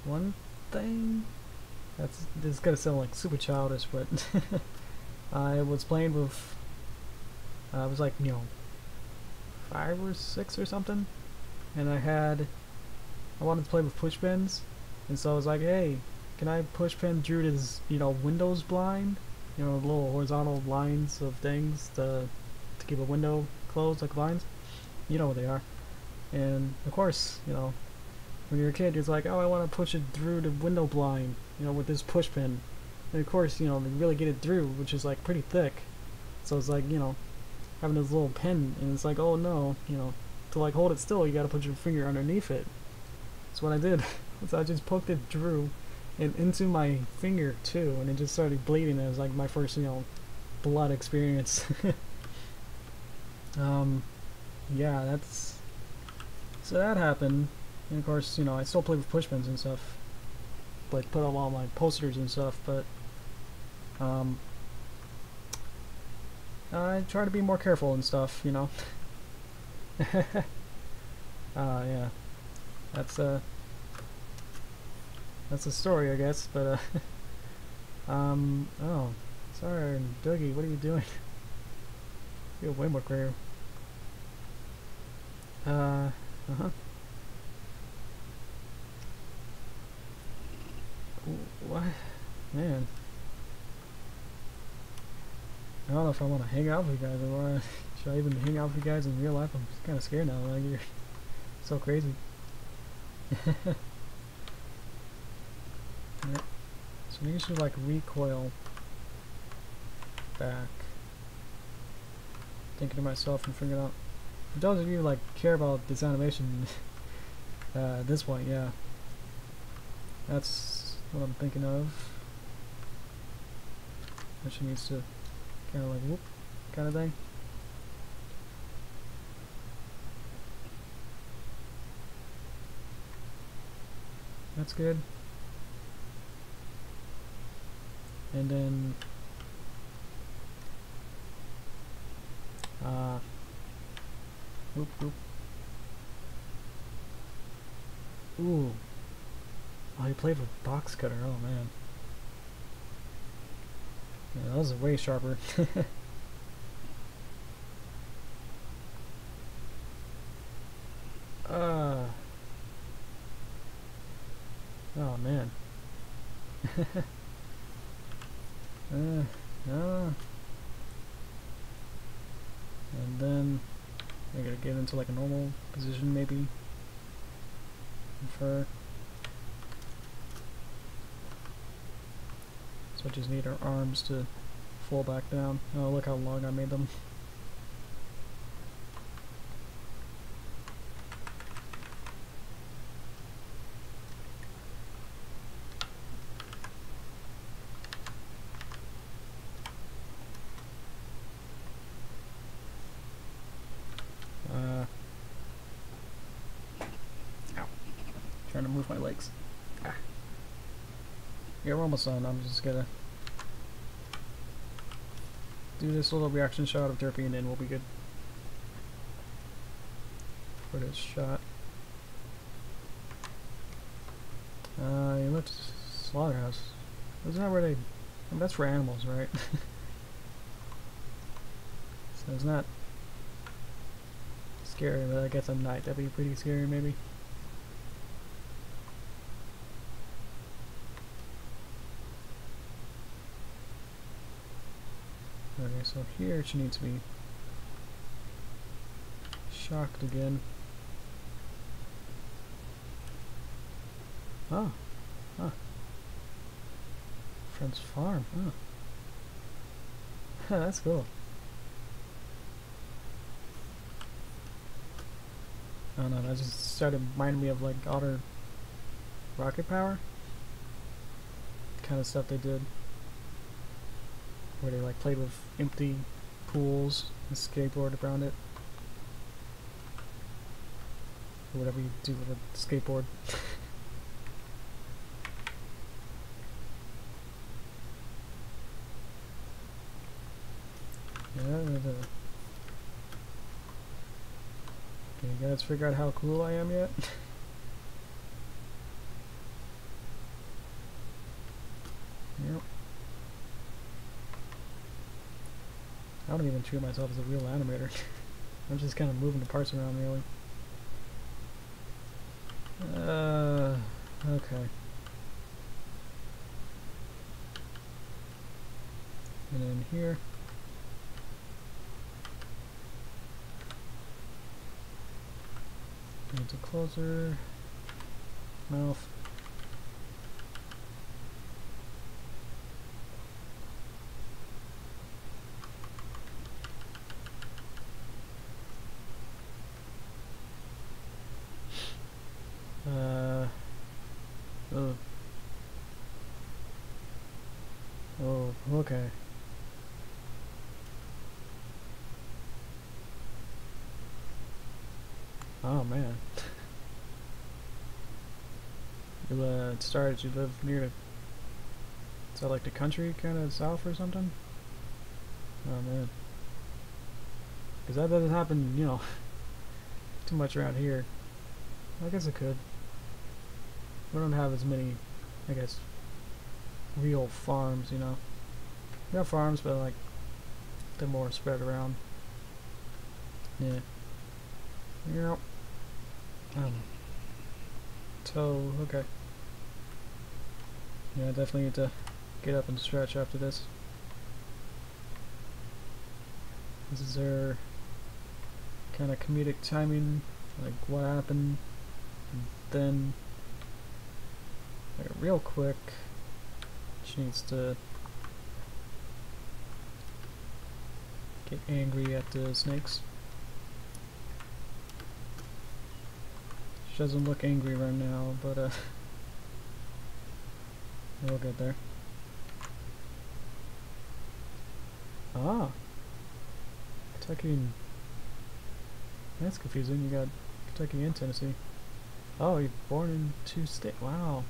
One thing this is gonna sound like super childish, but I was playing with I was like, you know, 5 or 6 or something, and I wanted to play with push pins, and so I was like, hey, can I push pin Drew's, you know, windows blind, you know, little horizontal lines of things to keep a window closed, like blinds, you know what they are. And of course, you know, when you're a kid, it's like, oh, I want to push it through the window blind, you know, with this push pin. And of course, you know, they really get it through, which is like pretty thick. So it's like, you know, having this little pin, and it's like, oh no, you know, to like hold it still, you gotta put your finger underneath it. That's what I did. So I just poked it through and into my finger too, and it just started bleeding. It was like my first, you know, blood experience. Yeah, that's so that happened. And of course, you know, I still play with push pins and stuff, like put up all my posters and stuff, but I try to be more careful and stuff, you know. Yeah, that's the story, I guess. But oh, sorry, Dougie, what are you doing? You're way more clear. What? Man. I don't know if I want to hang out with you guys, or should I even hang out with you guys in real life? I'm kind of scared now, like, you're so crazy. Right. So maybe you should, like, recoil back. Thinking to myself and figuring out. For those of you who, like, care about this animation, at this point, yeah. That's what I'm thinking of. That she needs to kind of like whoop kind of thing. That's good. And then whoop whoop. Ooh. Oh, he played with box cutter. Oh man. Yeah, that was way sharper. Oh man. And then I gotta get into like a normal position maybe for. So I just need our arms to fall back down. Oh, look how long I made them. Ow. Trying to move my legs. Ah. Yeah, we're almost done. I'm just gonna do this little reaction shot of Derpy and then we'll be good for this shot. You looked slaughterhouse. Isn't that where they? I mean, that's for animals, right? So it's not scary, but I guess at night that'd be pretty scary, maybe. Okay, so here she needs to be shocked again. Oh, huh. Friend's farm, huh. That's cool. I don't know, that just started reminding me of like Otter Rocket Power. Kind of stuff they did. Where they like played with empty pools and skateboard around it. or whatever you do with a skateboard. Okay, you guys figure out how cool I am yet? Yep. I don't even treat myself as a real animator. I'm just kind of moving the parts around, really. Okay. And then here. Needs a closer. Mouth. Oh. Oh, okay. Oh man. You started, you live near, is that like the country kind of south or something? Oh man. Because that doesn't happen, you know, too much around here. I guess it could. We don't have as many, I guess, real farms, you know. We have farms, but like, they're more spread around. Yeah. Yep. So, okay. Yeah, I definitely need to get up and stretch after this. This is their kind of comedic timing, like what happened, and then like, real quick, she needs to get angry at the snakes. She doesn't look angry right now, but we'll get there. Ah, Kentucky and that's confusing. You got Kentucky and Tennessee. Oh, you're born in 2 states. Wow,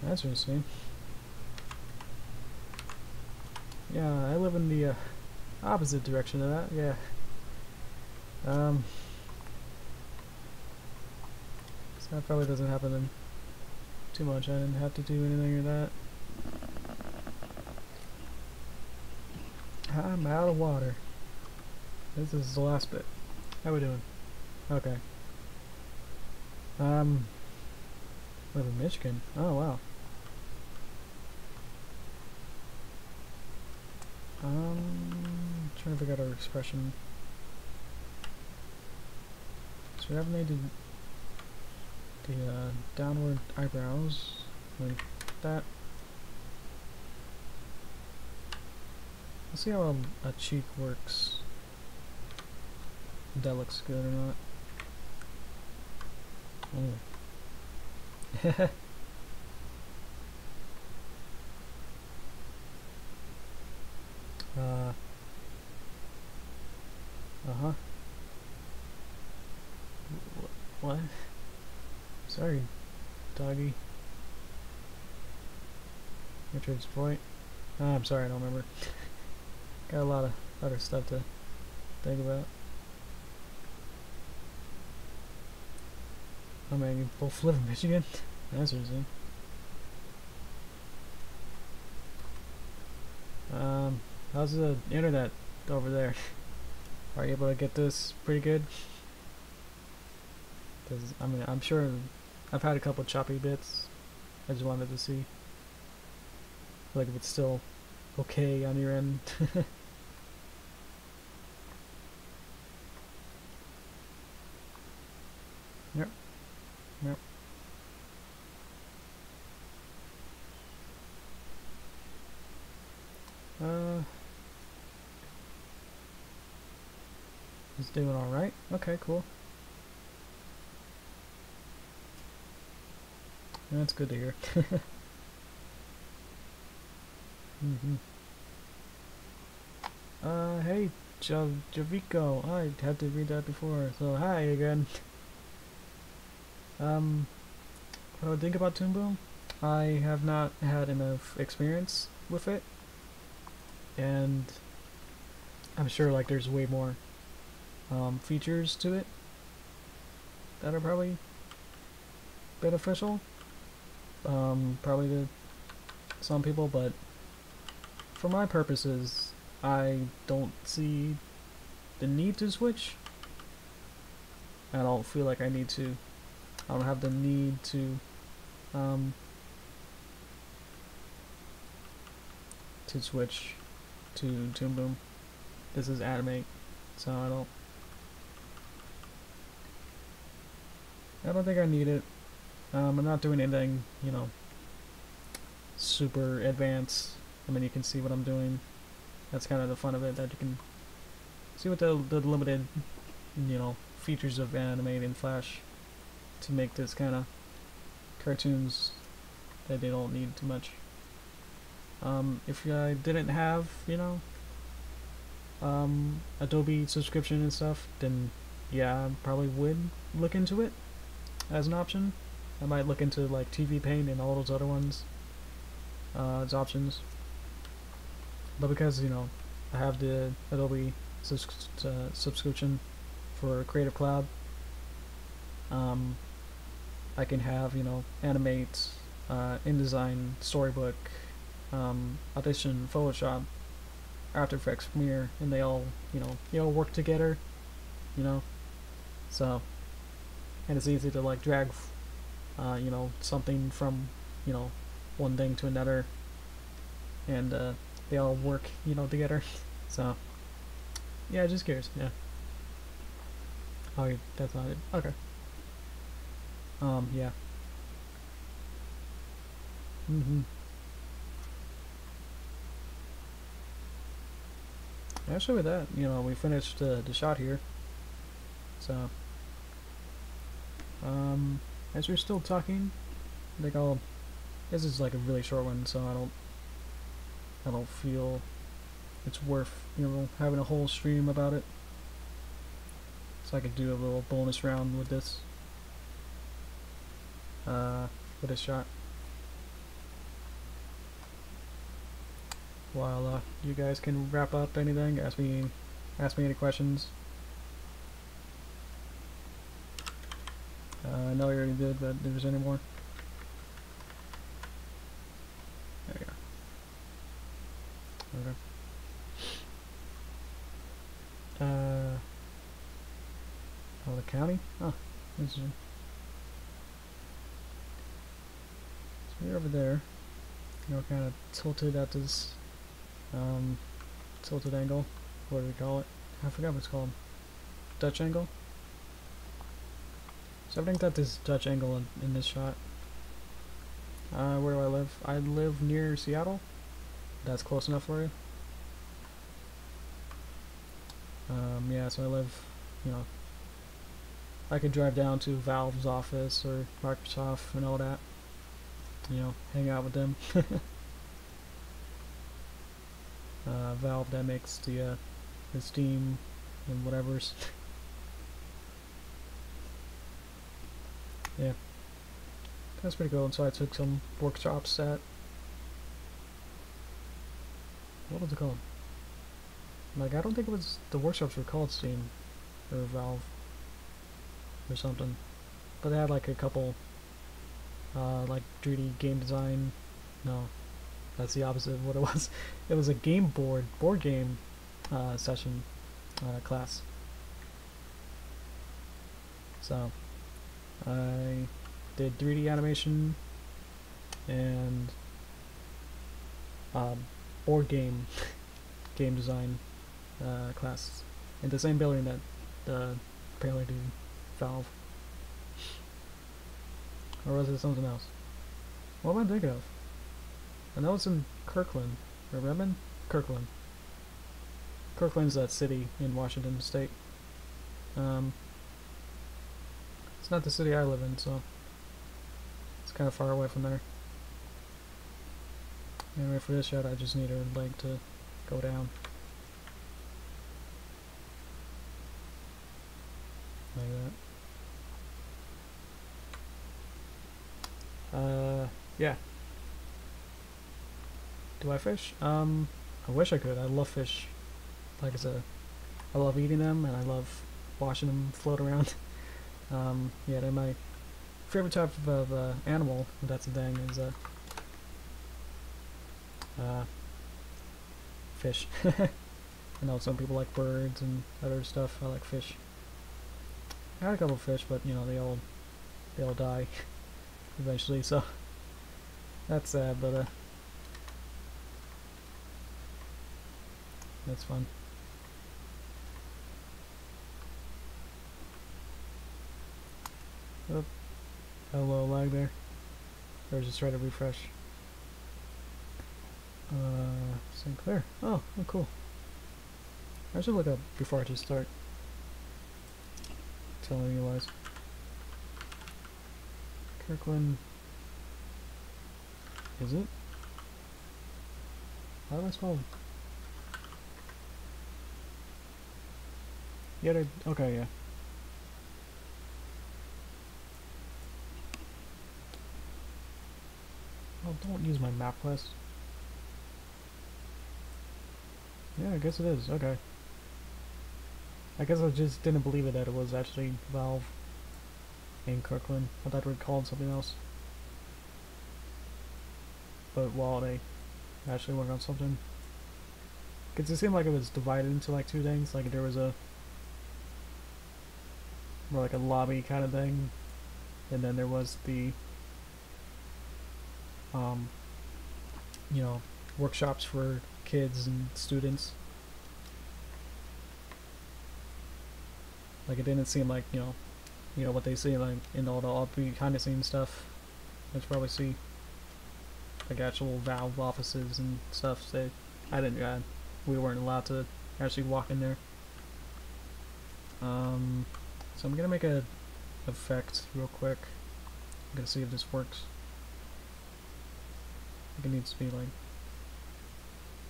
that's interesting. Yeah, I live in the opposite direction of that. Yeah. So that probably doesn't happen in too much. I didn't have to do anything with that. I'm out of water. This is the last bit. How we doing? Okay. Live in Michigan. Oh wow. Trying to figure out our expression. So we haven't made the downward eyebrows like that. Let's see how a cheek works. If that looks good or not. Oh. Uh-huh. What? Sorry, doggy. Richard's point. I'm sorry, I don't remember. Got a lot of other stuff to think about. Oh man, you both live in Michigan? That's interesting. How's the internet over there? Are you able to get this pretty good? Cause, I mean, I'm sure I've had a couple choppy bits. I just wanted to see like if it's still okay on your end. Yep. Yep. He's doing alright. Okay, cool. That's good to hear. Hey, Javico. I had to read that before, so hi again. What I would think about Toon Boom, I have not had enough experience with it, and I'm sure like there's way more features to it that are probably beneficial, probably to some people, but for my purposes, I don't see the need to switch. I don't feel like I need to. I don't have the need um, to switch to Toon Boom. This is Animate, so I don't think I need it. I'm not doing anything, you know, super advanced. I mean, you can see what I'm doing. That's kind of the fun of it, that you can see what the limited, you know, features of Animate and Flash to make this kind of cartoons that they don't need too much. If I didn't have, you know, Adobe subscription and stuff, then yeah, I probably would look into it as an option. I might look into like TV Paint and all those other ones as options. But because, you know, I have the Adobe subscription for Creative Cloud, I can have, you know, Animate, InDesign, Storybook, Audition, Photoshop, After Effects, Premiere, and they all, you know, work together, you know. So, and it's easy to like drag, you know, something from, you know, one thing to another, and they all work, you know, together. So, yeah, just curious. Yeah. Oh, that's not it. Okay. Yeah. Actually, with that, you know, we finished the shot here. So, as we're still talking, I think I'll. This is like a really short one, so I don't feel it's worth, you know, having a whole stream about it. So I could do a little bonus round with this. With this shot. While you guys can wrap up anything, ask me any questions. I know you already did, but if there's any more. There you go. Okay. Oh, the county? Oh, interesting. So we're over there. You know, kind of tilted at this tilted angle. What do we call it? I forgot what it's called. Dutch angle? So I think that this Dutch angle in this shot. Where do I live? I live near Seattle. That's close enough for you. Yeah, so I live, you know, I could drive down to Valve's office or Microsoft and all that. You know, hang out with them. Valve that makes the Steam and whatever's. Yeah, that's pretty cool. And so I took some workshops at, what was it called? Like, I don't think it was, the workshops were called Steam or Valve or something, but they had like a couple like 3D game design. No, that's the opposite of what it was. It was a board game session class. So I did 3D animation and board game design class in the same building that apparently did Valve. Or was it something else? What am I thinking of? I know it's in Kirkland. Or Redmond? Kirkland. Kirkland's that city in Washington State. It's not the city I live in, so it's kind of far away from there. Anyway, for this shot, I just need a leg to go down. Like Yeah. Do I fish? I wish I could. I love fish. Like I said, I love eating them, and I love watching them float around. Yeah, they're my favorite type of animal, if that's the thing, is fish. I know some people like birds and other stuff. I like fish. I had a couple of fish, but you know they all die eventually, so that's sad. But that's fun. Oh, a little lag there. Or just try to refresh. Sinclair. Oh, cool. I should look up before I just start telling you lies. Kirkland. Is it? How do I spell it? Yeah, okay, yeah. Oh, don't use my map quest. Yeah, I guess it is. Okay. I guess I just didn't believe it that it was actually Valve in Kirkland. I thought it would call it something else. But while they actually work on something. Because it seemed like it was divided into like two things. Like there was a more like a lobby kind of thing. And then there was the you know, workshops for kids and students. Like it didn't seem like, you know what they see like in all the behind the scenes stuff. That's probably see like actual Valve offices and stuff. So we weren't allowed to actually walk in there. So I'm gonna make a effect real quick. I'm gonna see if this works. I think it needs to be like,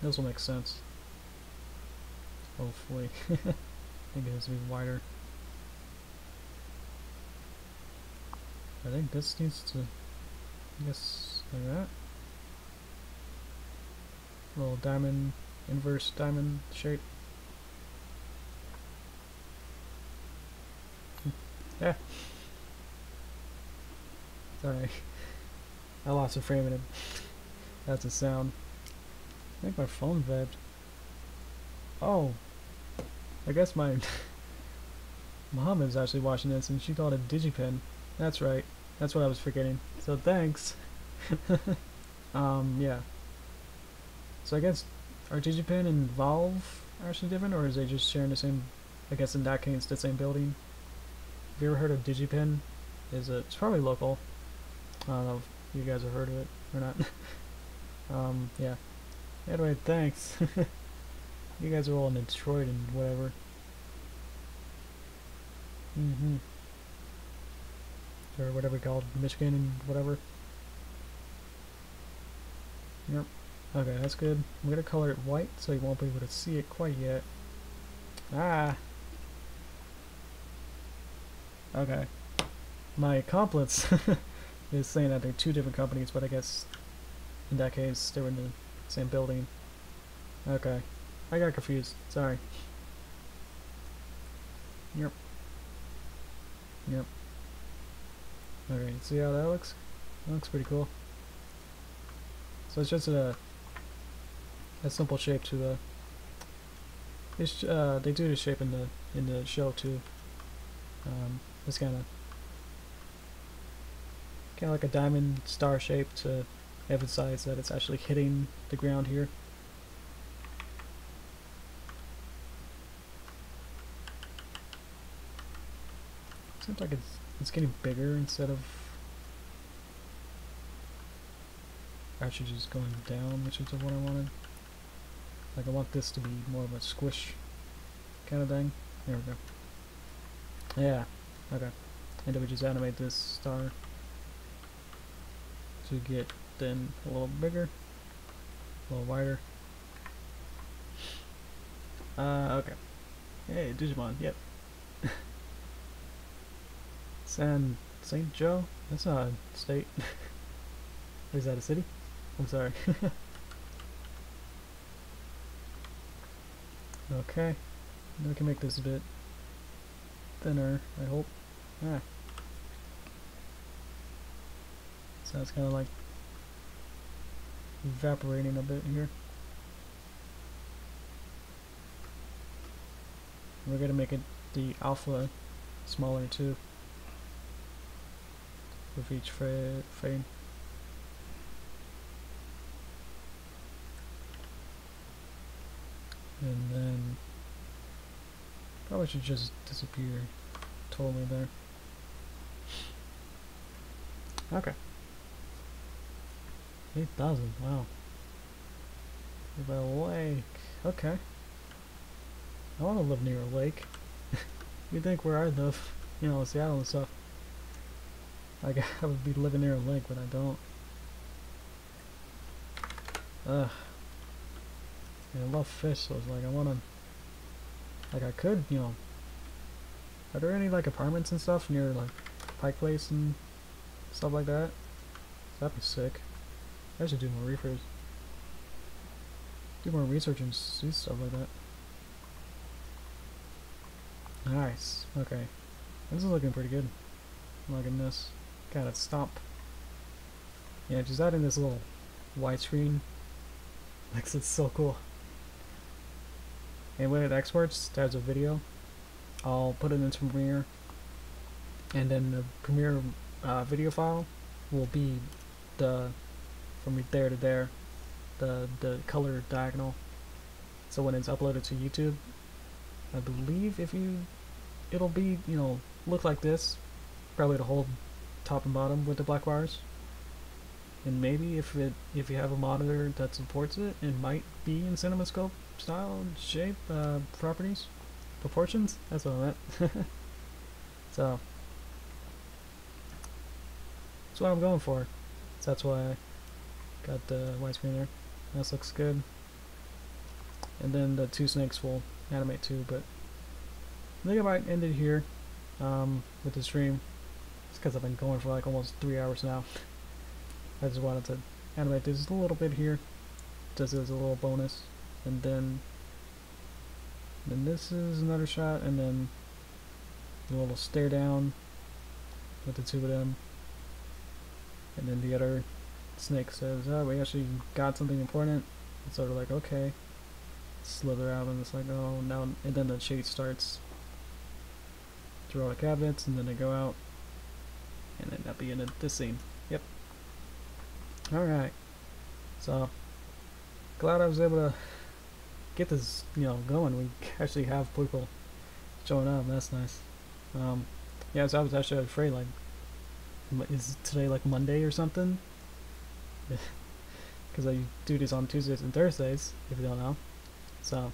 this will make sense. Hopefully. I think it has to be wider. I think this needs to, I guess, like that. Little diamond, inverse diamond shape. Yeah. Sorry. I lost a frame in it. That's a sound. I think my phone vibbed. Oh. I guess my mom is actually watching this and she called it DigiPen. That's right. That's what I was forgetting. So thanks. Yeah. So I guess are DigiPen and Valve actually different, or is they just sharing the same, I guess in that case, the same building? Have you ever heard of DigiPen? It's probably local. I don't know if you guys have heard of it or not. Yeah. Anyway, thanks. You guys are all in Detroit and whatever. Or whatever called, Michigan and whatever. Yep. Okay, that's good. I'm gonna color it white so you won't be able to see it quite yet. Ah! Okay. My accomplice is saying that they're two different companies, but I guess in that case they were in the same building. Okay. I got confused. Sorry. Yep. Yep. Okay, see how that looks? That looks pretty cool. So it's just a simple shape to they do the shape in the show too. It's kind of like a diamond star shape to emphasize that it's actually hitting the ground here. Seems like it's getting bigger instead of actually just going down, which is what I wanted. Like I want this to be more of a squish kind of thing. There we go. Yeah. Okay. And then we just animate this star to get then a little bigger, a little wider. Okay. Hey, Digimon. Yep. St. Joe? That's not a state. Is that a city? I'm sorry. Okay. We can make this a bit thinner, I hope. Ah. So it's kind of like evaporating a bit here. We're gonna make it the alpha smaller too with each fade. And then probably should just disappear totally there. Okay. 8,000, wow. By a lake. Okay. I want to live near a lake. You'd think where I live, you know, Seattle and stuff, like I would be living near a lake, but I don't. Ugh. Yeah, I love fish, so it's like I wanna, like I could, you know. Are there any like apartments and stuff near like Pike Place and stuff like that? That'd be sick. I should do more research. Do more research and see stuff like that. Nice. Okay. This is looking pretty good. I'm liking this. Gotta stop. Yeah, just adding this little widescreen makes it so cool. And when it exports as a video, I'll put it into Premiere, and then the Premiere video file will be the from there to there, the color diagonal. So when it's uploaded to YouTube, I believe it'll be, you know, look like this, probably the whole top and bottom with the black bars. And maybe if you have a monitor that supports it, it might be in CinemaScope style, shape, properties, proportions. That's what I meant. So that's what I'm going for. So that's why I got the widescreen there. This looks good. And then the two snakes will animate too, but I think I might end it here with the stream. It's because I've been going for like almost 3 hours now. I just wanted to animate this a little bit here, just as a little bonus, and then this is another shot, and then a little stare down with the two of them, and then the other snake says, "Oh, we actually got something important." It's sort of like, okay, slither out, and it's like, oh no, and then the chase starts through all the cabinets, and then they go out, and then that'll be in this scene. Yep. Alright, so glad I was able to get this, you know, going. We actually have people showing up. That's nice. Yeah, so I was actually afraid, like, is today like Monday or something? Because I do this on Tuesdays and Thursdays, if you don't know. So,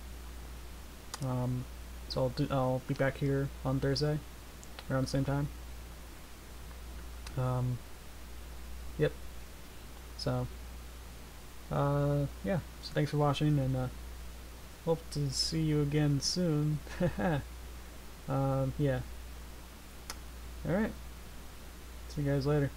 I'll be back here on Thursday around the same time. Yep. So, yeah, so thanks for watching, and hope to see you again soon. Yeah. Alright. See you guys later.